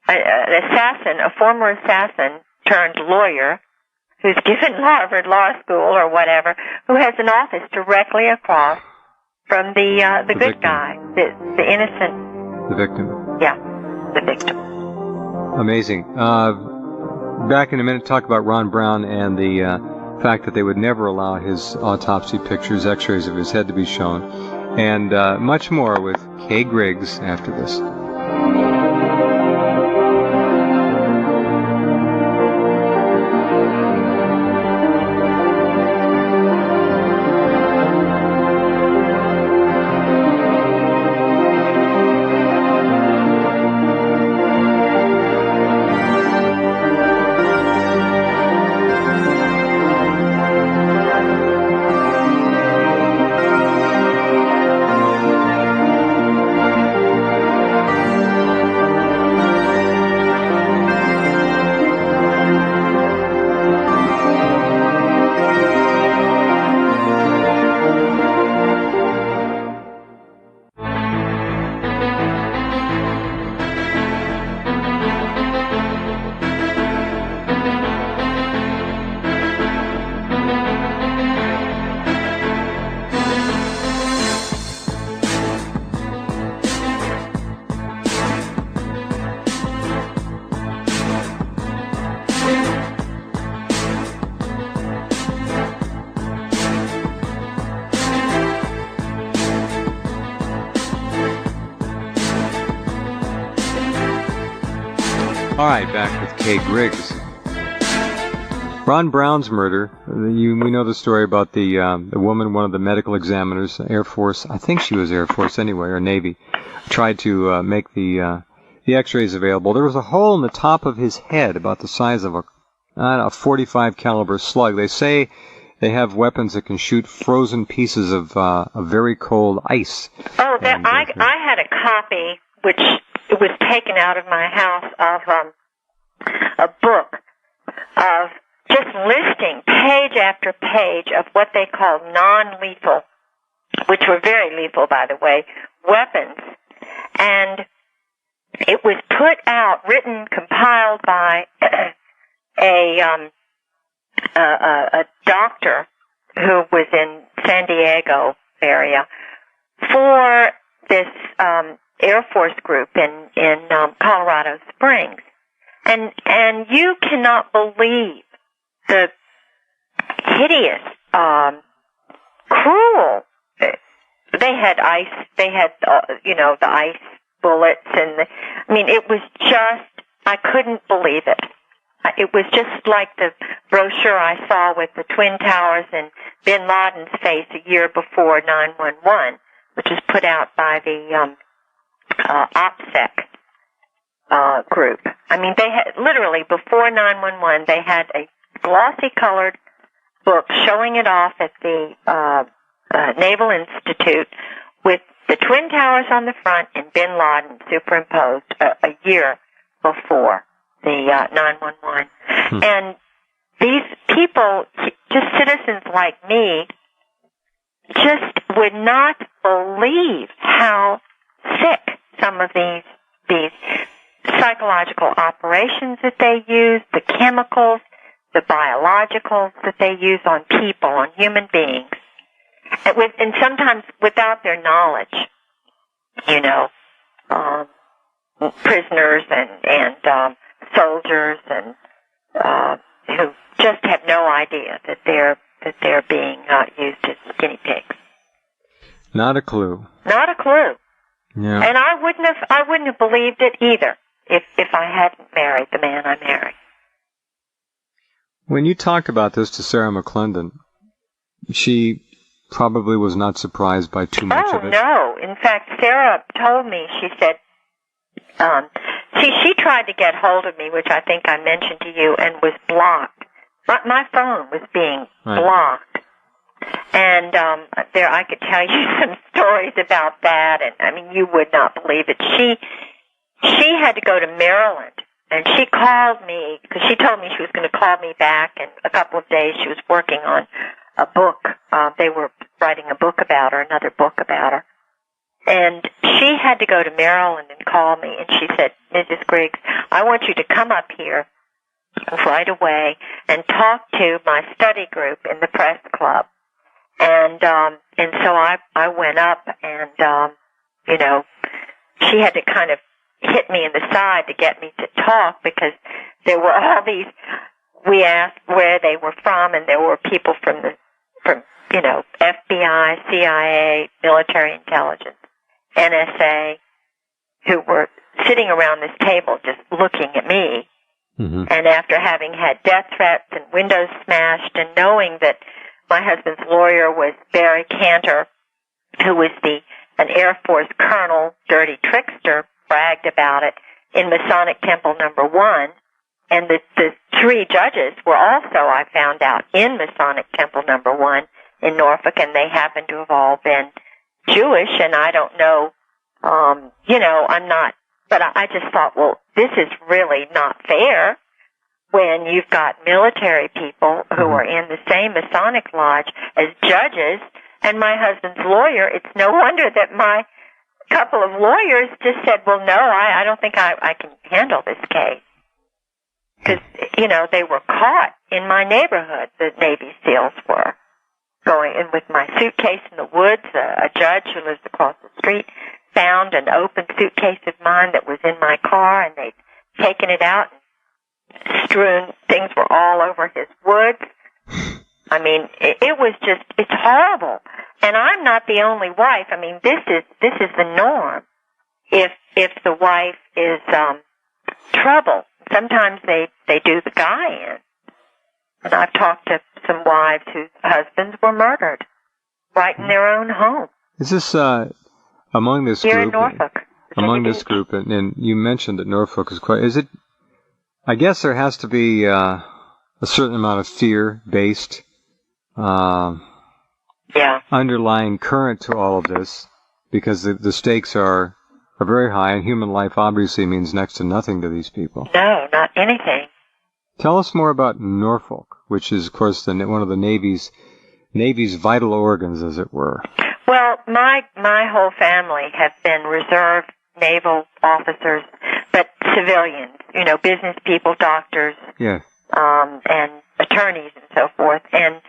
assassin, a former assassin turned lawyer, who's given Harvard Law School or whatever, who has an office directly across from the good victim. guy, the innocent. The victim. Yeah, the victim. Amazing. Back in a minute, talk about Ron Brown and the fact that they would never allow his autopsy pictures, x-rays of his head to be shown, and much more with Kay Griggs after this. All right, back with Kay Griggs. Ron Brown's murder. We know the story about the woman, one of the medical examiners, Air Force. I think she was Air Force anyway, or Navy. Tried to make the X-rays available. There was a hole in the top of his head, about the size of a 45 caliber slug. They say they have weapons that can shoot frozen pieces of very cold ice. Oh, I had a copy which was taken out of my house of a book of just listing page after page of what they called non-lethal, which were very lethal, by the way, weapons. And it was put out, written, compiled by a doctor who was in San Diego area for this Air Force group in Colorado Springs. And you cannot believe the hideous, cruel. They had ice. They had, the ice bullets, and it was just. I couldn't believe it. It was just like the brochure I saw with the Twin Towers and Bin Laden's face a year before 9/11, which was put out by the OPSEC group. They had literally before 9/11, they had a glossy-colored book showing it off at the Naval Institute with the Twin Towers on the front and Bin Laden superimposed a year before the 9/11. And these people, just citizens like me, just would not believe how sick some of these psychological operations that they use, the chemicals, the biologicals that they use on people, on human beings, and sometimes without their knowledge, prisoners and soldiers and who just have no idea that they're being used as guinea pigs. Not a clue. Not a clue. Yeah. And I wouldn't have believed it either if I hadn't married the man I married. When you talked about this to Sarah McClendon, she probably was not surprised by too much of it. Oh, no. In fact, Sarah told me, she said, she tried to get hold of me, which I think I mentioned to you, and was blocked. My phone was being blocked. And there, I could tell you some stories about that, and you would not believe it. She had to go to Maryland, and she called me because she told me she was going to call me back in a couple of days. She was working on a book. They were writing a book about her, another book about her. And she had to go to Maryland and call me, and she said, Mrs. Griggs, I want you to come up here right away and talked to my study group in the press club. And so I went up and, you know, she had to kind of hit me in the side to get me to talk because there were all these, we asked where they were from, and there were people from you know, FBI, CIA, military intelligence, NSA, who were sitting around this table just looking at me. Mm-hmm. And after having had death threats and windows smashed and knowing that my husband's lawyer was Barry Cantor, who was an Air Force colonel, dirty trickster, bragged about it in Masonic Temple number 1. And the 3 judges were also, I found out, in Masonic Temple number 1 in Norfolk, and they happen to have all been Jewish, and I don't know, you know, I'm not, but I just thought, well, this is really not fair when you've got military people who are in the same Masonic lodge as judges, and my husband's lawyer. It's no wonder that my couple of lawyers just said, well, no, I don't think I can handle this case. Because, you know, they were caught in my neighborhood, the Navy SEALs were. Going in with my suitcase in the woods, a judge who lives across the street found an open suitcase of mine that was in my car, and they'd taken it out and strewn, things were all over his woods. I mean, it was just, it's horrible. And I'm not the only wife. I mean, this is the norm. If the wife is, trouble, sometimes they do the guy in. And I've talked to some wives whose husbands were murdered right in their own home. Is this among this here group? In Norfolk. Among this group, and you mentioned that Norfolk is quite. Is it? I guess there has to be a certain amount of fear-based underlying current to all of this, because the stakes are very high, and human life obviously means next to nothing to these people. No, not anything. Tell us more about Norfolk, which is, of course, one of the Navy's vital organs, as it were. Well, my whole family have been reserve naval officers, but civilians, you know, business people, doctors, yes, and attorneys and so forth. And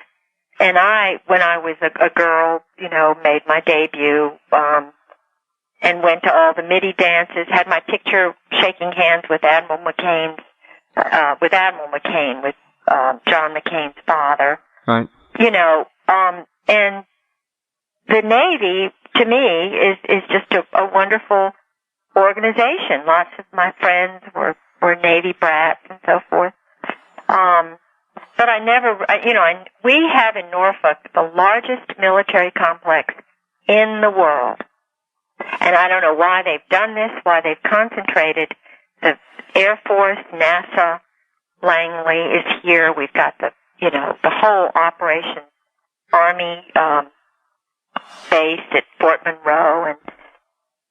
I, when I was a girl, you know, made my debut, and went to all the MIDI dances, had my picture shaking hands with Admiral McCain, with John McCain's father. Right. You know, and the Navy, to me, is just a wonderful organization. Lots of my friends were Navy brats and so forth. But I never, you know, we have in Norfolk the largest military complex in the world. And I don't know why they've done this, why they've concentrated. The Air Force, NASA, Langley is here. We've got the whole Operations Army base at Fort Monroe and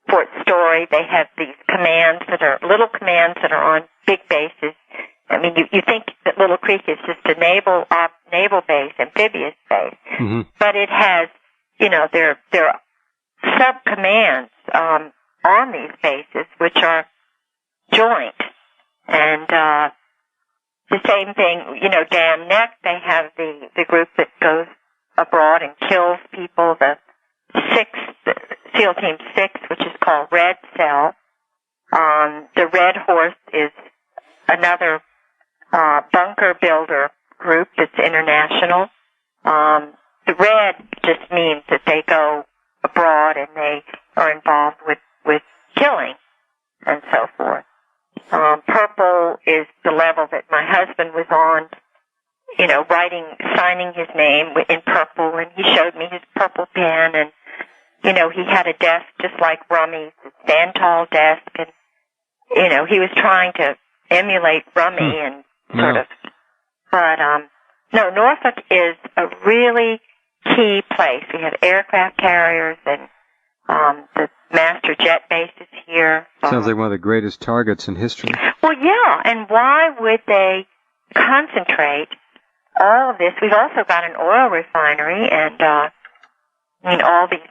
Fort Story. They have these commands little commands that are on big bases. I mean, you think that Little Creek is just a naval base, amphibious base, but it has, you know, there are sub-commands on these bases which are joint. And the same thing, you know, Dam Neck, they have the group that goes abroad and kills people, the SEAL Team 6, which is called Red Cell. The Red Horse is another bunker builder group that's international. The red just means that they go abroad and they are involved with killing and so forth. Purple is the level that my husband was on, you know, signing his name in purple, and he showed me his purple pen, and, you know, he had a desk just like Rummy's, a stand-tall desk, and, you know, he was trying to emulate Rummy and sort of, but, no, Norfolk is a really key place. We have aircraft carriers and, the master jet bases here. Sounds like one of the greatest targets in history. Well, yeah, and why would they concentrate all of this? We've also got an oil refinery, and I mean, all these.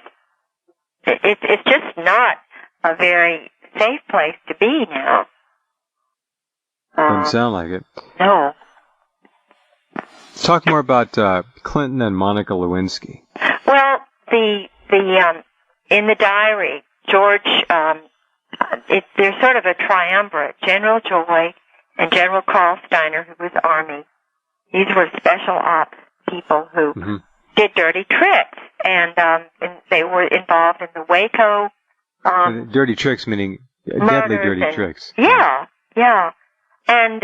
It's just not a very safe place to be now. Doesn't sound like it. No. Talk more about Clinton and Monica Lewinsky. Well, in the diary, George, there's sort of a triumvirate. General Joy and General Carl Steiner, who was Army. These were special ops people who did dirty tricks, and they were involved in the Waco. Dirty tricks meaning deadly dirty tricks. Yeah. And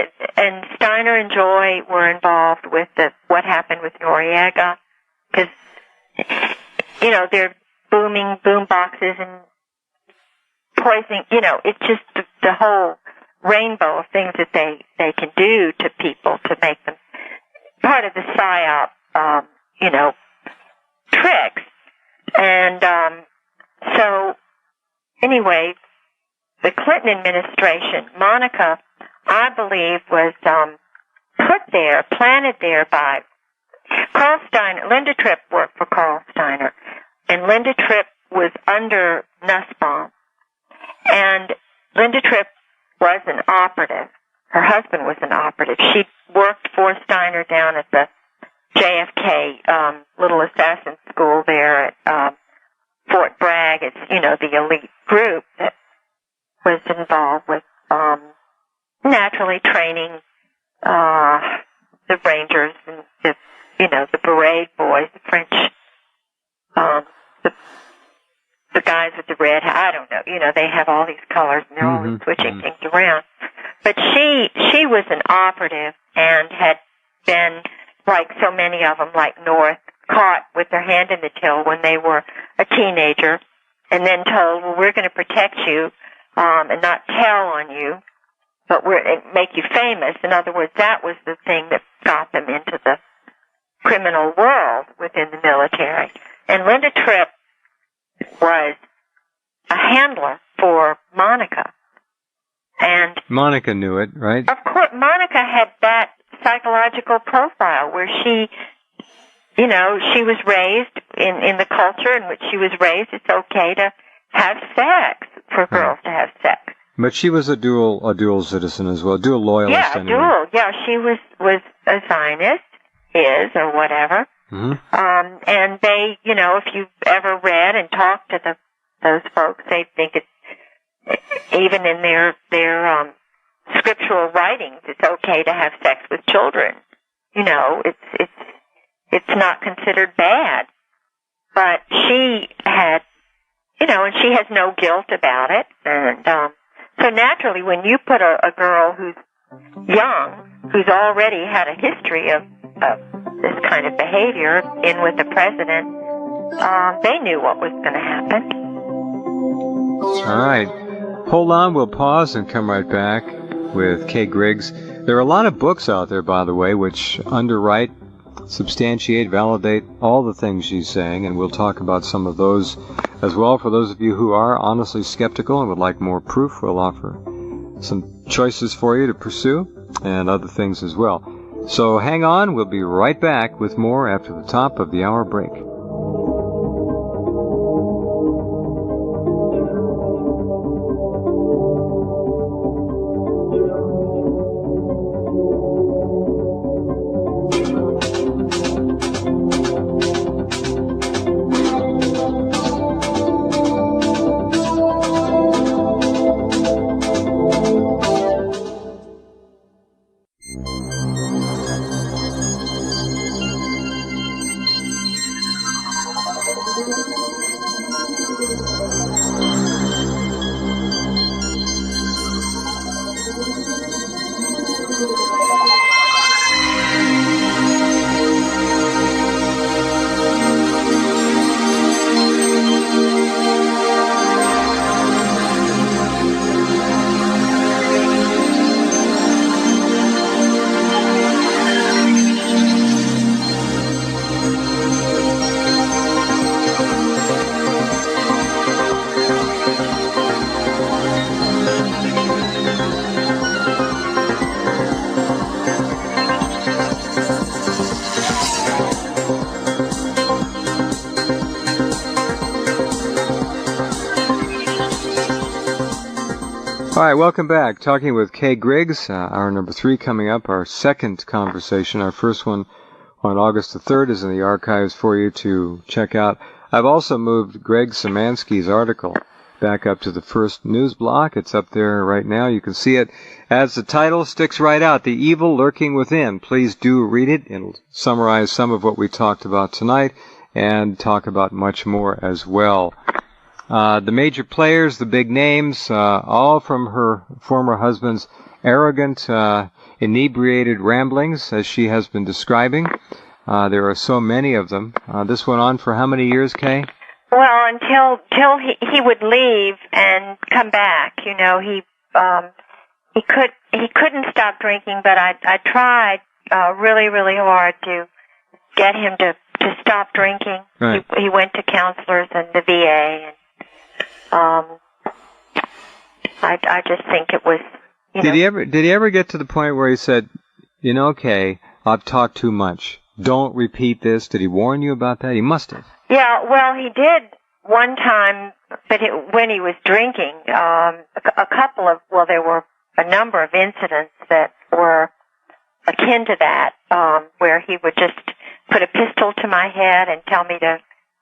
Steiner and Joy were involved with what happened with Noriega, because they're booming boom boxes and poisoning. It's just the whole rainbow of things that they can do to people to make them part of the psyop, tricks. And so anyway, the Clinton administration, Monica, I believe, was planted there by Carl Steiner. Linda Tripp worked for Carl Steiner, and Linda Tripp was under Nussbaum. And Linda Tripp was an operative. Her husband was an operative. She worked for Steiner down at the JFK little assassin school there at Fort Bragg. It's, the elite group that was involved with naturally training the Rangers and the parade boys, the French, the guys with the red hair. I don't know. They have all these colors and they're always switching things around. But she was an operative and had been, like so many of them, like North, caught with their hand in the till when they were a teenager, and then told, well, we're going to protect you and not tell on you, but make you famous. In other words, that was the thing that got them into the criminal world within the military. And Linda Tripp was a handler for Monica. And Monica knew it, right? Of course, Monica had that psychological profile where she was raised in the culture in which she was raised. It's okay to have sex, for girls to have sex. But she was a dual citizen as well, dual loyalist. Yeah, anyway. dual. Yeah, she was a Zionist, or whatever. And they, if you've ever read and talked to those folks, they think it's, even in their scriptural writings, it's okay to have sex with children. It's not considered bad. But she had, and she has no guilt about it. And so naturally, when you put a girl who's young, who's already had a history of this kind of behavior in with the president, they knew what was going to happen. All right. Hold on, we'll pause and come right back with Kay Griggs. There are a lot of books out there, by the way, which underwrite, substantiate, validate all the things she's saying, and we'll talk about some of those as well. For those of you who are honestly skeptical and would like more proof, we'll offer some choices for you to pursue and other things as well. So hang on, we'll be right back with more after the top of the hour break. All right, welcome back. Talking with Kay Griggs, hour number 3 coming up, our second conversation. Our first one on August the 3rd is in the archives for you to check out. I've also moved Greg Szymanski's article back up to the first news block. It's up there right now. You can see it. As the title sticks right out, The Evil Lurking Within. Please do read it. It'll summarize some of what we talked about tonight and talk about much more as well. The major players, the big names, all from her former husband's arrogant, inebriated ramblings, as she has been describing. There are so many of them. This went on for how many years, Kay? Well, until he would leave and come back. You know, he couldn't stop drinking, but I tried really, really hard to get him to stop drinking. Right. He went to counselors and the VA, and I just think it was. Did he ever get to the point where he said, you know, Kay, I've talked too much. Don't repeat this. Did he warn you about that? He must have. Yeah, well, he did one time, but when he was drinking, there were a number of incidents that were akin to that, where he would just put a pistol to my head and tell me to,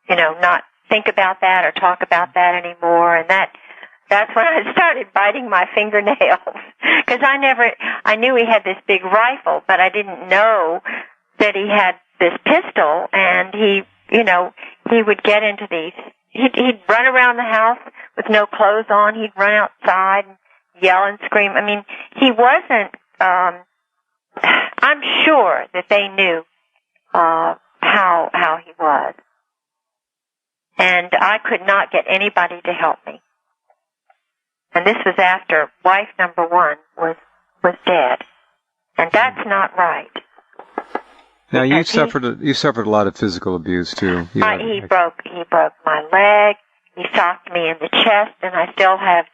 not think about that or talk about that anymore, and that's when I started biting my fingernails, because I knew he had this big rifle, but I didn't know that he had this pistol, and he would get into these, he'd run around the house with no clothes on, he'd run outside and yell and scream. I mean, he wasn't, I'm sure that they knew, how he was. And I could not get anybody to help me. And this was after wife number 1 was dead. And that's not right. Now you suffered a lot of physical abuse too. He broke my leg. He socked me in the chest, and I still have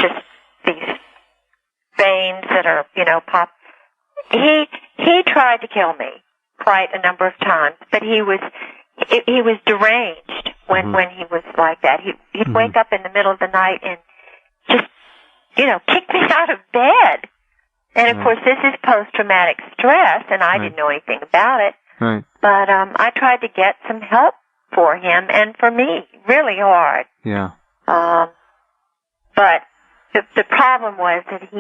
just these veins that are pop. He tried to kill me quite a number of times, but he was deranged when he was like that. He'd wake up in the middle of the night and just kick me out of bed. And, of course, this is post-traumatic stress, and I didn't know anything about it. Right. But I tried to get some help for him and for me, really hard. Yeah. But the problem was that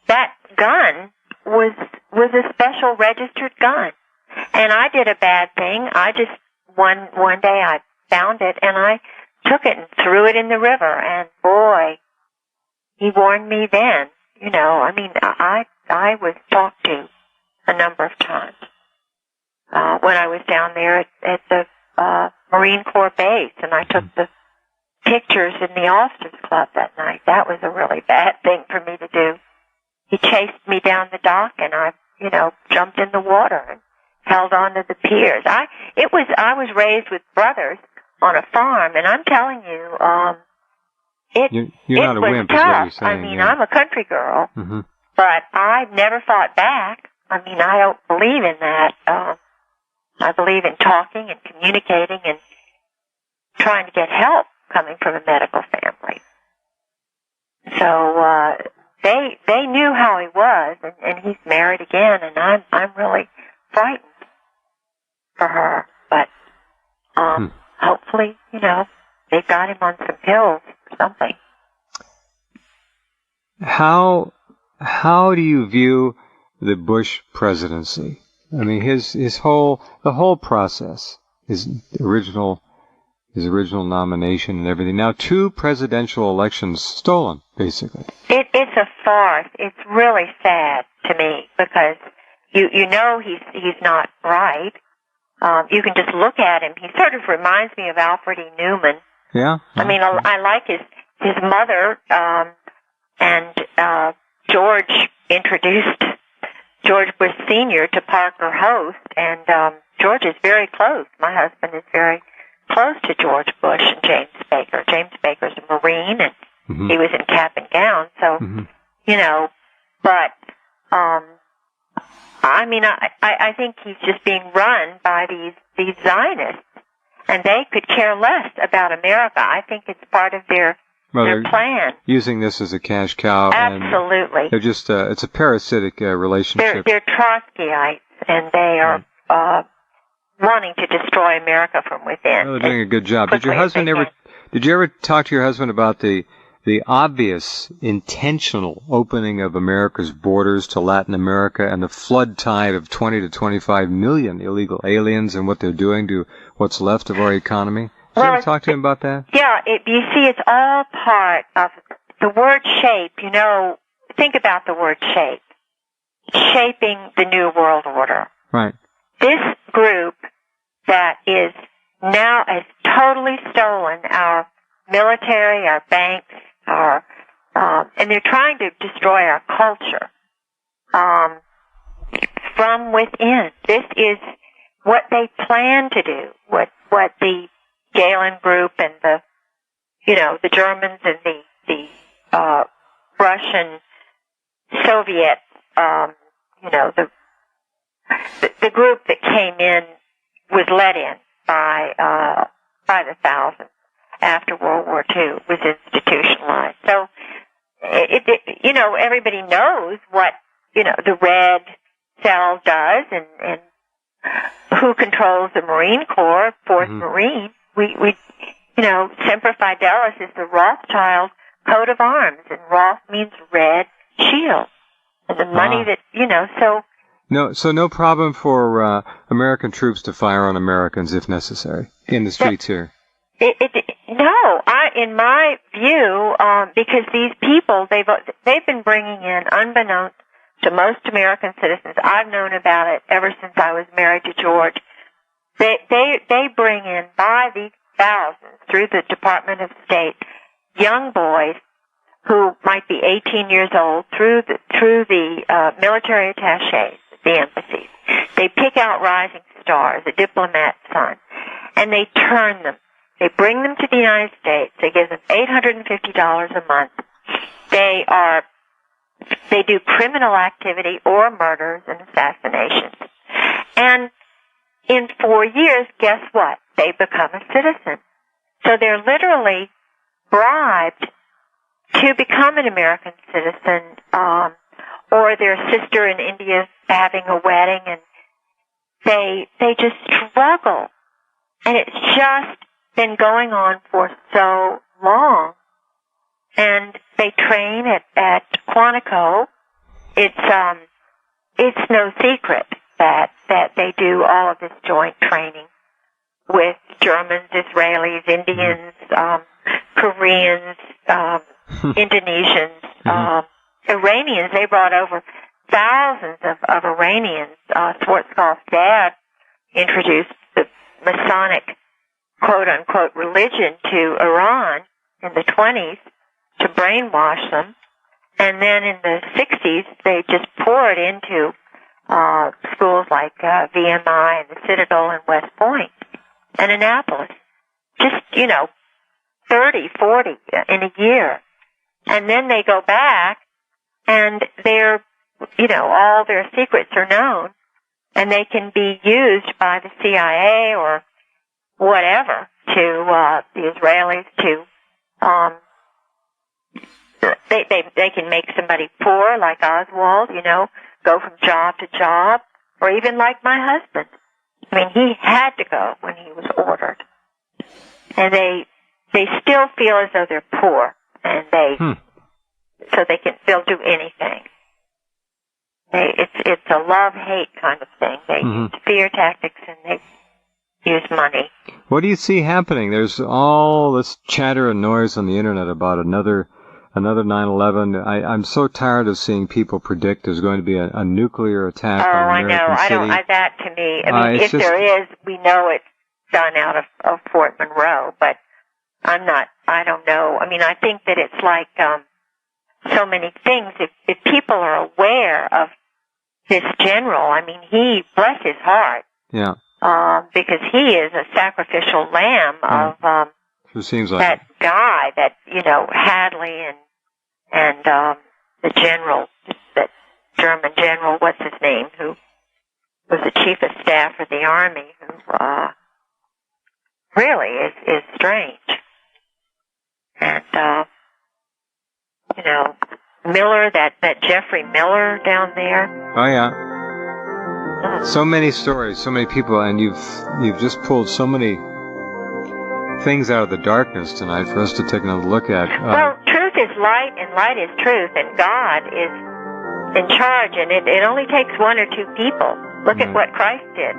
that gun was a special registered gun. And I did a bad thing. I just, one day I found it, and I took it and threw it in the river, and boy, he warned me then. I was talked to a number of times when I was down there at the Marine Corps base, and I took the pictures in the Officers Club that night. That was a really bad thing for me to do. He chased me down the dock, and I jumped in the water and held on to the piers. I was raised with brothers on a farm, and I'm telling you, You're not a wimp, tough. is what you're saying. I'm a country girl, but I've never fought back. I don't believe in that. I believe in talking and communicating and trying to get help coming from a medical family. So they knew how he was, and he's married again, and I'm really frightened for her. But hopefully, they got him on some pills or something. How do you view the Bush presidency? I mean, the whole process, his original nomination and everything. Now 2 presidential elections stolen, basically. It's a farce. It's really sad to me because you know he's not right. You can just look at him. He sort of reminds me of Alfred E. Newman. Yeah. I like his mother, and George introduced George Bush Sr. to Parker Host, and George is very close. My husband is very close to George Bush and James Baker. James Baker's a Marine, and he was in cap and gown, so, but, I think he's just being run by these Zionists, and they could care less about America. I think it's part of their their plan. Using this as a cash cow. Absolutely. And they're just, it's a parasitic relationship. They're Trotskyites, and they are wanting to destroy America from within. Oh, they're doing a good job. Did you ever talk to your husband about the obvious intentional opening of America's borders to Latin America and the flood tide of 20 to 25 million illegal aliens and what they're doing to what's left of our economy? Did you ever talk to him about that? Yeah, you see, it's all part of the word shape. You know, think about the word shape. Shaping the New World Order. Right. This group that is now has totally stolen our military, our banks, and they're trying to destroy our culture from within. This is what they plan to do. What the Galen Group and the Germans and the Russian, Soviet, the group that came in was let in by the thousands after World War II, was institutionalized. So, everybody knows what, the red cell does and who controls the Marine Corps, 4th Marine. We Semper Fidelis is the Rothschild coat of arms, and Roth means red shield. And the money that, so... No problem for American troops to fire on Americans if necessary in the streets here. No, in my view, because these people, they've been bringing in, unbeknownst to most American citizens, I've known about it ever since I was married to George, they bring in by the thousands through the Department of State young boys who might be 18 years old through the military attaches, the embassies. They pick out rising stars, a diplomat's son, and they turn them. They bring them to the United States. They give them $850 a month. They do criminal activity or murders and assassinations. And in 4 years, guess what? They become a citizen. So they're literally bribed to become an American citizen, or their sister in India is having a wedding, and they just struggle. And it's just been going on for so long. And they train at Quantico. It's no secret that they do all of this joint training with Germans, Israelis, Indians, Koreans, Indonesians, Iranians. They brought over thousands of Iranians. Schwarzkopf's dad introduced the Masonic quote-unquote religion to Iran in the 20s to brainwash them. And then in the 60s, they just poured into schools like VMI and the Citadel and West Point and Annapolis. Just, 30, 40 in a year. And then they go back and they're, all their secrets are known and they can be used by the CIA or whatever to, the Israelis to, they can make somebody poor like Oswald, go from job to job, or even like my husband. I mean, he had to go when he was ordered. And they still feel as though they're poor, and they'll do anything. It's a love-hate kind of thing. They use fear tactics and they use money. What do you see happening? There's all this chatter and noise on the internet about another 9/11. I'm so tired of seeing people predict there's going to be a nuclear attack on American City. I know. That to me, if there is, we know it's done out of Fort Monroe, but I don't know. I mean, I think that it's like so many things. If people are aware of this general, I mean, he, bless his heart. Yeah. Because he is a sacrificial lamb of it seems like that guy that, Hadley and the general, that German general, what's his name, who was the chief of staff for the army, who really is strange. And Miller, that Jeffrey Miller down there. Oh yeah. So many stories, so many people, and you've just pulled so many things out of the darkness tonight for us to take another look at. Well, truth is light, and light is truth, and God is in charge, and it only takes one or two people. Look at what Christ did.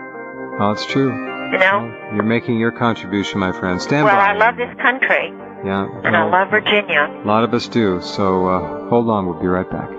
Well, it's true. Well, you're making your contribution, my friend. Stand by. Well, I love this country. Yeah. And I love Virginia. A lot of us do. So hold on. We'll be right back.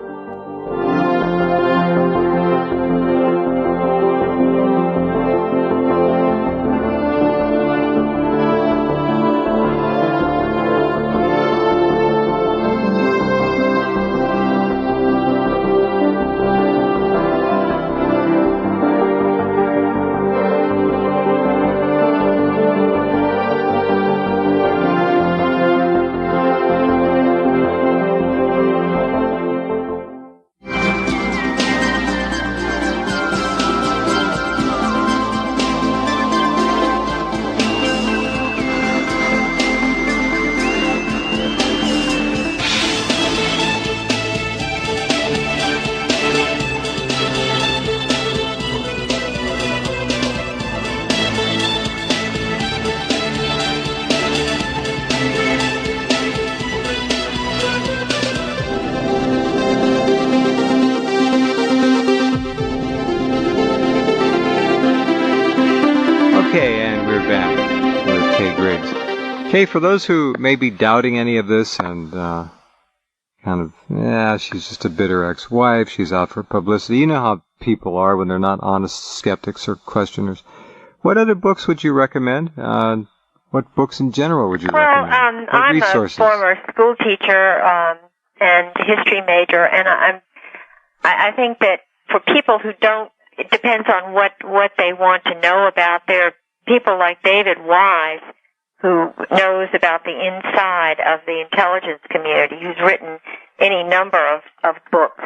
Okay, for those who may be doubting any of this and she's just a bitter ex-wife, she's out for publicity. You know how people are when they're not honest skeptics or questioners. What other books would you recommend? What books in general would you recommend? I'm resources? A former school teacher and history major, and I think that for people who don't, it depends on what they want to know about. There are people like David Wise, who knows about the inside of the intelligence community, who's written any number of books,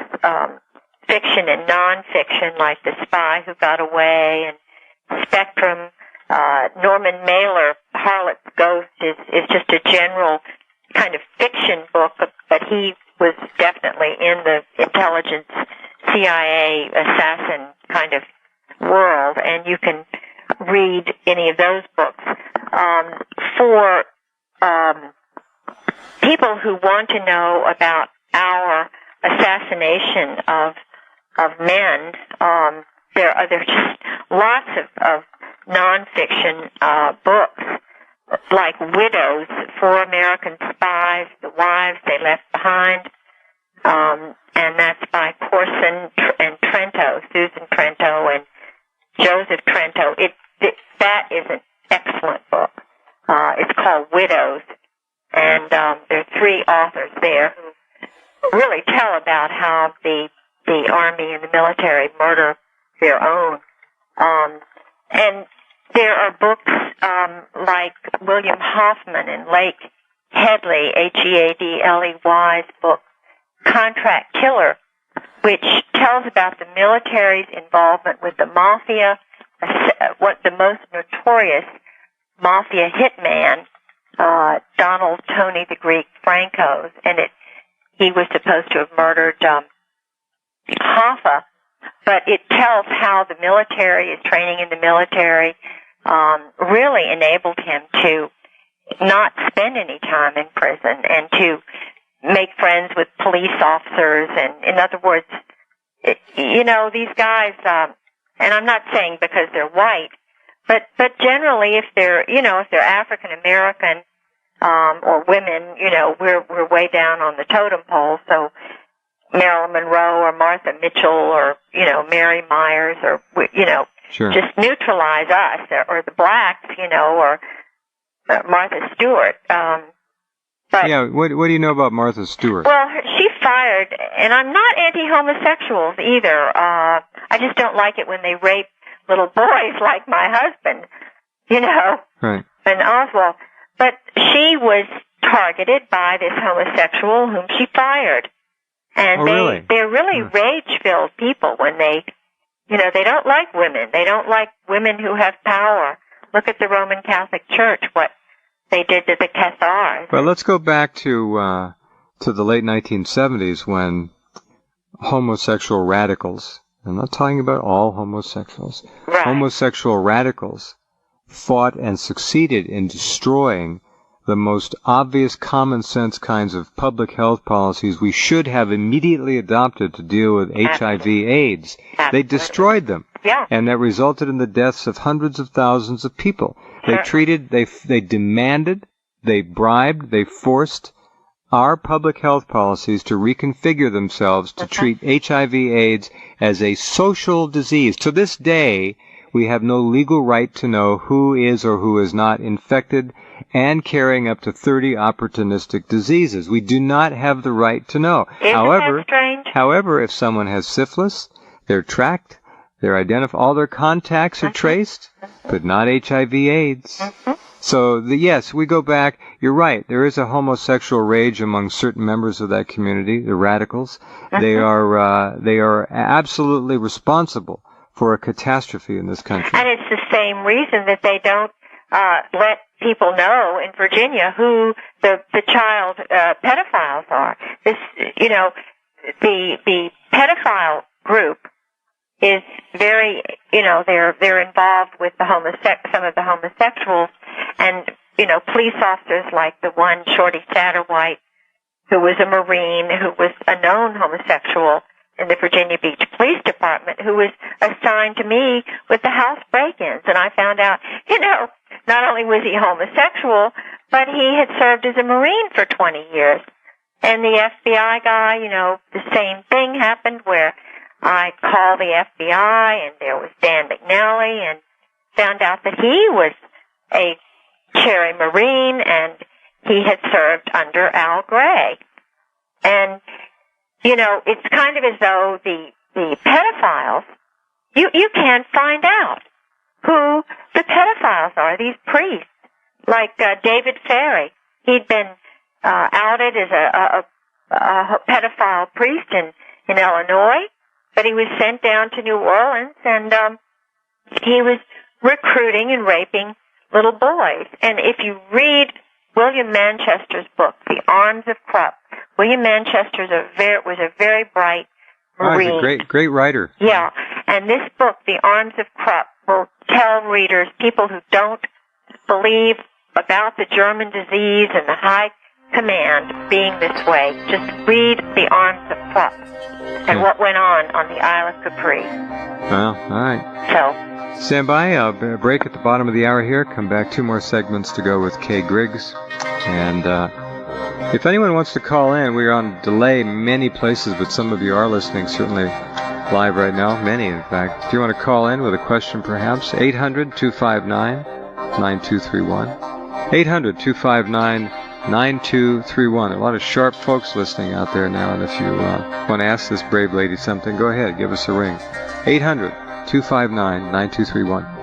fiction and nonfiction, like The Spy Who Got Away and Spectrum. Norman Mailer, Harlot's Ghost, is just a general kind of fiction book, but he was definitely in the intelligence CIA assassin kind of world, and you can read any of those books. For people who want to know about our assassination of men, there are just lots of nonfiction books, like Widows, 4 American Spies, The Wives They Left Behind, and that's by Corson and Trento, Susan Trento and Joseph Trento. That is an excellent book. It's called Widows, and there are 3 authors there who really tell about how the Army and the military murder their own. And there are books like William Hoffman and Lake Headley, Headley's book, Contract Killer, which tells about the military's involvement with the mafia, what the most notorious mafia hitman, Donald Tony the Greek Franco's, and he was supposed to have murdered Hoffa, but it tells how the military, his training in the military, really enabled him to not spend any time in prison and to make friends with police officers. And in other words, these guys, and I'm not saying because they're white, but generally if they're African American, or women, we're way down on the totem pole. So Marilyn Monroe or Martha Mitchell or, Mary Myers or, sure, just neutralize us, or the blacks, or Martha Stewart. But yeah, what do you know about Martha Stewart? Well, she fired, and I'm not anti-homosexuals either. I just don't like it when they rape little boys like my husband, Right. And Oswald. But she was targeted by this homosexual whom she fired. And they're really rage-filled people when they don't like women. They don't like women who have power. Look at the Roman Catholic Church, what they did to the Cathars. Well, let's go back to to the late 1970s when homosexual radicals, I'm not talking about all homosexuals, Right. homosexual radicals fought and succeeded in destroying the most obvious common sense kinds of public health policies we should have immediately adopted to deal with HIV/AIDS. They destroyed them. Yeah. And that resulted in the deaths of hundreds of thousands of people. They treated, they demanded, they bribed, they forced our public health policies to reconfigure themselves to treat HIV/AIDS as a social disease. To this day, we have no legal right to know who is or who is not infected and carrying up to 30 opportunistic diseases. We do not have the right to know. Isn't that strange? However, if someone has syphilis, they're tracked, they're identified, all their contacts are traced, but not HIV/AIDS. So, yes, we go back. You're right. There is a homosexual rage among certain members of that community, the radicals. They are absolutely responsible for a catastrophe in this country. And it's the same reason that they don't let people know in Virginia who the child pedophiles are. This, the pedophile group is very, they're involved with some of the homosexuals, and police officers like the one Shorty Satterwhite, who was a Marine, who was a known homosexual in the Virginia Beach Police Department, who was assigned to me with the house break-ins, and I found out, not only was he homosexual, but he had served as a Marine for 20 years. And the FBI guy, the same thing happened where I called the FBI, and there was Dan McNally, and found out that he was a Cherry Marine, and he had served under Al Gray. And, it's kind of as though the pedophiles, you can't find out who the pedophiles are, these priests. Like David Ferry, he'd been outed as a pedophile priest in Illinois, but he was sent down to New Orleans, and he was recruiting and raping little boys. And if you read William Manchester's book, The Arms of Krupp, William Manchester was a very bright Marine. He's a great writer. Yeah, and this book, The Arms of Krupp, will tell readers, people who don't believe about the German disease and the high command being this way, just read The Arms of Krupp and what went on the Isle of Capri. Well, all right. So, stand by. I'll break at the bottom of the hour here. Come back, 2 more segments to go with Kay Griggs. And if anyone wants to call in, we're on delay many places, but some of you are listening certainly live right now, many in fact. If you want to call in with a question perhaps, 800-259-9231. 800-259-9231. A lot of sharp folks listening out there now, and if you want to ask this brave lady something, go ahead, give us a ring. 800-259-9231.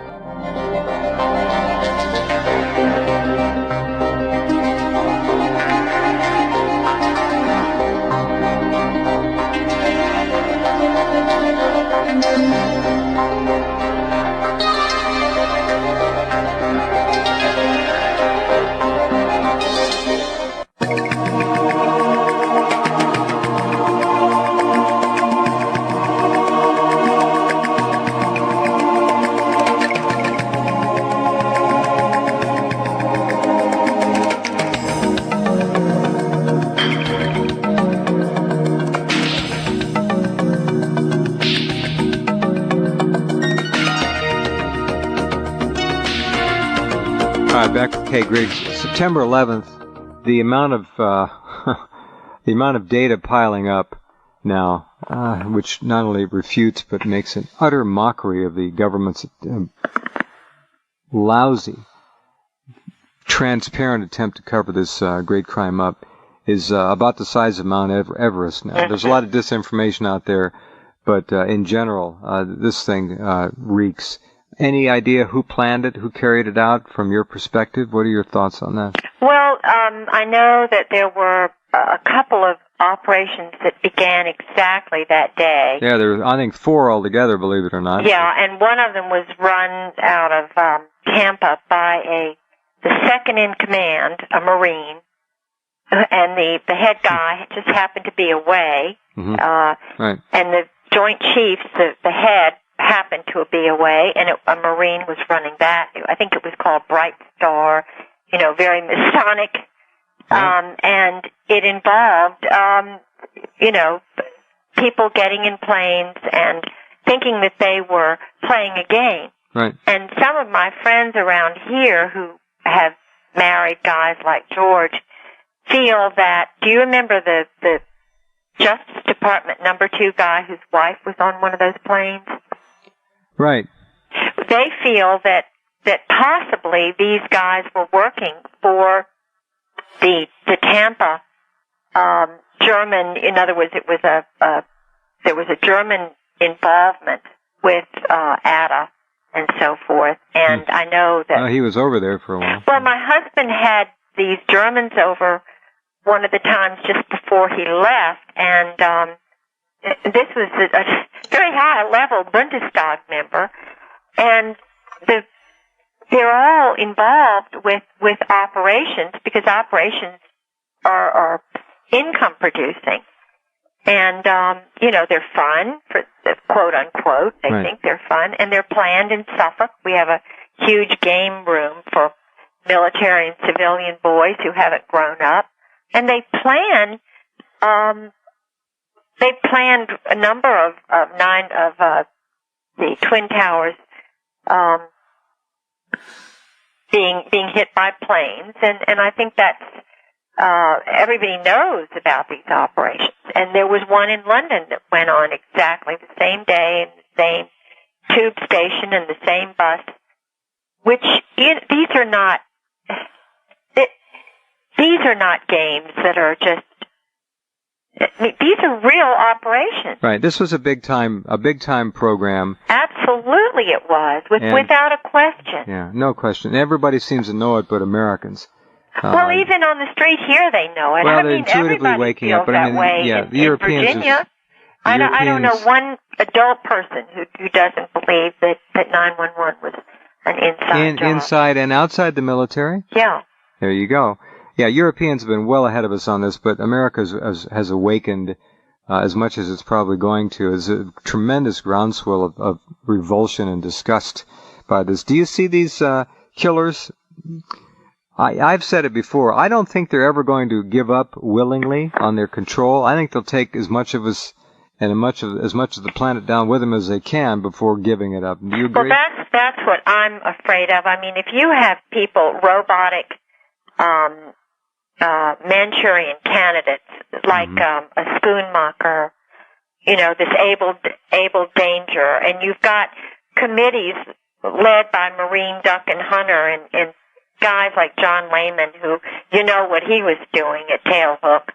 Back with Kay Griggs. September 11th, the amount of data piling up now, which not only refutes but makes an utter mockery of the government's lousy, transparent attempt to cover this great crime up, is about the size of Mount Everest now. There's a lot of disinformation out there, but in general, this thing reeks. Any idea who planned it, who carried it out from your perspective? What are your thoughts on that? Well, I know that there were a couple of operations that began exactly that day. Yeah, there were, I think, 4 altogether, believe it or not. Yeah, and one of them was run out of Tampa by the second in command, a Marine, and the head guy just happened to be away. Mm-hmm. Right. And the Joint Chiefs, the head happened to be away, and a Marine was running that. I think it was called Bright Star, very Masonic. Yeah. And it involved, people getting in planes and thinking that they were playing a game. Right. And some of my friends around here who have married guys like George feel that, do you remember the Justice Department number 2 guy whose wife was on one of those planes? Right. They feel that possibly these guys were working for the Tampa German. In other words, it was there was a German involvement with ADA and so forth. And I know that he was over there for a while. Well, my husband had these Germans over one of the times just before he left, and this was a very high-level Bundestag member, and they're all involved with operations, because operations are income-producing. And, they're fun, for quote-unquote. They Right. think they're fun, and they're planned in Suffolk. We have a huge game room for military and civilian boys who haven't grown up. And they planned a number of the Twin Towers being hit by planes, and I think that's everybody knows about these operations. And there was one in London that went on exactly the same day in the same tube station and the same bus, which these are not games that are just. These are real operations. Right. This was a big time program. Absolutely, it was, without a question. Yeah, no question. Everybody seems to know it, but Americans. Well, even on the street here, they know it. Well, I they're mean, intuitively everybody waking feels up, but that I mean, way yeah, in the Europeans. Virginia. I don't know one adult person who doesn't believe that 911 was an inside job. Inside and outside the military. Yeah. There you go. Yeah, Europeans have been well ahead of us on this, but America has awakened as much as it's probably going to. There's a tremendous groundswell of revulsion and disgust by this. Do you see these killers? I've said it before. I don't think they're ever going to give up willingly on their control. I think they'll take as much of us and as much of the planet down with them as they can before giving it up. Do you agree? Well, that's what I'm afraid of. I mean, if you have people, robotic Manchurian candidates like a Schoonmaker, this able danger, and you've got committees led by Marine Duck and Hunter and guys like John Lehman, who what he was doing at Tailhook,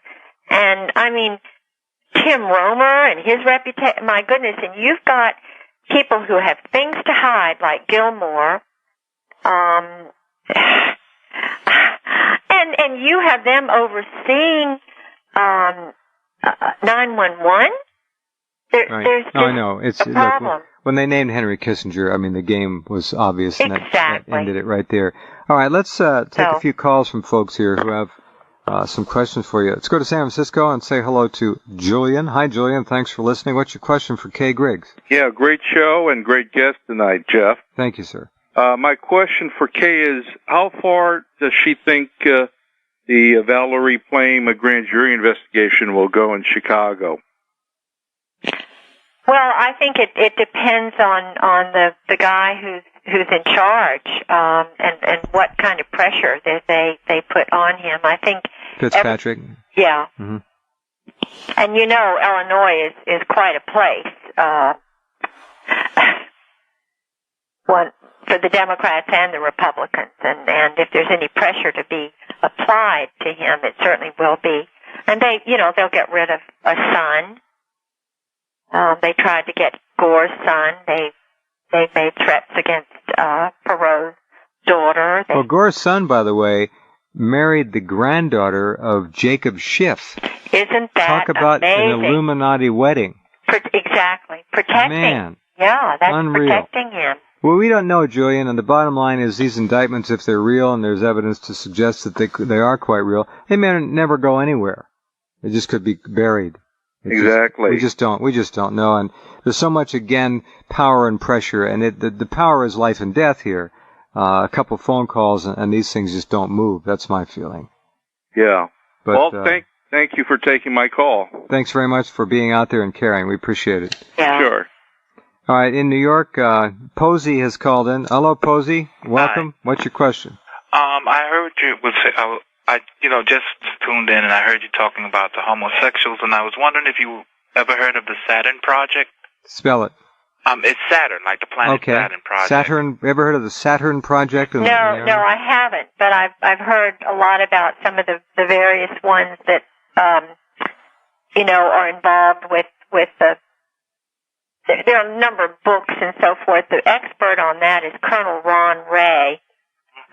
and I mean Tim Romer and his reputation. My goodness, and you've got people who have things to hide like Gilmore. And you have them overseeing 911. Right. There's I know. It's a problem. Look, when they named Henry Kissinger, I mean, the game was obvious, and that ended it right there. All right, let's take a few calls from folks here who have some questions for you. Let's go to San Francisco and say hello to Julian. Hi, Julian. Thanks for listening. What's your question for Kay Griggs? Yeah, great show and great guest tonight, Jeff. Thank you, sir. My question for Kay is, how far does she think the Valerie Plame grand jury investigation will go in Chicago? Well, I think it depends on the guy who's in charge, and what kind of pressure that they put on him. I think Fitzpatrick. Yeah. Mm-hmm. And Illinois is quite a place. One for the Democrats and the Republicans, and if there's any pressure to be applied to him, it certainly will be. And they'll get rid of a son. They tried to get Gore's son. They made threats against Perot's daughter. Well, Gore's son, by the way, married the granddaughter of Jacob Schiff. Isn't that Talk about amazing? an Illuminati wedding. Exactly. Protecting. Man. Yeah, that's Unreal. protecting him. Well, we don't know, Julian, and the bottom line is these indictments, if they're real and there's evidence to suggest that they are quite real, they may never go anywhere. They just could be buried. Exactly. We just don't know. And there's so much, again, power and pressure, and the power is life and death here. A couple phone calls and these things just don't move. That's my feeling. Yeah. But, well, thank you for taking my call. Thanks very much for being out there and caring. We appreciate it. Yeah. Sure. All right, in New York, Posey has called in. Hello, Posey. Welcome. Hi. What's your question? I heard you would say, I just tuned in and I heard you talking about the homosexuals, and I was wondering if you ever heard of the Saturn Project. Spell it. It's Saturn, like the planet Saturn Project. Saturn. Ever heard of the Saturn Project? No, I haven't. But I've heard a lot about some of the various ones that are involved with the. There are a number of books and so forth. The expert on that is Colonel Ron Ray,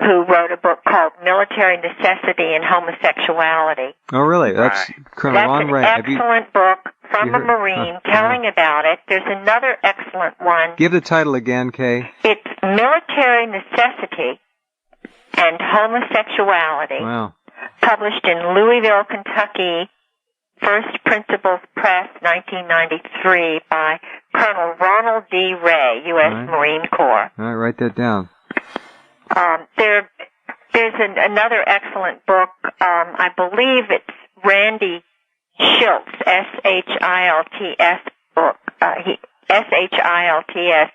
who wrote a book called Military Necessity and Homosexuality. Oh, really? That's Colonel Ron Ray. That's an excellent book from a Marine telling about it. There's another excellent one. Give the title again, Kay. It's Military Necessity and Homosexuality. Wow. Published in Louisville, Kentucky, First Principles Press, 1993, by Colonel Ronald D. Ray, U.S. Marine Corps. All right, write that down. There's another excellent book. I believe it's Randy Shilts, S-H-I-L-T-S book, S-H-I-L-T-S,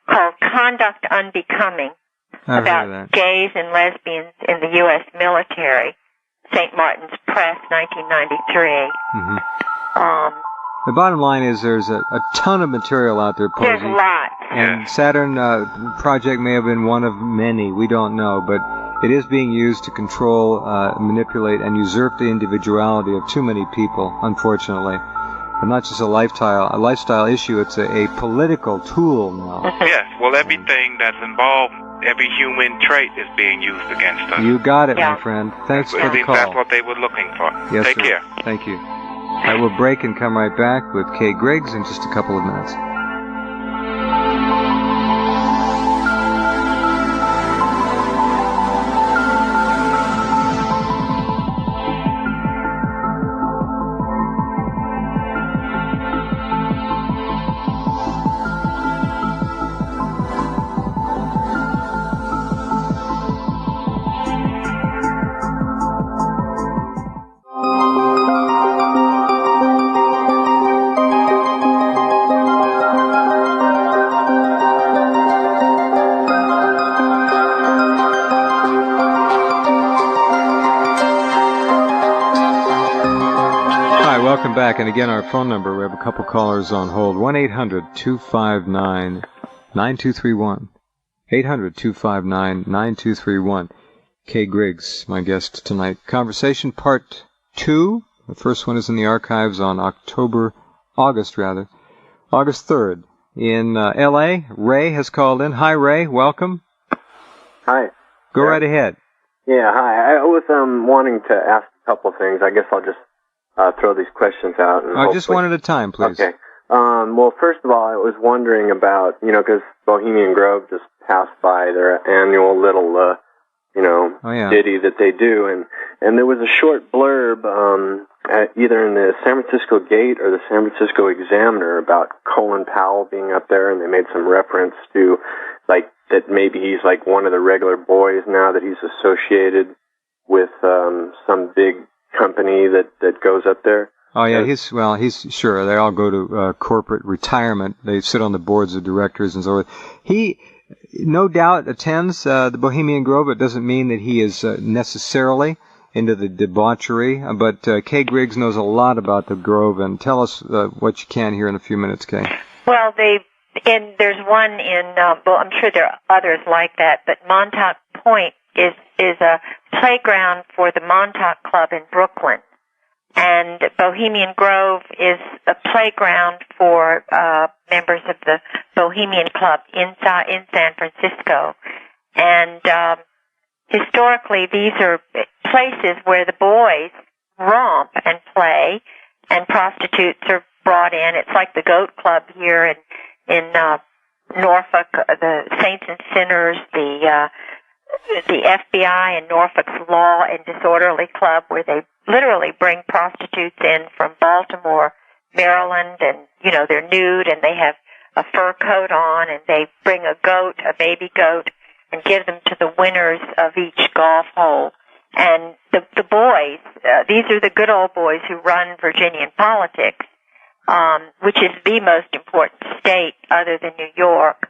called Conduct Unbecoming, about gays and lesbians in the U.S. military. St. Martin's Press, 1993. Mm-hmm. The bottom line is there's a ton of material out there, Posey. There's a lot. And Saturn Project may have been one of many. We don't know. But it is being used to control, manipulate, and usurp the individuality of too many people, unfortunately. And not just a lifestyle issue. It's a political tool now. Yes. Well, everything that's involved, every human trait is being used against us. You got it, my friend. Thanks for the call. That's what they were looking for. Yes, Take care. Thank you. I will break and come right back with Kay Griggs in just a couple of minutes. Welcome back, and again, our phone number, we have a couple callers on hold, 1-800-259-9231, 800-259-9231. Kay Griggs, my guest tonight. Conversation Part 2, the first one is in the archives on August 3rd. In L.A., Ray has called in. Hi, Ray, welcome. Hi. Go right ahead. Yeah, hi. I was wanting to ask a couple things. I guess I'll just throw these questions out. And just one at a time, please. Okay. Well, first of all, I was wondering about, because Bohemian Grove just passed by their annual little, ditty that they do, and there was a short blurb either in the San Francisco Gate or the San Francisco Examiner about Colin Powell being up there, and they made some reference to, like, that maybe he's like one of the regular boys now, that he's associated with some big company that goes up there. Oh yeah, he's sure. They all go to corporate retirement. They sit on the boards of directors and so forth. He, no doubt, attends the Bohemian Grove. It doesn't mean that he is necessarily into the debauchery. But Kay Griggs knows a lot about the Grove, and tell us what you can here in a few minutes, Kay. Well, there's one in. Well, I'm sure there are others like that, but Montauk Point is a playground for the Montauk Club in Brooklyn, and Bohemian Grove is a playground for members of the Bohemian Club in San Francisco. And historically, these are places where the boys romp and play, and prostitutes are brought in. It's like the Goat Club here in Norfolk, the Saints and Sinners, the FBI and Norfolk's Law and Disorderly Club, where they literally bring prostitutes in from Baltimore, Maryland, and, you know, they're nude and they have a fur coat on, and they bring a goat, a baby goat, and give them to the winners of each golf hole. And the boys, these are the good old boys who run Virginian politics, which is the most important state other than New York.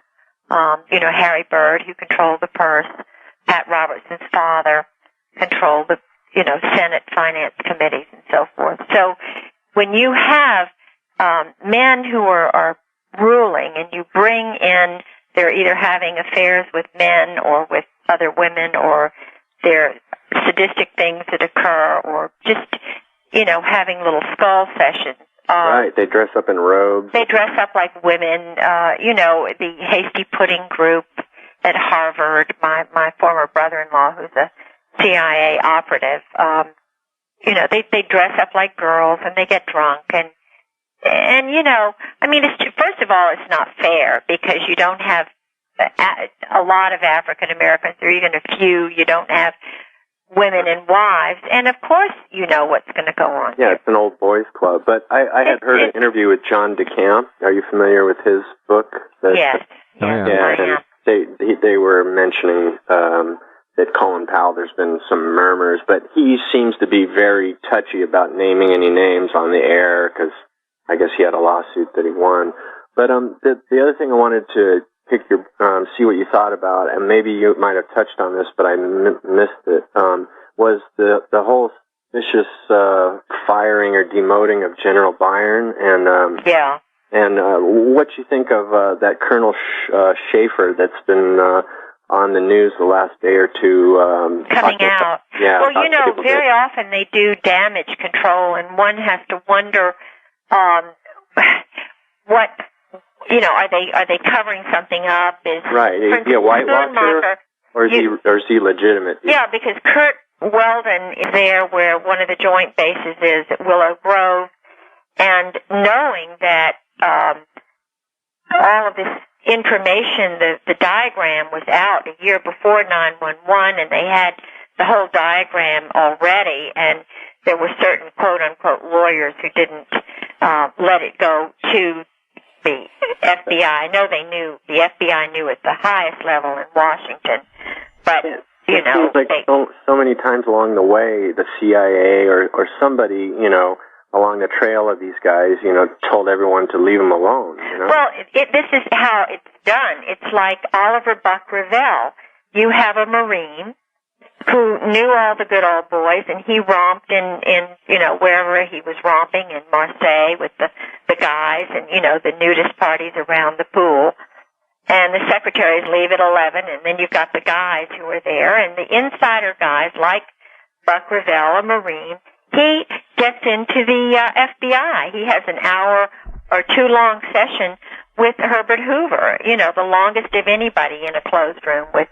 You know, Harry Byrd, who controlled the purse, Pat Robertson's father controlled the, you know, Senate finance committees and so forth. So when you have men who are ruling and you bring in, they're either having affairs with men or with other women, or they're sadistic things that occur, or just, you know, having little skull sessions. Right, they dress up in robes. They dress up like women. You know, the Hasty Pudding group at Harvard, my former brother-in-law, who's a CIA operative, you know, they dress up like girls and they get drunk, and you know, I mean, first of all, it's not fair because you don't have a lot of African Americans, or even a few. You don't have women and wives, and of course, you know what's going to go on. Yeah, it's an old boys club. But I had heard an interview with John DeCamp. Are you familiar with his book? Yes. And they were mentioning that Colin Powell, there's been some murmurs, but he seems to be very touchy about naming any names on the air because I guess he had a lawsuit that he won. But the other thing I wanted to pick your see what you thought about, and maybe you might have touched on this, but I missed it. Was the whole vicious firing or demoting of General Byron, and yeah. And what you think of that Colonel Schaefer that's been on the news the last day or two? Coming out. Yeah. Well, you know, very often they do damage control, and one has to wonder what, you know, are they covering something up? Is right? Is he a whitewater, or is he legitimate? Yeah, because Kurt Weldon is there where one of the joint bases is at Willow Grove, and knowing that all of this information, the diagram was out a year before 9/11, and they had the whole diagram already, and there were certain quote-unquote lawyers who didn't let it go to the FBI. I know they knew, the FBI knew at the highest level in Washington, but, you know. It seems like so many times along the way, the CIA or somebody, you know, along the trail of these guys, you know, told everyone to leave them alone, you know? Well, this is how it's done. It's like Oliver Buck Revell. You have a Marine who knew all the good old boys, and he romped in you know, wherever he was romping, in Marseille with the guys, and, you know, the nudist parties around the pool. And the secretaries leave at 11, and then you've got the guys who are there, and the insider guys, like Buck Revell, a Marine, he gets into the FBI. He has an hour or two long session with Herbert Hoover, you know, the longest of anybody in a closed room with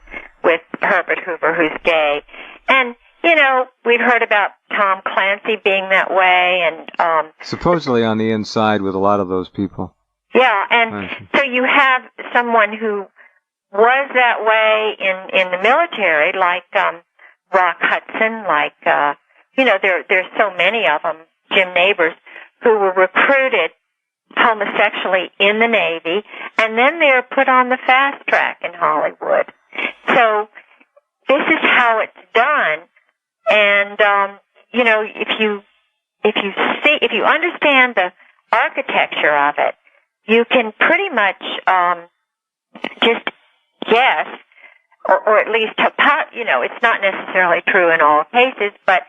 Herbert Hoover, who's gay. And, you know, we've heard about Tom Clancy being that way, and supposedly on the inside with a lot of those people. Yeah, and so you have someone who was that way in the military, like Rock Hudson, like you know, there's so many of them, Jim Neighbors, who were recruited homosexually in the Navy, and then they're put on the fast track in Hollywood. So this is how it's done, and you know, if you understand the architecture of it, you can pretty much just guess, or at least, you know, it's not necessarily true in all cases, but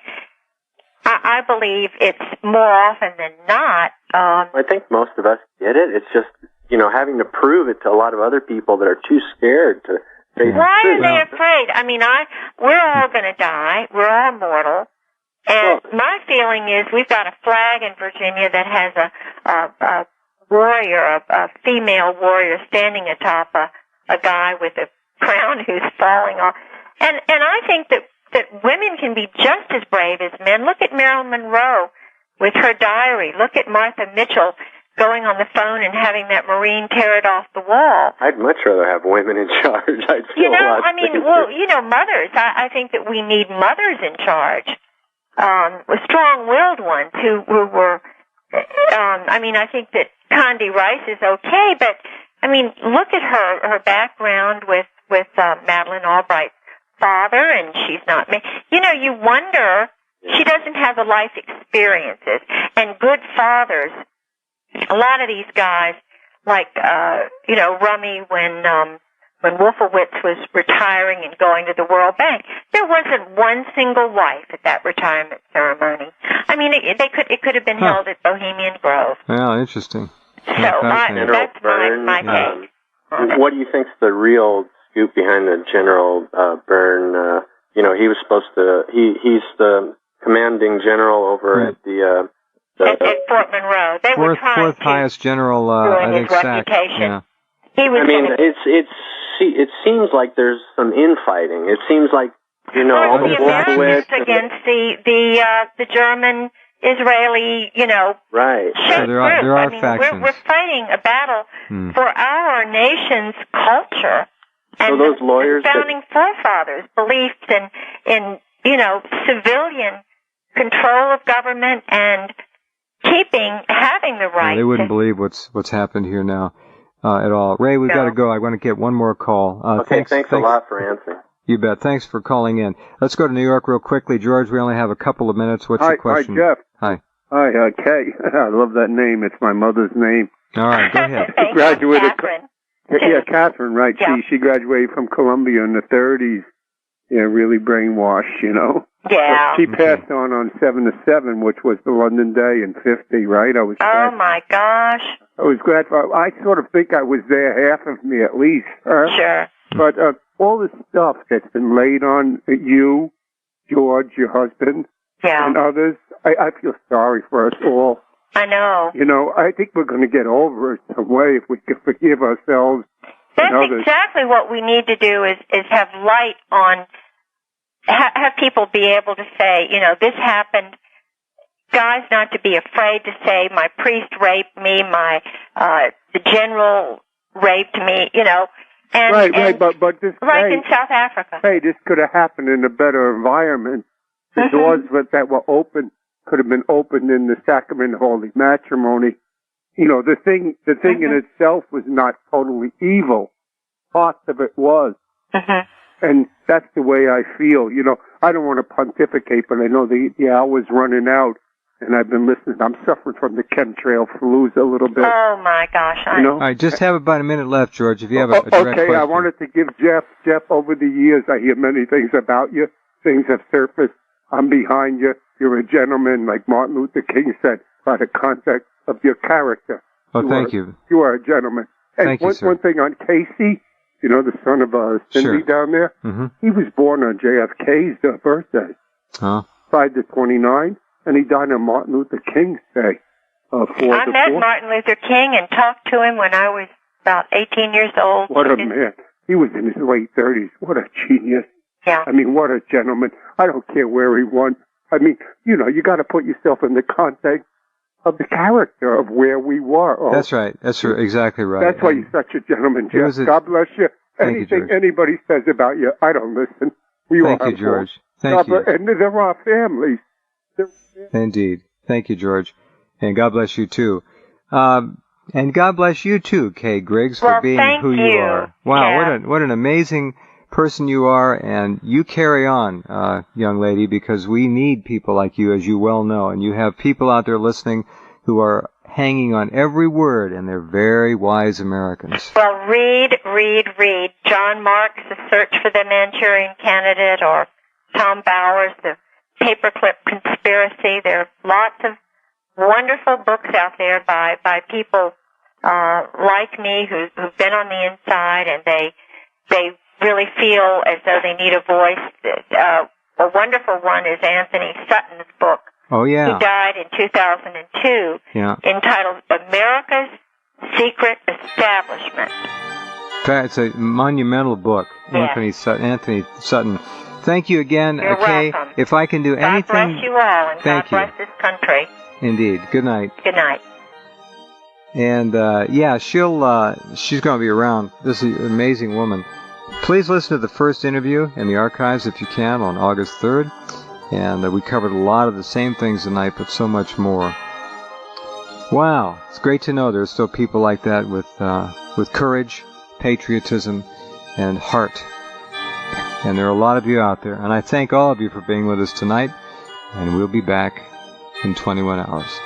I believe it's more often than not. I think most of us get it. It's just, you know, having to prove it to a lot of other people that are too scared to face the Why truth. are they afraid? I mean, we're all going to die. We're all mortal. And my feeling is we've got a flag in Virginia that has a warrior, a female warrior standing atop a guy with a crown who's falling off. And I think that women can be just as brave as men. Look at Marilyn Monroe with her diary. Look at Martha Mitchell going on the phone and having that Marine tear it off the wall. I'd much rather have women in charge. I'd feel a lot safer. Well, mothers. I think that we need mothers in charge, strong-willed ones who were. I think that Condi Rice is okay, but look at her background with Madeleine Albright's father, and she's not. You wonder. She doesn't have the life experiences and good fathers. A lot of these guys, like Rummy, when Wolfowitz was retiring and going to the World Bank, there wasn't one single wife at that retirement ceremony. It could have been held at Bohemian Grove. Yeah, interesting. So that's my take. What do you think's the real scoop behind the General Byrne? He was supposed to. He's the commanding general over at the. At Fort Monroe. They were trying fourth highest general, I think, reputation. Yeah. It seems like there's some infighting. It seems like, the Americans against the German, Israeli, right. So there are factions. We're fighting a battle for our nation's culture. And those lawyers the founding forefathers' beliefs in civilian control of government and having the right. They wouldn't believe what's happened here now at all. Ray, we've got to go. I want to get one more call. Okay, thanks a lot for answering. You bet. Thanks for calling in. Let's go to New York real quickly. George, we only have a couple of minutes. What's your question? Hi, Jeff. Hi. Hi, Kay. I love that name. It's my mother's name. All right, go ahead. Graduated. Yeah, Catherine, right. Yeah. She graduated from Columbia in the 30s. Yeah, really brainwashed, Yeah. She passed on 7/7, which was the London Day in 50, right? Oh, my gosh. I was glad. I sort of think I was there, half of me at least. Sure. But all this stuff that's been laid on you, George, your husband, and others, I feel sorry for us all. I know. I think we're going to get over it some way if we can forgive ourselves. That's exactly what we need to do is have light on, have people be able to say, this happened. Guys not to be afraid to say, my priest raped me, the general raped me, And, right, but this like in South Africa. Hey, this could have happened in a better environment. The doors that were open could have been opened in the sacrament of holy matrimony. The thing in itself was not totally evil. Parts of it was. And that's the way I feel. I don't want to pontificate, but I know the hour's running out, and I've been listening. I'm suffering from the chemtrail flus a little bit. Oh, my gosh. All right, just have about a minute left, George, if you have a direct question. Okay, I wanted to give Jeff, over the years, I hear many things about you. Things have surfaced. I'm behind you. You're a gentleman, like Martin Luther King said, by the context of your character. Oh, thank you. You are a gentleman. And thank you, sir. One thing on Casey, the son of Cindy down there, he was born on JFK's birthday. Died the 29th, and he died on Martin Luther King's day. I met Martin Luther King and talked to him when I was about 18 years old. What a man. He was in his late 30s. What a genius. Yeah. What a gentleman. I don't care where he went. You got to put yourself in the context of the character of where we were. That's right. That's exactly right. That's why you're such a gentleman, Jeff. God bless you. Anything anybody says about you, I don't listen. Thank you, George. Thank you. And there are families. Indeed. Thank you, George. And God bless you, too. And God bless you, too, Kay Griggs, for being who you are. Wow, what an amazing person you are, and you carry on, young lady, because we need people like you, as you well know, and you have people out there listening who are hanging on every word, and they're very wise Americans. Well, read. John Marks, The Search for the Manchurian Candidate, or Tom Bowers, The Paperclip Conspiracy. There are lots of wonderful books out there by people like me who've been on the inside, and they really feel as though they need a voice. A wonderful one is Anthony Sutton's book. Oh, yeah. He died in 2002, entitled America's Secret Establishment. It's a monumental book, Anthony Sutton. Thank you again, You're Kay. welcome. If I can do anything... God bless you all, and God bless this country. Indeed. Good night. Good night. And yeah, she's going to be around. This is an amazing woman. Please listen to the first interview in the archives if you can on August 3rd. And we covered a lot of the same things tonight, but so much more. Wow, it's great to know there's still people like that with courage, patriotism, and heart. And there are a lot of you out there. And I thank all of you for being with us tonight. And we'll be back in 21 hours.